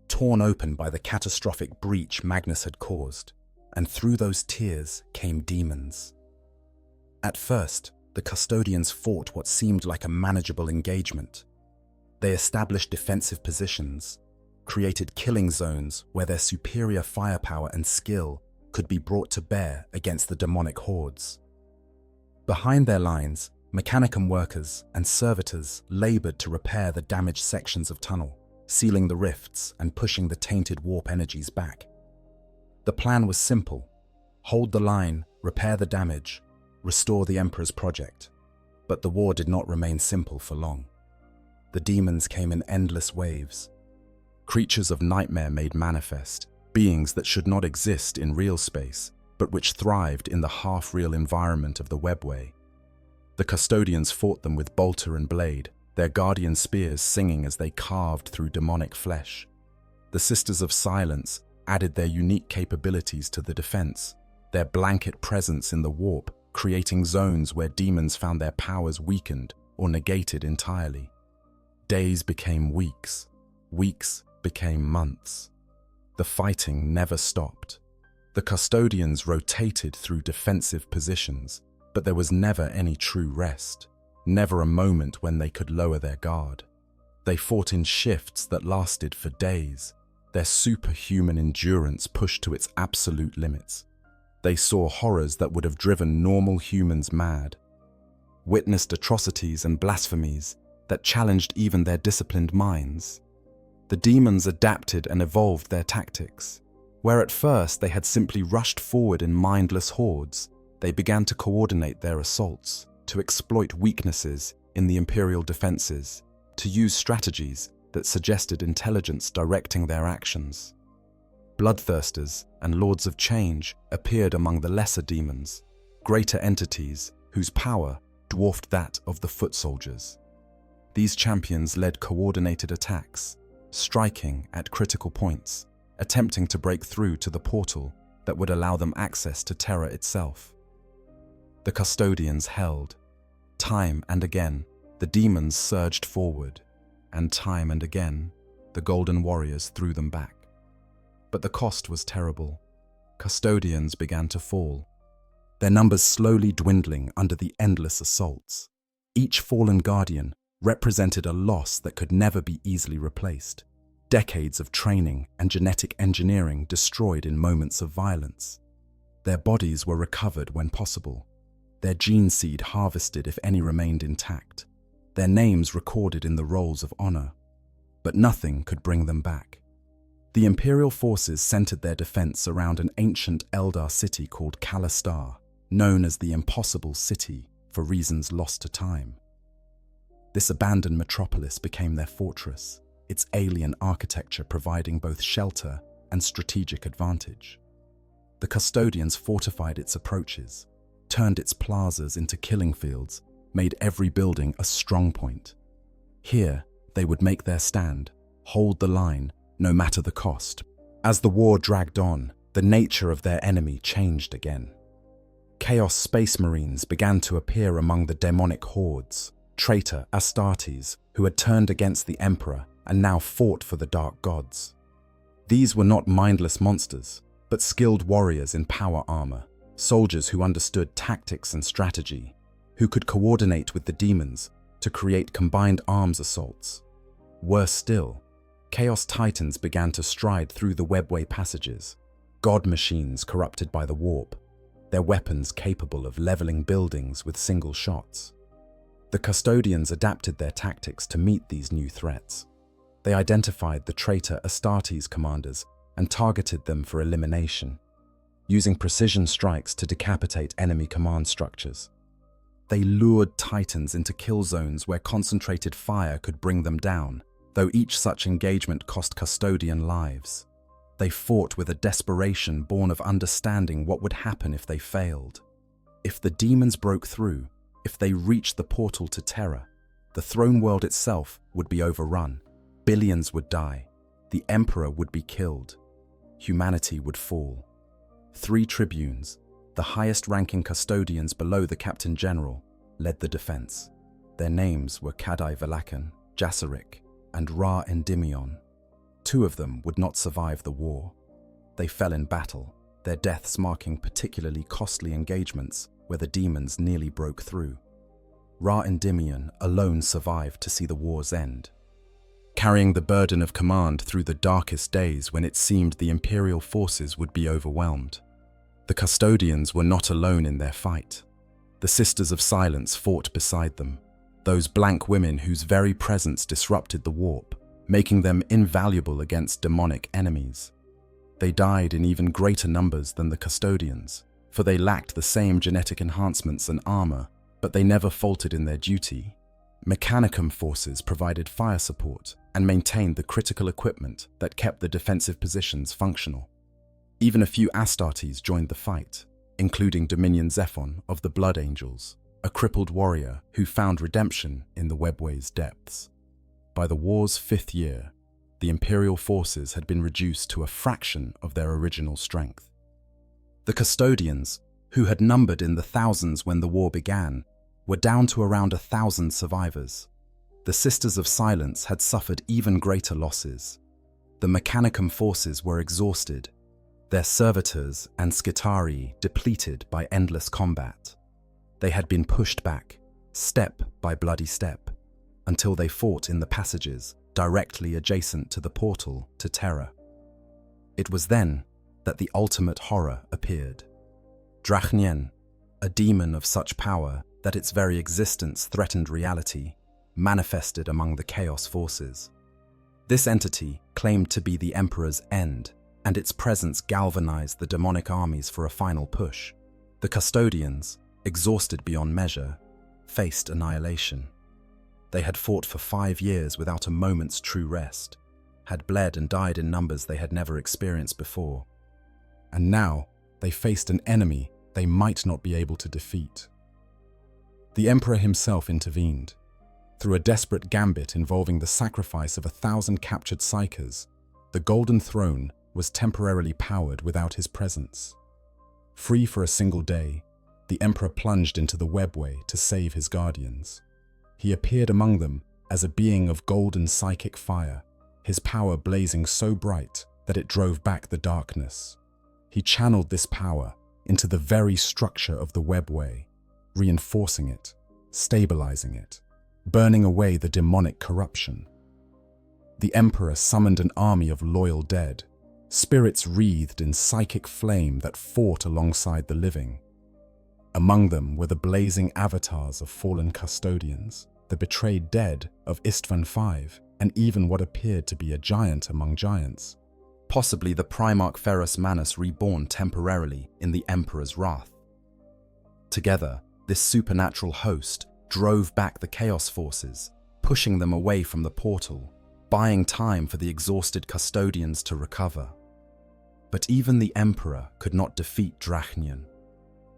torn open by the catastrophic breach Magnus had caused, and through those tears came demons. At first, the Custodians fought what seemed like a manageable engagement. They established defensive positions, created killing zones where their superior firepower and skill could be brought to bear against the demonic hordes. Behind their lines, Mechanicum workers and servitors labored to repair the damaged sections of tunnel, sealing the rifts and pushing the tainted warp energies back. The plan was simple: hold the line, repair the damage, restore the Emperor's project. But the war did not remain simple for long. The demons came in endless waves. Creatures of nightmare made manifest, beings that should not exist in real space, but which thrived in the half-real environment of the webway. The Custodians fought them with bolter and blade, their guardian spears singing as they carved through demonic flesh. The Sisters of Silence added their unique capabilities to the defense, their blanket presence in the warp, creating zones where demons found their powers weakened or negated entirely. Days became weeks, weeks became months. The fighting never stopped. The Custodians rotated through defensive positions, but there was never any true rest, never a moment when they could lower their guard. They fought in shifts that lasted for days, their superhuman endurance pushed to its absolute limits. They saw horrors that would have driven normal humans mad, witnessed atrocities and blasphemies that challenged even their disciplined minds. The demons adapted and evolved their tactics. Where at first they had simply rushed forward in mindless hordes, they began to coordinate their assaults, to exploit weaknesses in the Imperial defenses, to use strategies that suggested intelligence directing their actions. Bloodthirsters and Lords of Change appeared among the lesser demons, greater entities whose power dwarfed that of the foot soldiers. These champions led coordinated attacks, striking at critical points, attempting to break through to the portal that would allow them access to Terra itself. The Custodians held. Time and again, the demons surged forward, and time and again, the Golden Warriors threw them back. But the cost was terrible. Custodians began to fall, their numbers slowly dwindling under the endless assaults. Each fallen guardian represented a loss that could never be easily replaced. Decades of training and genetic engineering destroyed in moments of violence. Their bodies were recovered when possible, their gene seed harvested if any remained intact, their names recorded in the rolls of honor. But nothing could bring them back. The Imperial forces centered their defense around an ancient Eldar city called Kalastar, known as the Impossible City for reasons lost to time. This abandoned metropolis became their fortress, its alien architecture providing both shelter and strategic advantage. The Custodians fortified its approaches, turned its plazas into killing fields, made every building a strong point. Here, they would make their stand, hold the line, no matter the cost. As the war dragged on, the nature of their enemy changed again. Chaos Space Marines began to appear among the demonic hordes, traitor Astartes, who had turned against the Emperor and now fought for the Dark Gods. These were not mindless monsters, but skilled warriors in power armor, soldiers who understood tactics and strategy, who could coordinate with the demons to create combined arms assaults. Worse still, Chaos Titans began to stride through the webway passages, god machines corrupted by the warp, their weapons capable of leveling buildings with single shots. The Custodians adapted their tactics to meet these new threats. They identified the traitor Astartes commanders and targeted them for elimination, using precision strikes to decapitate enemy command structures. They lured Titans into kill zones where concentrated fire could bring them down, though each such engagement cost Custodian lives. They fought with a desperation born of understanding what would happen if they failed. If the demons broke through, if they reached the portal to Terra, the throne world itself would be overrun. Billions would die. The Emperor would be killed. Humanity would fall. 3 tribunes, the highest-ranking Custodians below the Captain General, led the defense. Their names were Kadai Valakan, Jasaric, and Ra Endymion. 2 of them would not survive the war. They fell in battle, their deaths marking particularly costly engagements where the demons nearly broke through. Ra Endymion alone survived to see the war's end, carrying the burden of command through the darkest days when it seemed the Imperial forces would be overwhelmed. The Custodians were not alone in their fight. The Sisters of Silence fought beside them, those blank women whose very presence disrupted the warp, making them invaluable against demonic enemies. They died in even greater numbers than the Custodians, for they lacked the same genetic enhancements and armor, but they never faltered in their duty. Mechanicum forces provided fire support and maintained the critical equipment that kept the defensive positions functional. Even a few Astartes joined the fight, including Dominion Zephon of the Blood Angels, a crippled warrior who found redemption in the webway's depths. By the war's 5th year, the Imperial forces had been reduced to a fraction of their original strength. The Custodians, who had numbered in the thousands when the war began, were down to around 1,000 survivors. The Sisters of Silence had suffered even greater losses. The Mechanicum forces were exhausted, their servitors and Skitarii depleted by endless combat. They had been pushed back, step by bloody step, until they fought in the passages directly adjacent to the portal to Terra. It was then that the ultimate horror appeared. Drachnien, a demon of such power that its very existence threatened reality, manifested among the Chaos forces. This entity claimed to be the Emperor's end, and its presence galvanized the demonic armies for a final push. The Custodians, exhausted beyond measure, faced annihilation. They had fought for 5 years without a moment's true rest, had bled and died in numbers they had never experienced before. And now they faced an enemy they might not be able to defeat. The Emperor himself intervened. Through a desperate gambit involving the sacrifice of 1,000 captured psykers, the Golden Throne was temporarily powered without his presence. Free for a single day, the Emperor plunged into the webway to save his guardians. He appeared among them as a being of golden psychic fire, his power blazing so bright that it drove back the darkness. He channeled this power into the very structure of the webway, reinforcing it, stabilizing it, burning away the demonic corruption. The Emperor summoned an army of loyal dead, spirits wreathed in psychic flame that fought alongside the living. Among them were the blazing avatars of fallen Custodians, the betrayed dead of Istvan V, and even what appeared to be a giant among giants. Possibly the Primarch Ferrus Manus reborn temporarily in the Emperor's wrath. Together, this supernatural host drove back the Chaos forces, pushing them away from the portal, buying time for the exhausted Custodians to recover. But even the Emperor could not defeat Drachnien.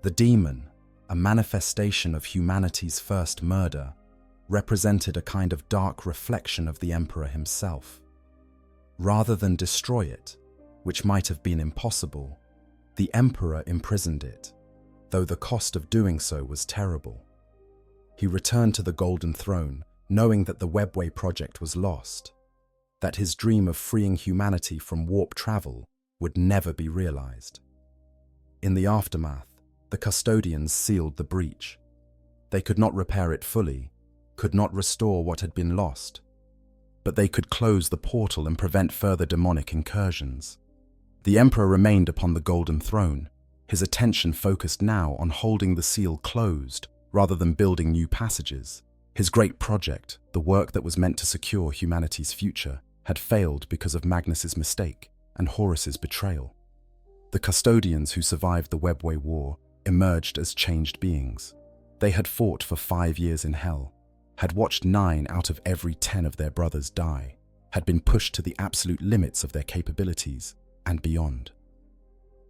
The demon, a manifestation of humanity's first murder, represented a kind of dark reflection of the Emperor himself. Rather than destroy it, which might have been impossible, the Emperor imprisoned it, though the cost of doing so was terrible. He returned to the Golden Throne, knowing that the Webway project was lost, that his dream of freeing humanity from warp travel would never be realized. In the aftermath, the Custodians sealed the breach. They could not repair it fully, could not restore what had been lost, but they could close the portal and prevent further demonic incursions. The Emperor remained upon the Golden Throne, his attention focused now on holding the seal closed rather than building new passages. His great project, the work that was meant to secure humanity's future, had failed because of Magnus's mistake and Horus's betrayal. The Custodians who survived the Webway War emerged as changed beings. They had fought for 5 years in hell, had watched 9 out of every 10 of their brothers die, had been pushed to the absolute limits of their capabilities and beyond.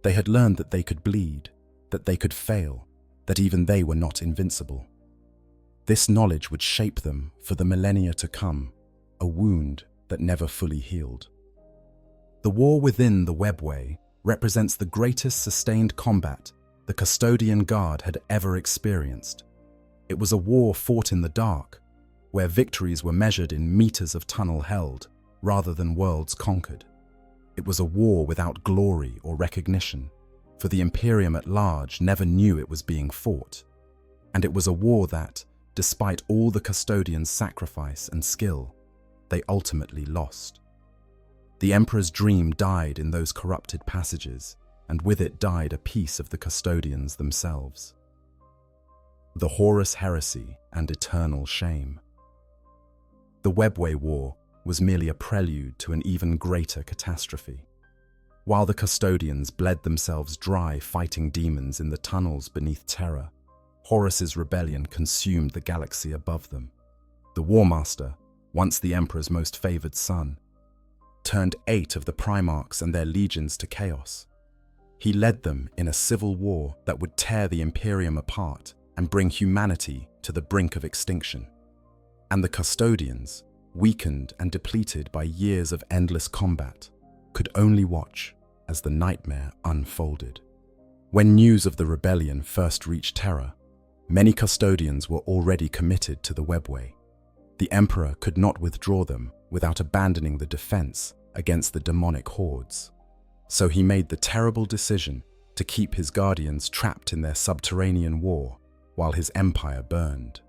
They had learned that they could bleed, that they could fail, that even they were not invincible. This knowledge would shape them for the millennia to come, a wound that never fully healed. The war within the Webway represents the greatest sustained combat the Custodian Guard had ever experienced. It was a war fought in the dark, where victories were measured in meters of tunnel held, rather than worlds conquered. It was a war without glory or recognition, for the Imperium at large never knew it was being fought. And it was a war that, despite all the Custodians' sacrifice and skill, they ultimately lost. The Emperor's dream died in those corrupted passages, and with it died a piece of the Custodians themselves. The Horus heresy and eternal shame. The Webway War was merely a prelude to an even greater catastrophe. While the Custodians bled themselves dry fighting demons in the tunnels beneath Terra, Horus's rebellion consumed the galaxy above them. The War Master, once the Emperor's most favored son, turned 8 of the Primarchs and their legions to chaos. He led them in a civil war that would tear the Imperium apart and bring humanity to the brink of extinction. And the Custodians, weakened and depleted by years of endless combat, could only watch as the nightmare unfolded. When news of the rebellion first reached Terra, many custodians were already committed to the webway. The Emperor could not withdraw them without abandoning the defense against the demonic hordes. So he made the terrible decision to keep his guardians trapped in their subterranean war while his empire burned.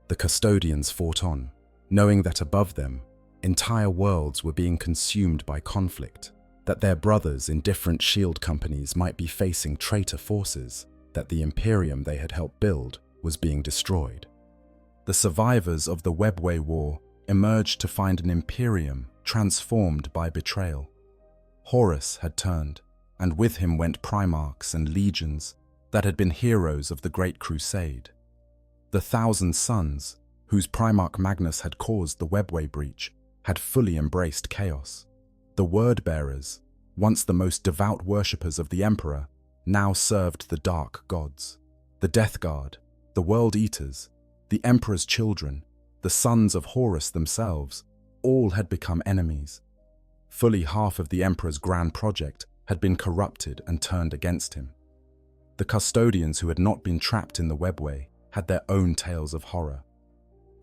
The custodians fought on, knowing that above them, entire worlds were being consumed by conflict, that their brothers in different shield companies might be facing traitor forces, that the Imperium they had helped build was being destroyed. The survivors of the Webway War emerged to find an Imperium transformed by betrayal. Horus had turned, and with him went Primarchs and legions that had been heroes of the Great Crusade. The 1,000 Suns, whose Primarch Magnus had caused the Webway breach, had fully embraced chaos. The Word-bearers, once the most devout worshippers of the Emperor, now served the Dark Gods. The Death Guard, the World Eaters, the Emperor's children, the sons of Horus themselves, all had become enemies. Fully half of the Emperor's grand project had been corrupted and turned against him. The custodians who had not been trapped in the webway had their own tales of horror.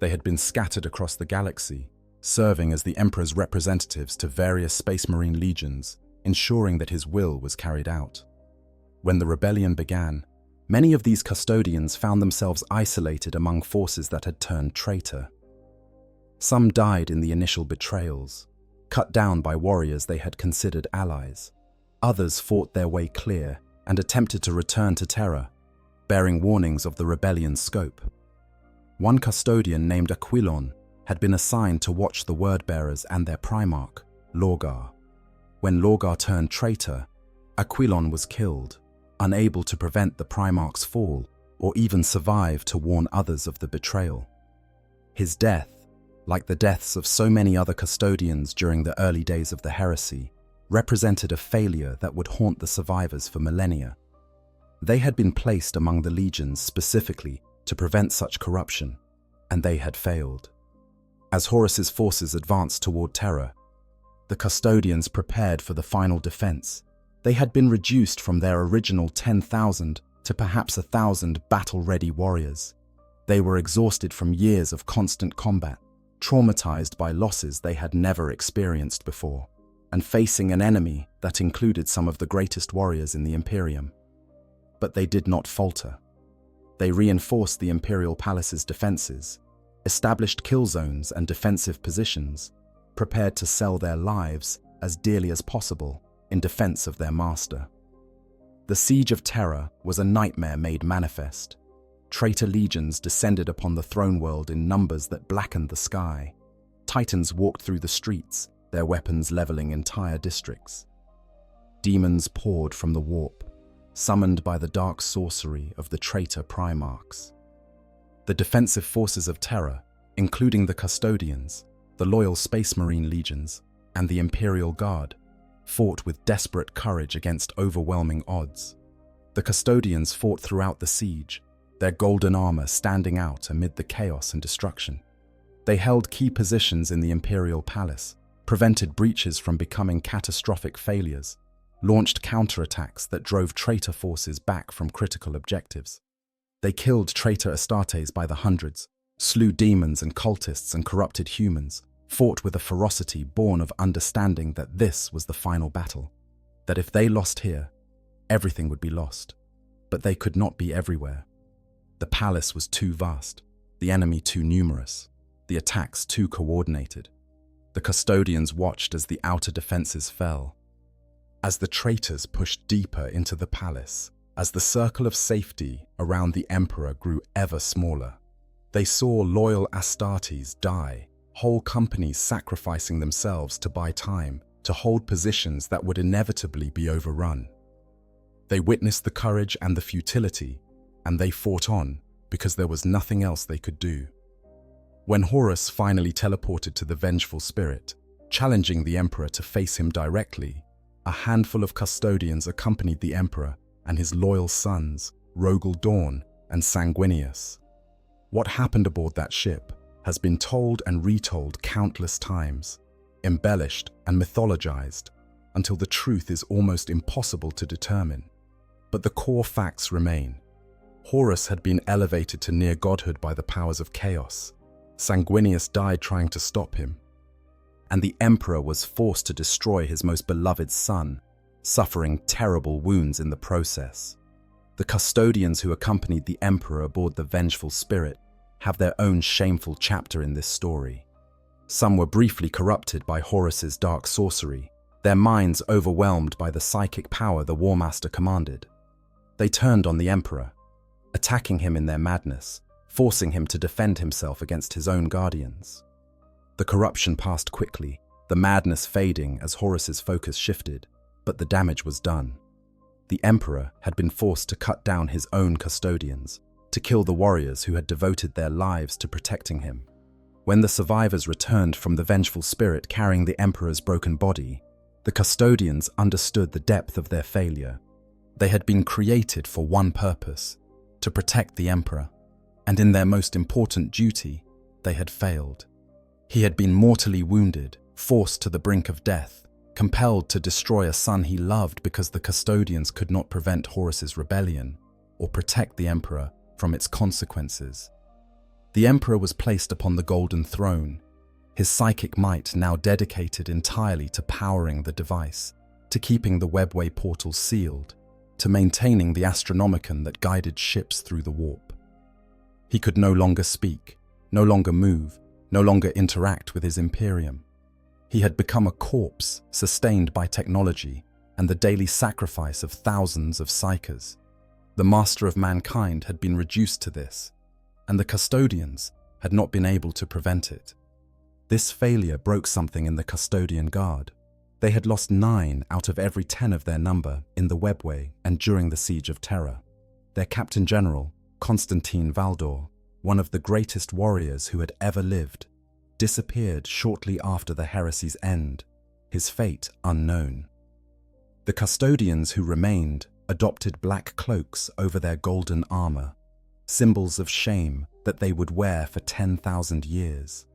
They had been scattered across the galaxy, serving as the Emperor's representatives to various Space Marine legions, ensuring that his will was carried out. When the rebellion began, many of these custodians found themselves isolated among forces that had turned traitor. Some died in the initial betrayals, cut down by warriors they had considered allies. Others fought their way clear and attempted to return to Terra, bearing warnings of the rebellion's scope. One custodian named Aquilon had been assigned to watch the word-bearers and their Primarch, Lorgar. When Lorgar turned traitor, Aquilon was killed, unable to prevent the Primarch's fall or even survive to warn others of the betrayal. His death, like the deaths of so many other custodians during the early days of the heresy, represented a failure that would haunt the survivors for millennia. They had been placed among the legions specifically to prevent such corruption, and they had failed. As Horus's forces advanced toward Terra, the custodians prepared for the final defense. They had been reduced from their original 10,000 to perhaps 1,000 battle-ready warriors. They were exhausted from years of constant combat, traumatized by losses they had never experienced before, and facing an enemy that included some of the greatest warriors in the Imperium. But they did not falter. They reinforced the Imperial Palace's defenses, established kill zones and defensive positions, prepared to sell their lives as dearly as possible in defense of their master. The siege of Terra was a nightmare made manifest. Traitor legions descended upon the throne world in numbers that blackened the sky. Titans walked through the streets, their weapons leveling entire districts. Demons poured from the warp, summoned by the dark sorcery of the traitor Primarchs. The defensive forces of Terra, including the Custodians, the loyal Space Marine legions, and the Imperial Guard, fought with desperate courage against overwhelming odds. The Custodians fought throughout the siege, their golden armor standing out amid the chaos and destruction. They held key positions in the Imperial Palace, prevented breaches from becoming catastrophic failures, launched counterattacks that drove traitor forces back from critical objectives. They killed traitor Astartes by the hundreds, slew demons and cultists and corrupted humans, fought with a ferocity born of understanding that this was the final battle, that if they lost here, everything would be lost. But they could not be everywhere. The palace was too vast, the enemy too numerous, the attacks too coordinated. The custodians watched as the outer defenses fell. As the traitors pushed deeper into the palace, as the circle of safety around the emperor grew ever smaller, they saw loyal Astartes die, whole companies sacrificing themselves to buy time, to hold positions that would inevitably be overrun. They witnessed the courage and the futility, and they fought on because there was nothing else they could do. When Horus finally teleported to the vengeful spirit, challenging the emperor to face him directly, a handful of custodians accompanied the emperor and his loyal sons, Rogel Dawn and Sanguinius. What happened aboard that ship has been told and retold countless times, embellished and mythologized, until the truth is almost impossible to determine. But the core facts remain. Horus had been elevated to near godhood by the powers of chaos. Sanguinius died trying to stop him, and the emperor was forced to destroy his most beloved son, suffering terrible wounds in the process. The custodians who accompanied the emperor aboard the vengeful spirit have their own shameful chapter in this story. Some were briefly corrupted by Horus's dark sorcery, their minds overwhelmed by the psychic power the War Master commanded. They turned on the emperor, attacking him in their madness, forcing him to defend himself against his own guardians. The corruption passed quickly, the madness fading as Horus's focus shifted, but the damage was done. The emperor had been forced to cut down his own custodians, to kill the warriors who had devoted their lives to protecting him. When the survivors returned from the vengeful spirit carrying the emperor's broken body, the custodians understood the depth of their failure. They had been created for one purpose, to protect the emperor, and in their most important duty, they had failed. He had been mortally wounded, forced to the brink of death, compelled to destroy a son he loved because the custodians could not prevent Horus's rebellion or protect the emperor from its consequences. The emperor was placed upon the golden throne, his psychic might now dedicated entirely to powering the device, to keeping the webway portals sealed, to maintaining the astronomicon that guided ships through the warp. He could no longer speak, no longer move, no longer interact with his Imperium. He had become a corpse sustained by technology and the daily sacrifice of thousands of psykers. The master of mankind had been reduced to this, and the custodians had not been able to prevent it. This failure broke something in the custodian guard. They had lost 9 out of every 10 of their number in the webway and during the Siege of Terra. Their Captain General, Constantine Valdor, one of the greatest warriors who had ever lived, disappeared shortly after the heresy's end, his fate unknown. The custodians who remained adopted black cloaks over their golden armor, symbols of shame that they would wear for 10,000 years.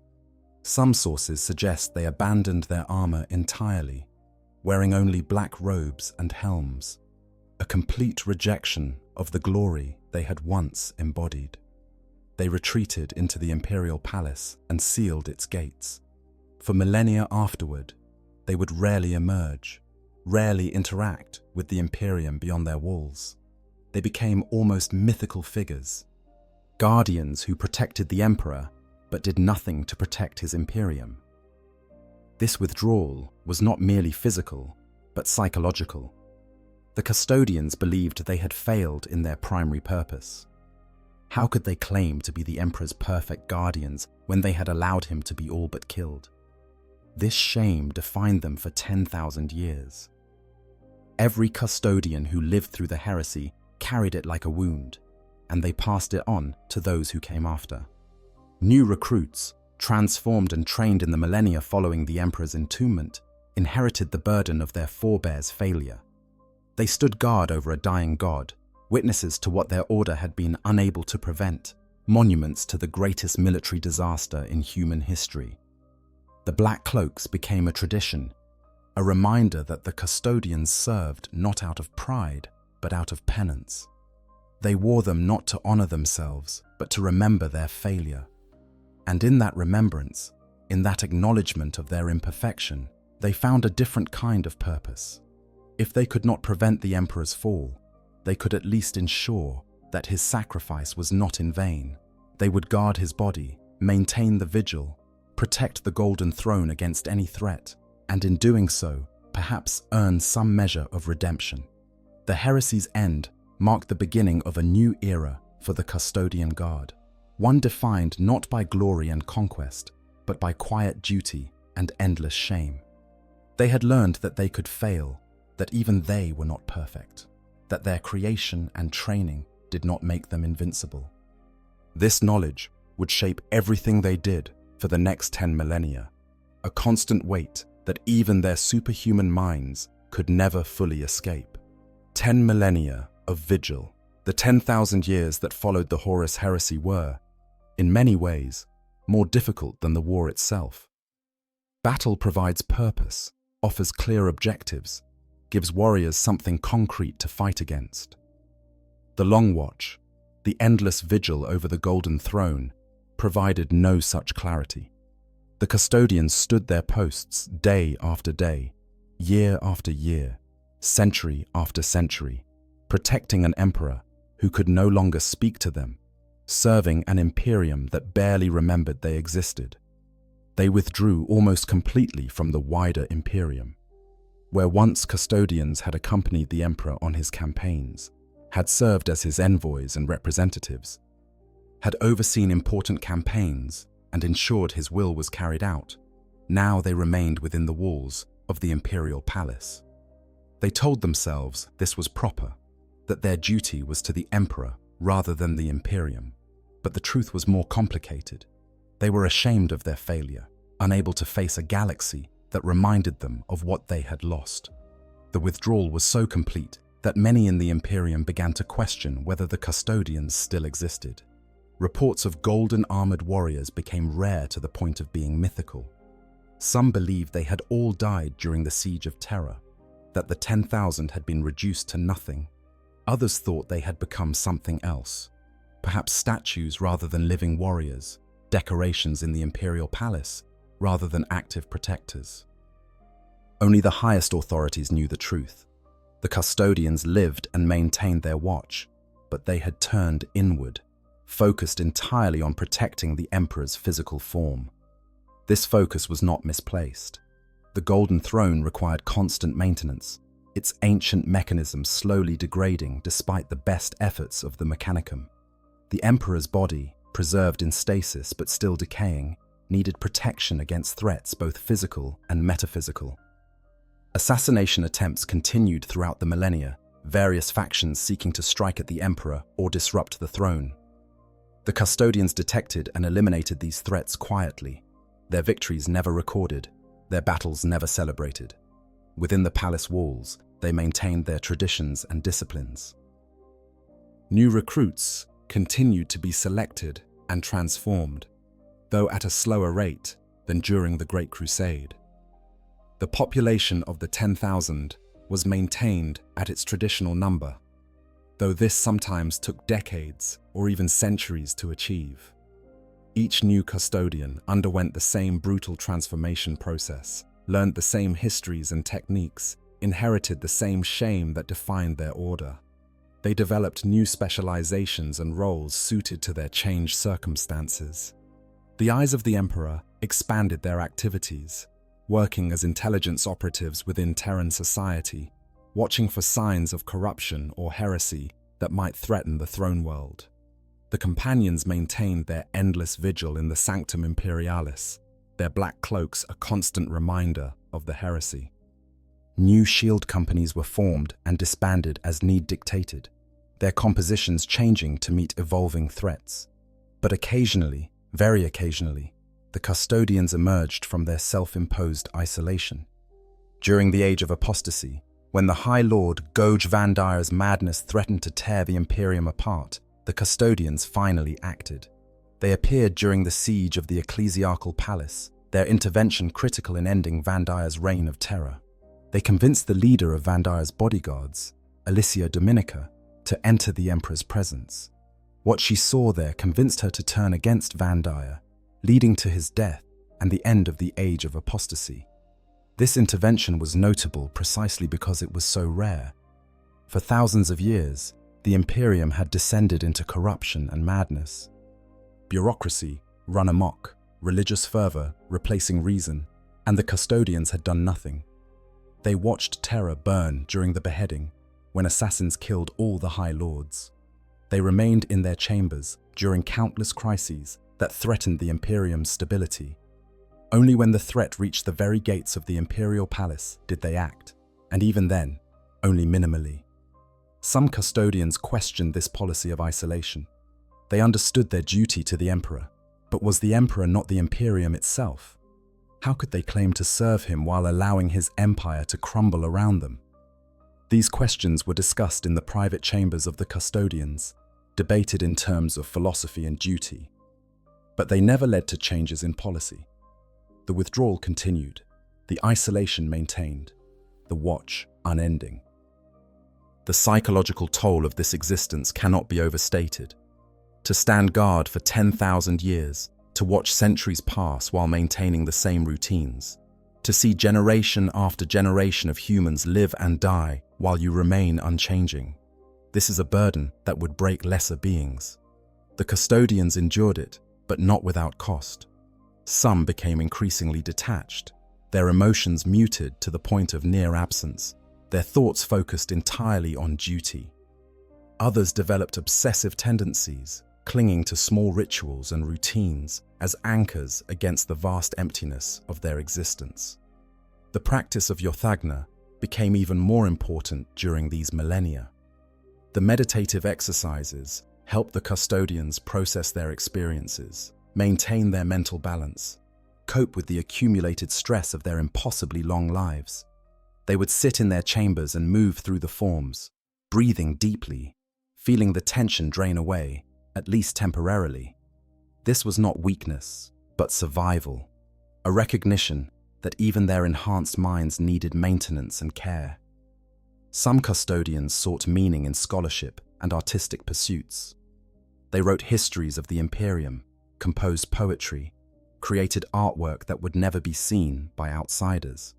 Some sources suggest they abandoned their armor entirely, wearing only black robes and helms, a complete rejection of the glory they had once embodied. They retreated into the imperial palace and sealed its gates. For millennia afterward, they would rarely emerge, rarely interact with the Imperium beyond their walls. They became almost mythical figures, guardians who protected the emperor but did nothing to protect his Imperium. This withdrawal was not merely physical, but psychological. The custodians believed they had failed in their primary purpose. How could they claim to be the emperor's perfect guardians when they had allowed him to be all but killed? This shame defined them for 10,000 years. Every custodian who lived through the heresy carried it like a wound, and they passed it on to those who came after. New recruits, transformed and trained in the millennia following the emperor's entombment, inherited the burden of their forebears' failure. They stood guard over a dying god, witnesses to what their order had been unable to prevent, monuments to the greatest military disaster in human history. The black cloaks became a tradition, a reminder that the custodians served not out of pride, but out of penance. They wore them not to honor themselves, but to remember their failure. And in that remembrance, in that acknowledgement of their imperfection, they found a different kind of purpose. If they could not prevent the emperor's fall, they could at least ensure that his sacrifice was not in vain. They would guard his body, maintain the vigil, protect the golden throne against any threat, and in doing so, perhaps earn some measure of redemption. The heresy's end marked the beginning of a new era for the custodian guard, one defined not by glory and conquest, but by quiet duty and endless shame. They had learned that they could fail, that even they were not perfect, that their creation and training did not make them invincible. This knowledge would shape everything they did for the next 10 millennia, a constant weight that even their superhuman minds could never fully escape. 10 millennia of vigil, the 10,000 years that followed the Horus heresy were, in many ways, more difficult than the war itself. Battle provides purpose, offers clear objectives, gives warriors something concrete to fight against. The Long Watch, the endless vigil over the Golden Throne, provided no such clarity. The custodians stood their posts day after day, year after year, century after century, protecting an emperor who could no longer speak to them, serving an imperium that barely remembered they existed. They withdrew almost completely from the wider Imperium, where once custodians had accompanied the emperor on his campaigns, had served as his envoys and representatives, had overseen important campaigns and ensured his will was carried out. Now they remained within the walls of the imperial palace. They told themselves this was proper, that their duty was to the emperor rather than the Imperium. But the truth was more complicated. They were ashamed of their failure, unable to face a galaxy that reminded them of what they had lost. The withdrawal was so complete that many in the Imperium began to question whether the custodians still existed. Reports of golden armored warriors became rare to the point of being mythical. Some believed they had all died during the Siege of Terror, that the 10,000 had been reduced to nothing. Others thought they had become something else, perhaps statues rather than living warriors, decorations in the imperial palace rather than active protectors. Only the highest authorities knew the truth. The custodians lived and maintained their watch, but they had turned inward, focused entirely on protecting the emperor's physical form. This focus was not misplaced. The Golden Throne required constant maintenance, its ancient mechanism slowly degrading despite the best efforts of the Mechanicum. The emperor's body, preserved in stasis but still decaying, needed protection against threats both physical and metaphysical. Assassination attempts continued throughout the millennia, various factions seeking to strike at the emperor or disrupt the throne. The custodians detected and eliminated these threats quietly, their victories never recorded, their battles never celebrated. Within the palace walls, they maintained their traditions and disciplines. New recruits continued to be selected and transformed, though at a slower rate than during the Great Crusade. The population of the 10,000 was maintained at its traditional number, though this sometimes took decades or even centuries to achieve. Each new custodian underwent the same brutal transformation process, learned the same histories and techniques, inherited the same shame that defined their order. They developed new specializations and roles suited to their changed circumstances. The eyes of the emperor expanded their activities, working as intelligence operatives within Terran society, watching for signs of corruption or heresy that might threaten the throne world. The companions maintained their endless vigil in the Sanctum Imperialis, their black cloaks a constant reminder of the heresy. New shield companies were formed and disbanded as need dictated, their compositions changing to meet evolving threats. But occasionally, very occasionally, the custodians emerged from their self-imposed isolation. During the Age of Apostasy, when the High Lord Gouge Vandire's madness threatened to tear the Imperium apart, the custodians finally acted. They appeared during the siege of the Ecclesiarchal Palace, their intervention critical in ending Vandire's reign of terror. They convinced the leader of Vandire's bodyguards, Alicia Dominica, to enter the Emperor's presence. What she saw there convinced her to turn against Vandire, leading to his death and the end of the Age of Apostasy. This intervention was notable precisely because it was so rare. For thousands of years, the Imperium had descended into corruption and madness. Bureaucracy run amok, religious fervor replacing reason, and the custodians had done nothing. They watched terror burn during the beheading, when assassins killed all the High Lords. They remained in their chambers during countless crises that threatened the Imperium's stability. Only when the threat reached the very gates of the Imperial Palace did they act, and even then, only minimally. Some custodians questioned this policy of isolation. They understood their duty to the Emperor, but was the Emperor not the Imperium itself? How could they claim to serve him while allowing his empire to crumble around them? These questions were discussed in the private chambers of the custodians, debated in terms of philosophy and duty. But they never led to changes in policy. The withdrawal continued, the isolation maintained, the watch unending. The psychological toll of this existence cannot be overstated. To stand guard for 10,000 years, to watch centuries pass while maintaining the same routines, to see generation after generation of humans live and die while you remain unchanging. This is a burden that would break lesser beings. The custodians endured it, but not without cost. Some became increasingly detached, their emotions muted to the point of near absence, their thoughts focused entirely on duty. Others developed obsessive tendencies, clinging to small rituals and routines as anchors against the vast emptiness of their existence. The practice of Yothagna became even more important during these millennia. The meditative exercises helped the custodians process their experiences, maintain their mental balance, cope with the accumulated stress of their impossibly long lives. They would sit in their chambers and move through the forms, breathing deeply, feeling the tension drain away, at least temporarily. This was not weakness, but survival, a recognition that even their enhanced minds needed maintenance and care. Some custodians sought meaning in scholarship and artistic pursuits. They wrote histories of the Imperium, composed poetry, created artwork that would never be seen by outsiders.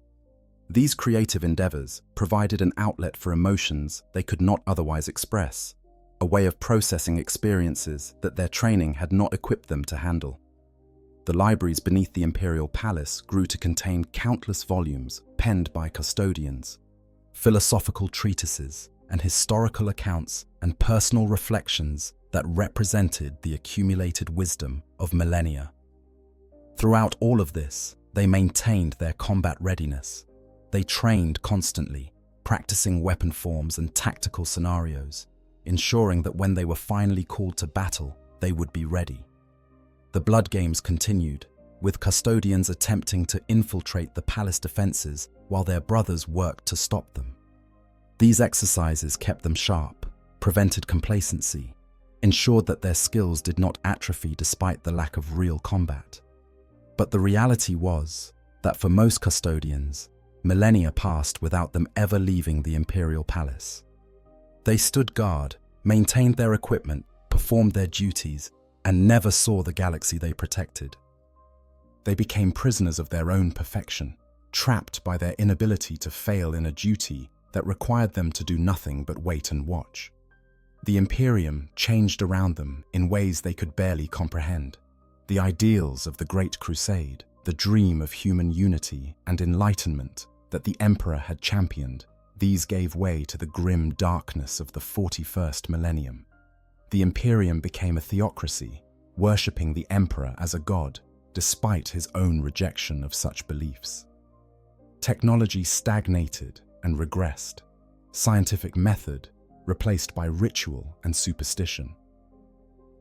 These creative endeavors provided an outlet for emotions they could not otherwise express, a way of processing experiences that their training had not equipped them to handle. The libraries beneath the imperial palace grew to contain countless volumes penned by custodians, philosophical treatises and historical accounts and personal reflections that represented the accumulated wisdom of millennia. Throughout all of this, they maintained their combat readiness. They trained constantly, practicing weapon forms and tactical scenarios, ensuring that when they were finally called to battle, they would be ready. The blood games continued, with custodians attempting to infiltrate the palace defenses while their brothers worked to stop them. These exercises kept them sharp, prevented complacency, ensured that their skills did not atrophy despite the lack of real combat. But the reality was that for most custodians, millennia passed without them ever leaving the imperial palace. They stood guard, maintained their equipment, performed their duties, and never saw the galaxy they protected. They became prisoners of their own perfection, trapped by their inability to fail in a duty that required them to do nothing but wait and watch. The Imperium changed around them in ways they could barely comprehend. The ideals of the Great Crusade, the dream of human unity and enlightenment that the Emperor had championed, these gave way to the grim darkness of the 41st millennium. The Imperium became a theocracy, worshipping the Emperor as a god, despite his own rejection of such beliefs. Technology stagnated and regressed, scientific method replaced by ritual and superstition.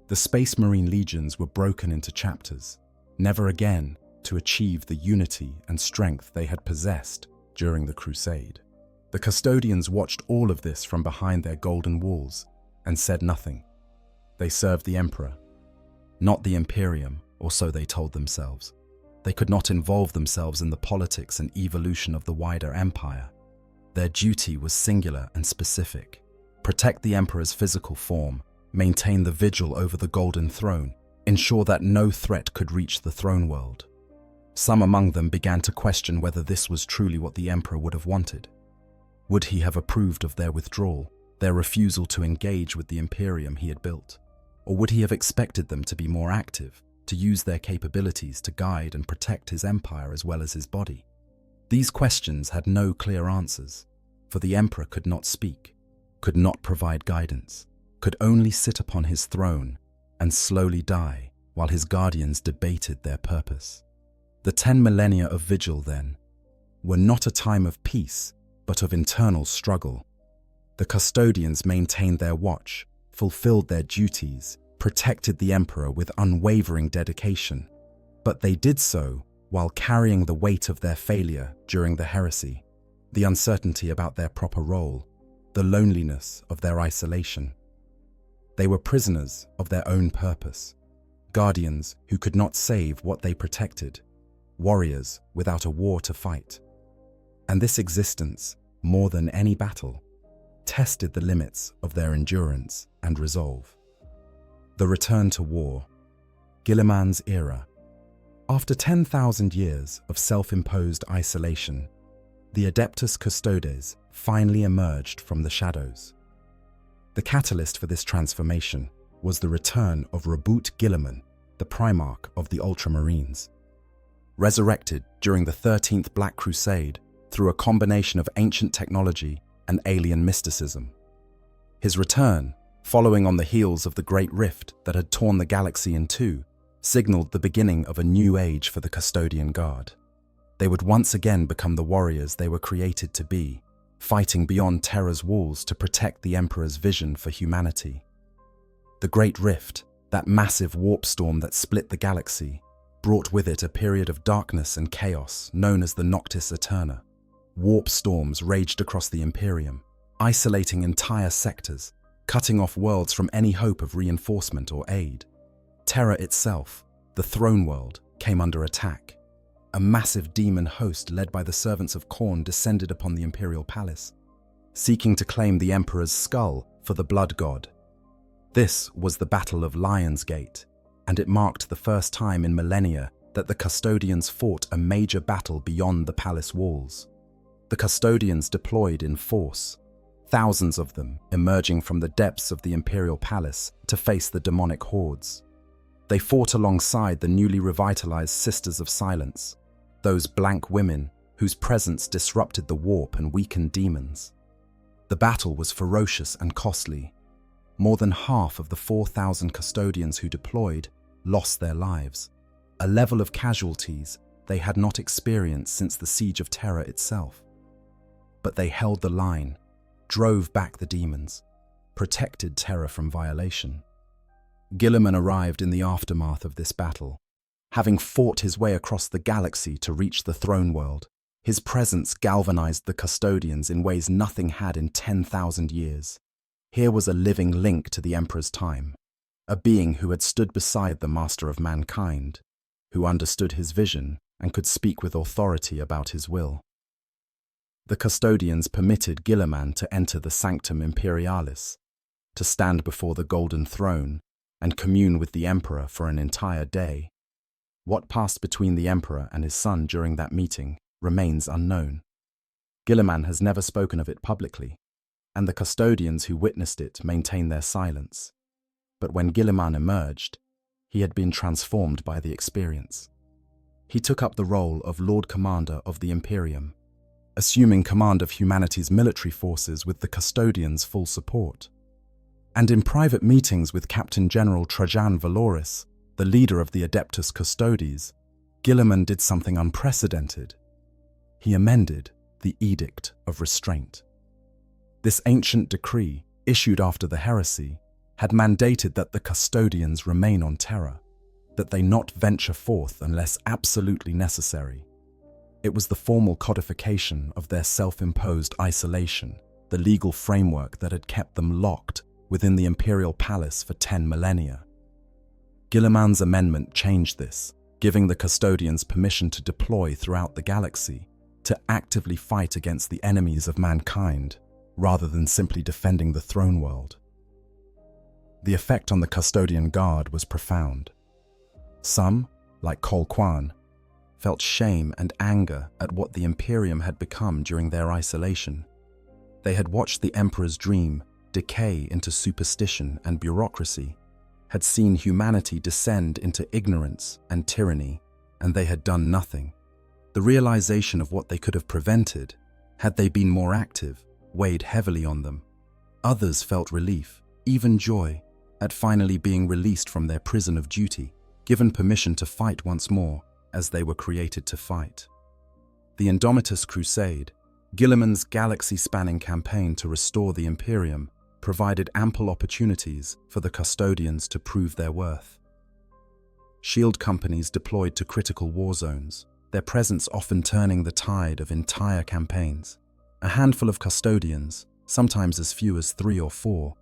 The Space Marine legions were broken into chapters, never again to achieve the unity and strength they had possessed during the Crusade. The custodians watched all of this from behind their golden walls and said nothing. They served the Emperor, not the Imperium, or so they told themselves. They could not involve themselves in the politics and evolution of the wider empire. Their duty was singular and specific: protect the Emperor's physical form, maintain the vigil over the Golden Throne, ensure that no threat could reach the throne world. Some among them began to question whether this was truly what the Emperor would have wanted. Would he have approved of their withdrawal, their refusal to engage with the Imperium he had built? Or would he have expected them to be more active, to use their capabilities to guide and protect his empire as well as his body? These questions had no clear answers, for the Emperor could not speak, could not provide guidance, could only sit upon his throne and slowly die while his guardians debated their purpose. The 10 millennia of vigil, then, were not a time of peace, but of internal struggle. The custodians maintained their watch, fulfilled their duties, protected the Emperor with unwavering dedication, but they did so while carrying the weight of their failure during the heresy, the uncertainty about their proper role, the loneliness of their isolation. They were prisoners of their own purpose, guardians who could not save what they protected, warriors without a war to fight. And this existence, more than any battle, tested the limits of their endurance and resolve. The return to war, Guilliman's era. After 10,000 years of self-imposed isolation, the Adeptus Custodes finally emerged from the shadows. The catalyst for this transformation was the return of Reboot Guilliman, the Primarch of the Ultramarines. Resurrected during the 13th Black Crusade through a combination of ancient technology and alien mysticism. His return, following on the heels of the Great Rift that had torn the galaxy in two, signaled the beginning of a new age for the Custodian Guard. They would once again become the warriors they were created to be, fighting beyond Terra's walls to protect the Emperor's vision for humanity. The Great Rift, that massive warp storm that split the galaxy, brought with it a period of darkness and chaos known as the Noctis Aeterna. Warp storms raged across the Imperium, isolating entire sectors, cutting off worlds from any hope of reinforcement or aid. Terra itself, the throne world, came under attack. A massive demon host led by the servants of Khorne descended upon the Imperial Palace, seeking to claim the Emperor's skull for the Blood God. This was the Battle of Lion's Gate, and it marked the first time in millennia that the Custodians fought a major battle beyond the palace walls. The Custodians deployed in force, thousands of them emerging from the depths of the Imperial Palace to face the demonic hordes. They fought alongside the newly revitalized Sisters of Silence, those blank women whose presence disrupted the warp and weakened demons. The battle was ferocious and costly. More than half of the 4,000 Custodians who deployed lost their lives, a level of casualties they had not experienced since the Siege of Terra itself. But they held the line, drove back the demons, protected Terra from violation. Guilliman arrived in the aftermath of this battle. Having fought his way across the galaxy to reach the throne world, his presence galvanized the Custodians in ways nothing had in 10,000 years. Here was a living link to the Emperor's time, a being who had stood beside the Master of Mankind, who understood his vision and could speak with authority about his will. The Custodians permitted Guilliman to enter the Sanctum Imperialis, to stand before the Golden Throne and commune with the Emperor for an entire day. What passed between the Emperor and his son during that meeting remains unknown. Guilliman has never spoken of it publicly, and the Custodians who witnessed it maintain their silence. But when Guilliman emerged, he had been transformed by the experience. He took up the role of Lord Commander of the Imperium, assuming command of humanity's military forces with the Custodians' full support. And in private meetings with Captain General Trajan Valoris, the leader of the Adeptus Custodes, Guilliman did something unprecedented. He amended the Edict of Restraint. This ancient decree, issued after the heresy, had mandated that the Custodians remain on Terra, that they not venture forth unless absolutely necessary. It was the formal codification of their self-imposed isolation, the legal framework that had kept them locked within the Imperial Palace for 10 millennia. Guilliman's amendment changed this, giving the Custodians permission to deploy throughout the galaxy, to actively fight against the enemies of mankind, rather than simply defending the throne world. The effect on the Custodian Guard was profound. Some, like Col Quan, felt shame and anger at what the Imperium had become during their isolation. They had watched the Emperor's dream decay into superstition and bureaucracy, had seen humanity descend into ignorance and tyranny, and they had done nothing. The realization of what they could have prevented, had they been more active, weighed heavily on them. Others felt relief, even joy, at finally being released from their prison of duty, given permission to fight once more, as they were created to fight. The Indomitus Crusade, Guilliman's galaxy-spanning campaign to restore the Imperium, provided ample opportunities for the Custodians to prove their worth. Shield companies deployed to critical war zones, their presence often turning the tide of entire campaigns. A handful of Custodians, sometimes as few as 3 or 4,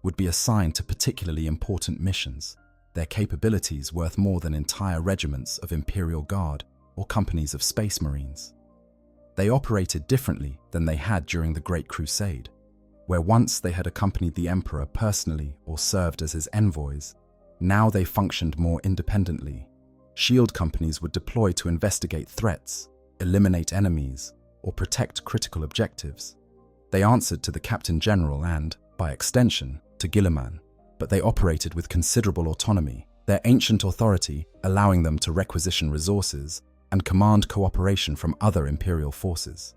would be assigned to particularly important missions. their capabilities worth more than entire regiments of Imperial Guard or companies of Space Marines. They operated differently than they had during the Great Crusade, where once they had accompanied the Emperor personally or served as his envoys. Now they functioned more independently. Shield companies would deploy to investigate threats, eliminate enemies, or protect critical objectives. They answered to the Captain General and, by extension, to Guilliman, but they operated with considerable autonomy, their ancient authority allowing them to requisition resources and command cooperation from other Imperial forces.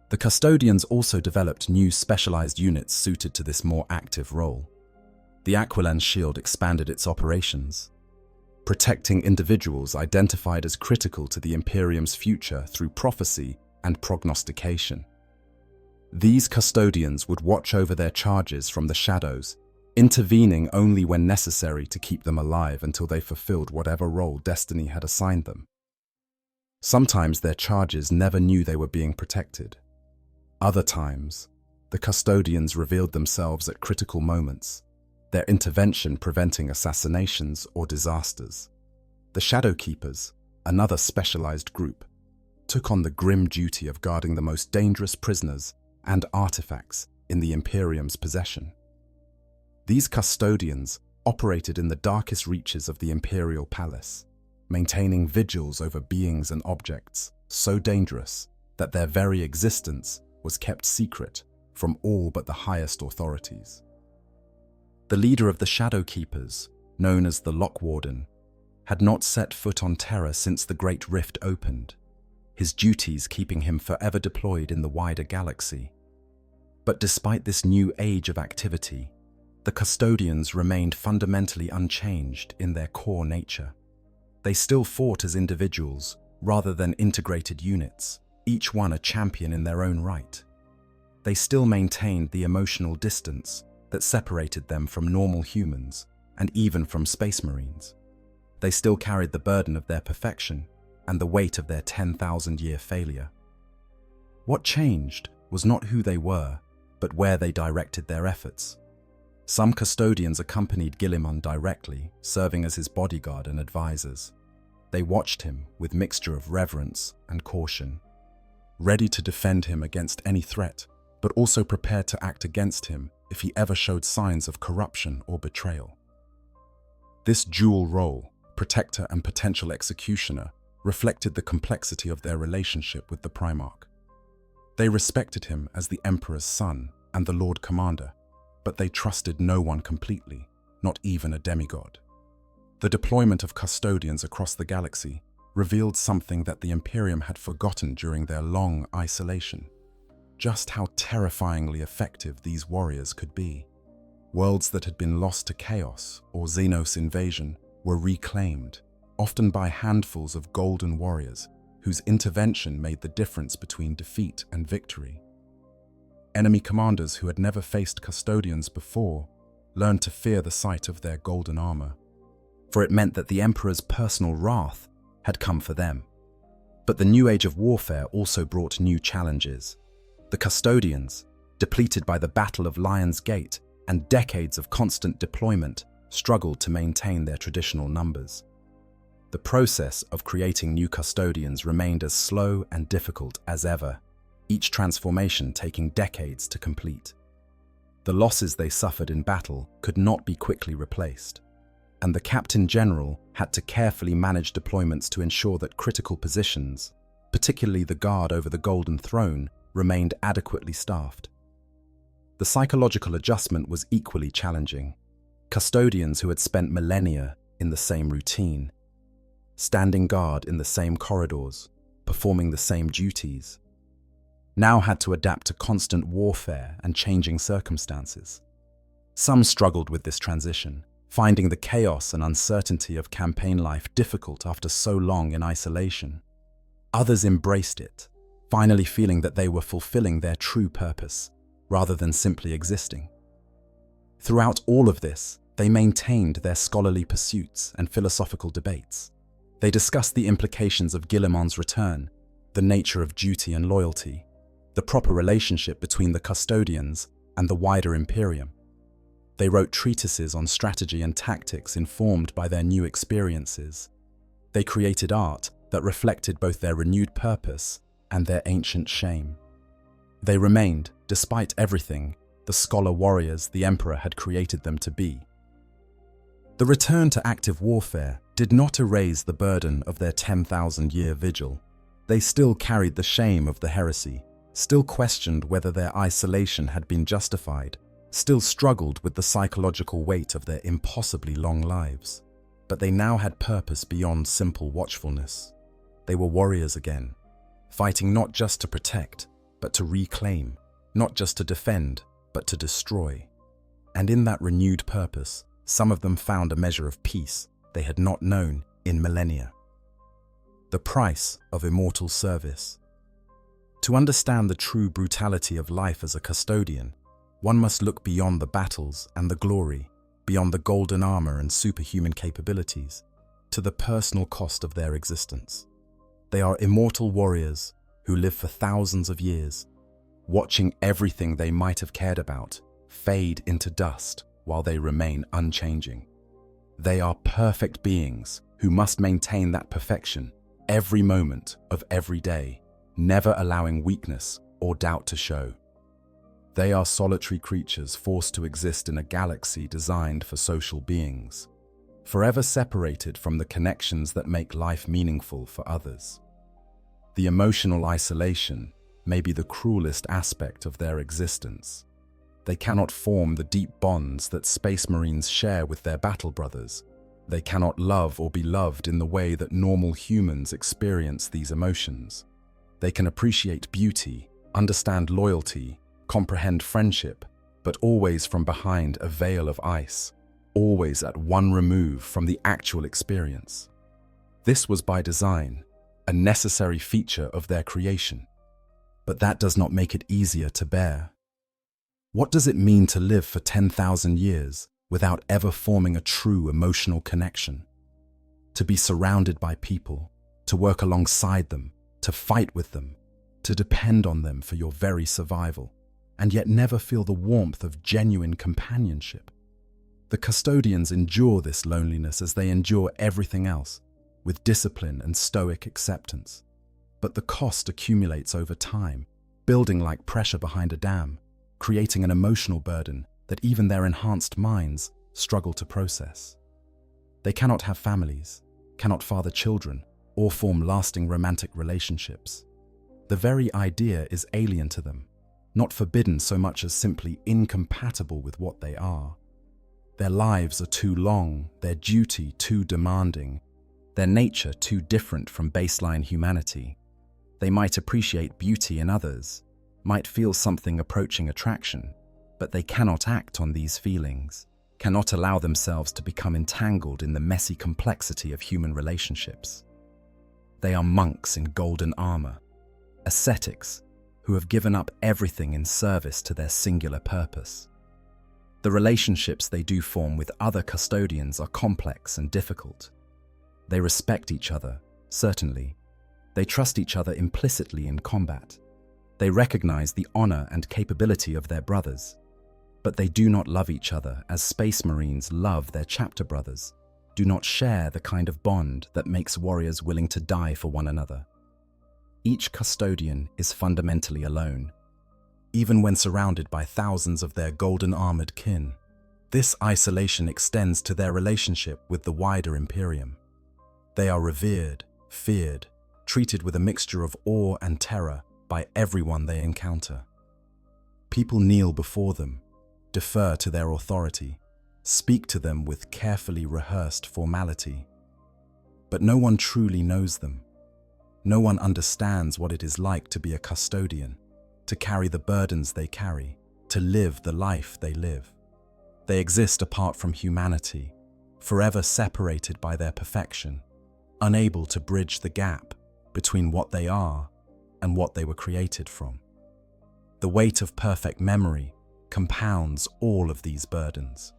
The Custodians also developed new specialized units suited to this more active role. The Aquilan Shield expanded its operations, protecting individuals identified as critical to the Imperium's future through prophecy and prognostication. These Custodians would watch over their charges from the shadows, intervening only when necessary to keep them alive until they fulfilled whatever role destiny had assigned them. Sometimes their charges never knew they were being protected. Other times, the Custodians revealed themselves at critical moments, their intervention preventing assassinations or disasters. The Shadow Keepers, another specialized group, took on the grim duty of guarding the most dangerous prisoners and artifacts in the Imperium's possession. These Custodians operated in the darkest reaches of the Imperial Palace, maintaining vigils over beings and objects so dangerous that their very existence was kept secret from all but the highest authorities. The leader of the Shadow Keepers, known as the Lock Warden, had not set foot on Terra since the Great Rift opened, his duties keeping him forever deployed in the wider galaxy. But despite this new age of activity, the Custodians remained fundamentally unchanged in their core nature. They still fought as individuals rather than integrated units, each one a champion in their own right. They still maintained the emotional distance that separated them from normal humans and even from Space Marines. They still carried the burden of their perfection and the weight of their 10,000-year failure. What changed was not who they were, but where they directed their efforts. Some Custodians accompanied Guilliman directly, serving as his bodyguard and advisors. They watched him with mixture of reverence and caution, ready to defend him against any threat, but also prepared to act against him if he ever showed signs of corruption or betrayal. This dual role, protector and potential executioner, reflected the complexity of their relationship with the Primarch. They respected him as the Emperor's son and the Lord Commander, but they trusted no one completely, not even a demigod. The deployment of Custodians across the galaxy revealed something that the Imperium had forgotten during their long isolation: just how terrifyingly effective these warriors could be. Worlds that had been lost to chaos or Xenos invasion were reclaimed, often by handfuls of golden warriors whose intervention made the difference between defeat and victory. Enemy commanders who had never faced Custodians before learned to fear the sight of their golden armor, for it meant that the Emperor's personal wrath had come for them. But the new age of warfare also brought new challenges. The Custodians, depleted by the Battle of Lion's Gate and decades of constant deployment, struggled to maintain their traditional numbers. The process of creating new Custodians remained as slow and difficult as ever, each transformation taking decades to complete. The losses they suffered in battle could not be quickly replaced, and the Captain General had to carefully manage deployments to ensure that critical positions, particularly the guard over the Golden Throne, remained adequately staffed. The psychological adjustment was equally challenging. Custodians who had spent millennia in the same routine, standing guard in the same corridors, performing the same duties, now had to adapt to constant warfare and changing circumstances. Some struggled with this transition, finding the chaos and uncertainty of campaign life difficult after so long in isolation. Others embraced it, finally feeling that they were fulfilling their true purpose, rather than simply existing. Throughout all of this, they maintained their scholarly pursuits and philosophical debates. They discussed the implications of Guilliman's return, the nature of duty and loyalty, the proper relationship between the Custodians and the wider Imperium. They wrote treatises on strategy and tactics informed by their new experiences. They created art that reflected both their renewed purpose and their ancient shame. They remained, despite everything, the scholar warriors the Emperor had created them to be. The return to active warfare did not erase the burden of their 10,000-year vigil. They still carried the shame of the heresy, still questioned whether their isolation had been justified, still struggled with the psychological weight of their impossibly long lives. But they now had purpose beyond simple watchfulness. They were warriors again, fighting not just to protect, but to reclaim, not just to defend, but to destroy. And in that renewed purpose, some of them found a measure of peace they had not known in millennia. The price of immortal service. To understand the true brutality of life as a custodian, one must look beyond the battles and the glory, beyond the golden armor and superhuman capabilities, to the personal cost of their existence. They are immortal warriors who live for thousands of years, watching everything they might have cared about fade into dust while they remain unchanging. They are perfect beings who must maintain that perfection every moment of every day, never allowing weakness or doubt to show. They are solitary creatures forced to exist in a galaxy designed for social beings, forever separated from the connections that make life meaningful for others. The emotional isolation may be the cruelest aspect of their existence. They cannot form the deep bonds that Space Marines share with their battle brothers. They cannot love or be loved in the way that normal humans experience these emotions. They can appreciate beauty, understand loyalty, comprehend friendship, but always from behind a veil of ice, always at one remove from the actual experience. This was by design, a necessary feature of their creation. But that does not make it easier to bear. What does it mean to live for 10,000 years without ever forming a true emotional connection? To be surrounded by people, to work alongside them, to fight with them, to depend on them for your very survival, and yet never feel the warmth of genuine companionship. The custodians endure this loneliness as they endure everything else, with discipline and stoic acceptance. But the cost accumulates over time, building like pressure behind a dam, creating an emotional burden that even their enhanced minds struggle to process. They cannot have families, cannot father children, or form lasting romantic relationships. The very idea is alien to them, not forbidden so much as simply incompatible with what they are. Their lives are too long, their duty too demanding, their nature too different from baseline humanity. They might appreciate beauty in others, might feel something approaching attraction, but they cannot act on these feelings, cannot allow themselves to become entangled in the messy complexity of human relationships. They are monks in golden armor, ascetics who have given up everything in service to their singular purpose. The relationships they do form with other custodians are complex and difficult. They respect each other, certainly. They trust each other implicitly in combat. They recognize the honor and capability of their brothers. But they do not love each other as Space Marines love their chapter brothers, do not share the kind of bond that makes warriors willing to die for one another. Each custodian is fundamentally alone, even when surrounded by thousands of their golden-armored kin. This isolation extends to their relationship with the wider Imperium. They are revered, feared, treated with a mixture of awe and terror by everyone they encounter. People kneel before them, defer to their authority, speak to them with carefully rehearsed formality. But no one truly knows them. No one understands what it is like to be a custodian, to carry the burdens they carry, to live the life they live. They exist apart from humanity, forever separated by their perfection, unable to bridge the gap between what they are and what they were created from. The weight of perfect memory compounds all of these burdens.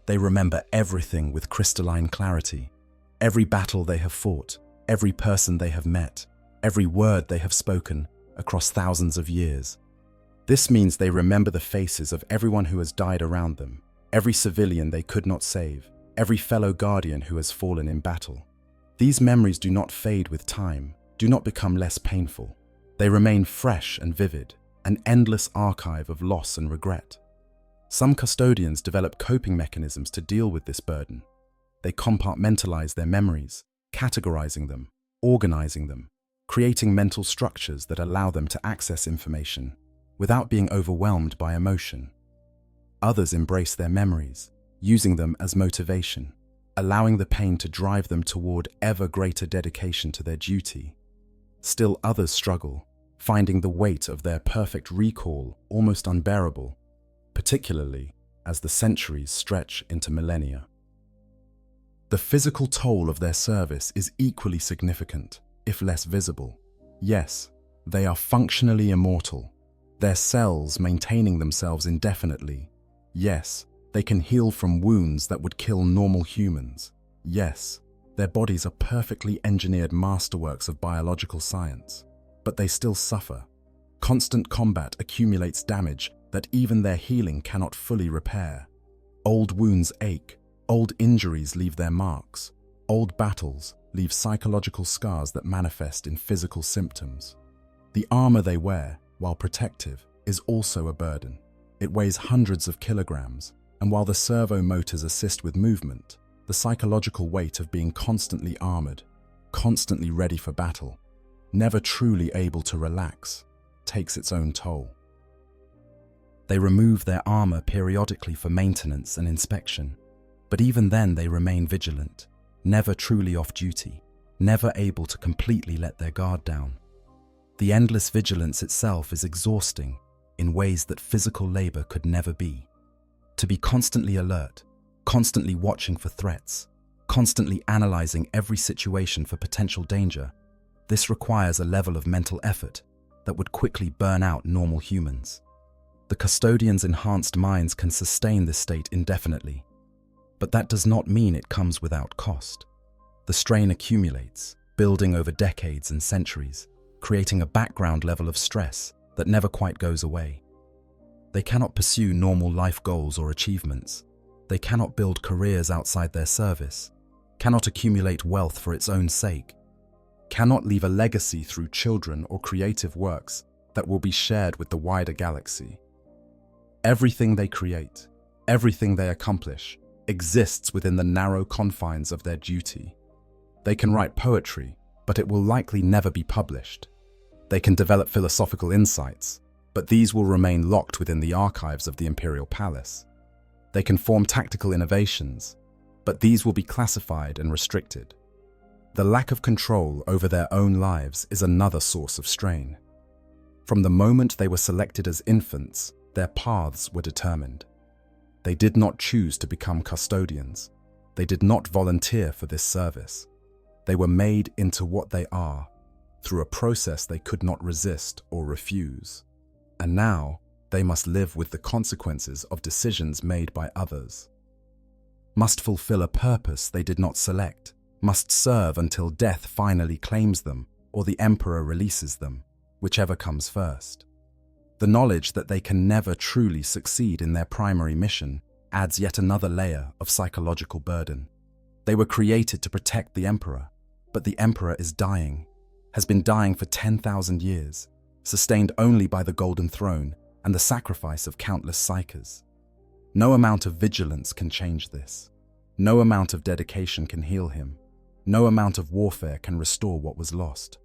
They remember everything with crystalline clarity, every battle they have fought, every person they have met, every word they have spoken across thousands of years. This means they remember the faces of everyone who has died around them, every civilian they could not save, every fellow guardian who has fallen in battle. These memories do not fade with time, do not become less painful. They remain fresh and vivid, an endless archive of loss and regret. Some custodians develop coping mechanisms to deal with this burden. They compartmentalize their memories, categorizing them, organizing them, creating mental structures that allow them to access information without being overwhelmed by emotion. Others embrace their memories, using them as motivation, allowing the pain to drive them toward ever greater dedication to their duty. Still others struggle, finding the weight of their perfect recall almost unbearable, particularly as the centuries stretch into millennia. The physical toll of their service is equally significant, if less visible. Yes, they are functionally immortal, their cells maintaining themselves indefinitely. Yes, they can heal from wounds that would kill normal humans. Yes, their bodies are perfectly engineered masterworks of biological science, but they still suffer. Constant combat accumulates damage that even their healing cannot fully repair. Old wounds ache, old injuries leave their marks, old battles leave psychological scars that manifest in physical symptoms. The armor they wear, while protective, is also a burden. It weighs hundreds of kilograms, and while the servo motors assist with movement, the psychological weight of being constantly armored, constantly ready for battle, never truly able to relax, takes its own toll. They remove their armor periodically for maintenance and inspection, but even then they remain vigilant, never truly off duty, never able to completely let their guard down. The endless vigilance itself is exhausting in ways that physical labor could never be. To be constantly alert, constantly watching for threats, constantly analyzing every situation for potential danger, this requires a level of mental effort that would quickly burn out normal humans. The custodian's enhanced minds can sustain this state indefinitely, but that does not mean it comes without cost. The strain accumulates, building over decades and centuries, creating a background level of stress that never quite goes away. They cannot pursue normal life goals or achievements. They cannot build careers outside their service, cannot accumulate wealth for its own sake, cannot leave a legacy through children or creative works that will be shared with the wider galaxy. Everything they create, everything they accomplish, exists within the narrow confines of their duty. They can write poetry, but it will likely never be published. They can develop philosophical insights, but these will remain locked within the archives of the Imperial Palace. They can form tactical innovations, but these will be classified and restricted. The lack of control over their own lives is another source of strain. From the moment they were selected as infants, their paths were determined. They did not choose to become custodians. They did not volunteer for this service. They were made into what they are, through a process they could not resist or refuse. And now, they must live with the consequences of decisions made by others. Must fulfill a purpose they did not select, must serve until death finally claims them or the Emperor releases them, whichever comes first. The knowledge that they can never truly succeed in their primary mission adds yet another layer of psychological burden. They were created to protect the Emperor, but the Emperor is dying, has been dying for 10,000 years, sustained only by the Golden Throne and the sacrifice of countless psykers. No amount of vigilance can change this. No amount of dedication can heal him. No amount of warfare can restore what was lost.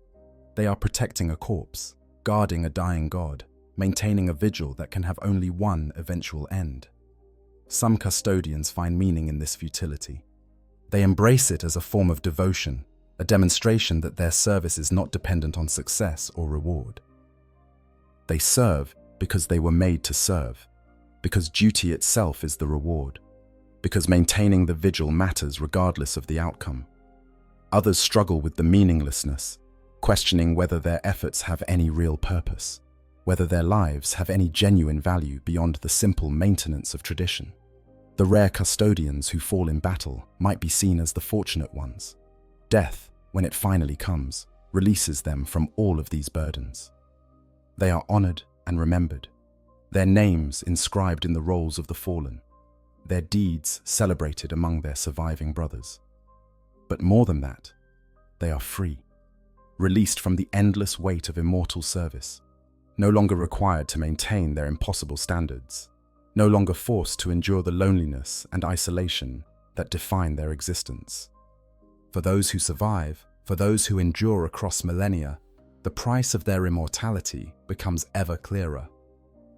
They are protecting a corpse, guarding a dying god, maintaining a vigil that can have only one eventual end. Some custodians find meaning in this futility. They embrace it as a form of devotion, a demonstration that their service is not dependent on success or reward. They serve because they were made to serve, because duty itself is the reward, because maintaining the vigil matters regardless of the outcome. Others struggle with the meaninglessness, questioning whether their efforts have any real purpose, whether their lives have any genuine value beyond the simple maintenance of tradition. The rare custodians who fall in battle might be seen as the fortunate ones. Death, when it finally comes, releases them from all of these burdens. They are honored and remembered, their names inscribed in the rolls of the fallen. their deeds celebrated among their surviving brothers. But more than that, they are free, released from the endless weight of immortal service, no longer required to maintain their impossible standards, no longer forced to endure the loneliness and isolation that define their existence. For those who survive, for those who endure across millennia, the price of their immortality becomes ever clearer.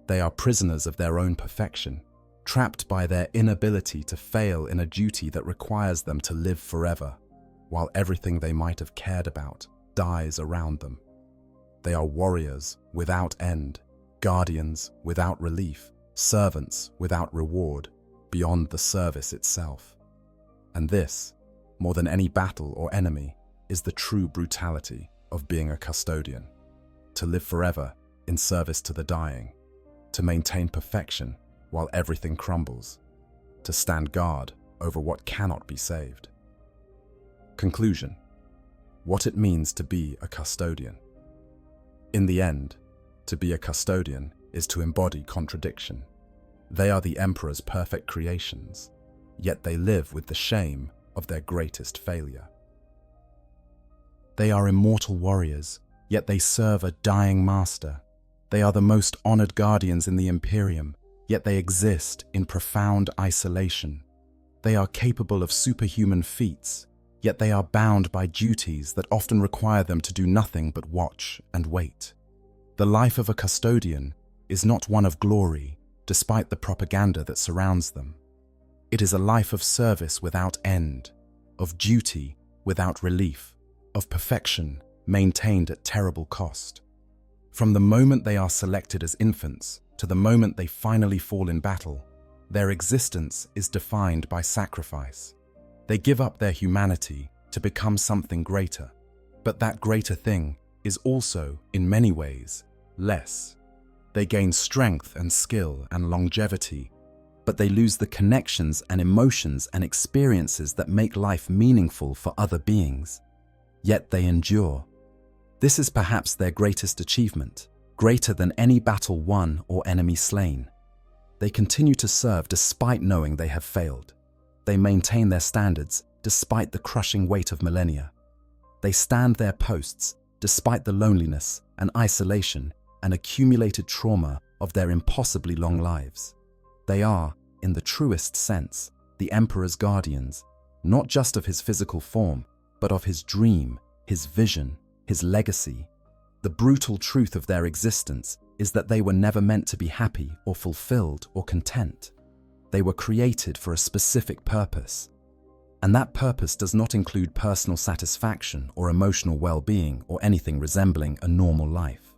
They are prisoners of their own perfection, trapped by their inability to fail in a duty that requires them to live forever, while everything they might have cared about dies around them. They are warriors without end, guardians without relief, servants without reward, beyond the service itself. And this, more than any battle or enemy, is the true brutality of being a custodian. To live forever in service to the dying, to maintain perfection while everything crumbles, to stand guard over what cannot be saved. Conclusion: what it means to be a custodian. In the end, to be a custodian is to embody contradiction. They are the Emperor's perfect creations, yet they live with the shame of their greatest failure. They are immortal warriors, yet they serve a dying master. They are the most honored guardians in the Imperium, yet they exist in profound isolation. They are capable of superhuman feats, yet they are bound by duties that often require them to do nothing but watch and wait. The life of a custodian is not one of glory, despite the propaganda that surrounds them. It is a life of service without end, of duty without relief, of perfection maintained at terrible cost. From the moment they are selected as infants to the moment they finally fall in battle, their existence is defined by sacrifice. They give up their humanity to become something greater, but that greater thing is also, in many ways, less. They gain strength and skill and longevity, but they lose the connections and emotions and experiences that make life meaningful for other beings. Yet they endure. This is perhaps their greatest achievement, greater than any battle won or enemy slain. They continue to serve despite knowing they have failed. They maintain their standards despite the crushing weight of millennia. They stand their posts despite the loneliness and isolation and accumulated trauma of their impossibly long lives. They are, in the truest sense, the Emperor's guardians, not just of his physical form, but of his dream, his vision, his legacy. The brutal truth of their existence is that they were never meant to be happy or fulfilled or content. They were created for a specific purpose, and that purpose does not include personal satisfaction or emotional well-being or anything resembling a normal life.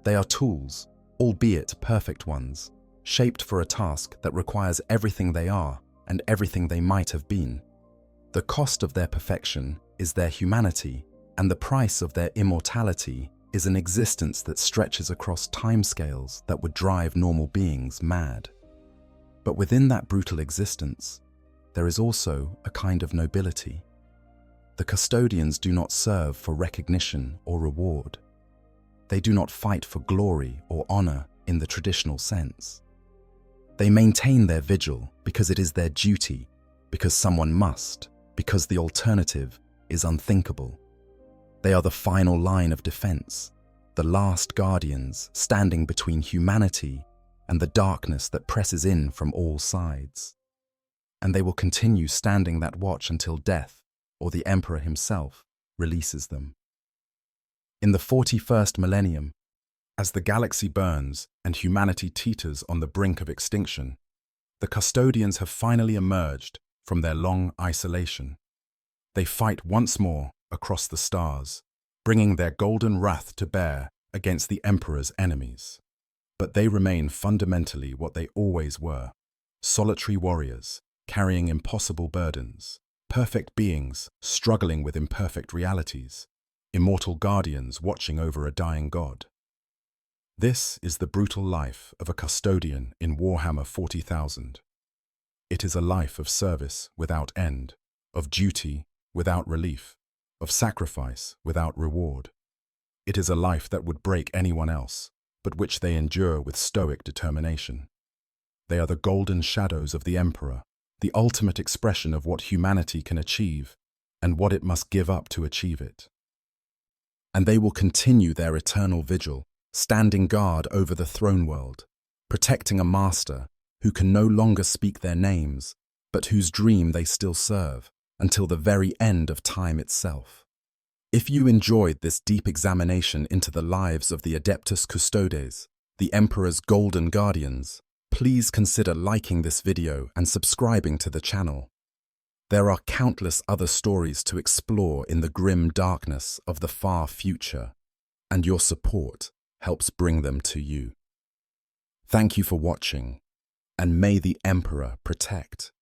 They are tools, albeit perfect ones, shaped for a task that requires everything they are and everything they might have been. The cost of their perfection is their humanity, and the price of their immortality is an existence that stretches across timescales that would drive normal beings mad. But within that brutal existence, there is also a kind of nobility. The custodians do not serve for recognition or reward. They do not fight for glory or honor in the traditional sense. They maintain their vigil because it is their duty, because someone must, because the alternative is unthinkable. They are the final line of defense, the last guardians standing between humanity and the darkness that presses in from all sides. And they will continue standing that watch until death, or the Emperor himself, releases them. In the 41st millennium, as the galaxy burns and humanity teeters on the brink of extinction, the custodians have finally emerged from their long isolation. They fight once more across the stars, bringing their golden wrath to bear against the Emperor's enemies. But they remain fundamentally what they always were: solitary warriors, carrying impossible burdens, perfect beings struggling with imperfect realities, immortal guardians watching over a dying god. This is the brutal life of a custodian in Warhammer 40,000. It is a life of service without end, of duty without relief, of sacrifice without reward. It is a life that would break anyone else, but which they endure with stoic determination. They are the golden shadows of the Emperor, the ultimate expression of what humanity can achieve and what it must give up to achieve it. And they will continue their eternal vigil, standing guard over the throne world, protecting a master who can no longer speak their names, but whose dream they still serve until the very end of time itself. If you enjoyed this deep examination into the lives of the Adeptus Custodes, the Emperor's Golden Guardians, please consider liking this video and subscribing to the channel. There are countless other stories to explore in the grim darkness of the far future, and your support helps bring them to you. Thank you for watching, and may the Emperor protect.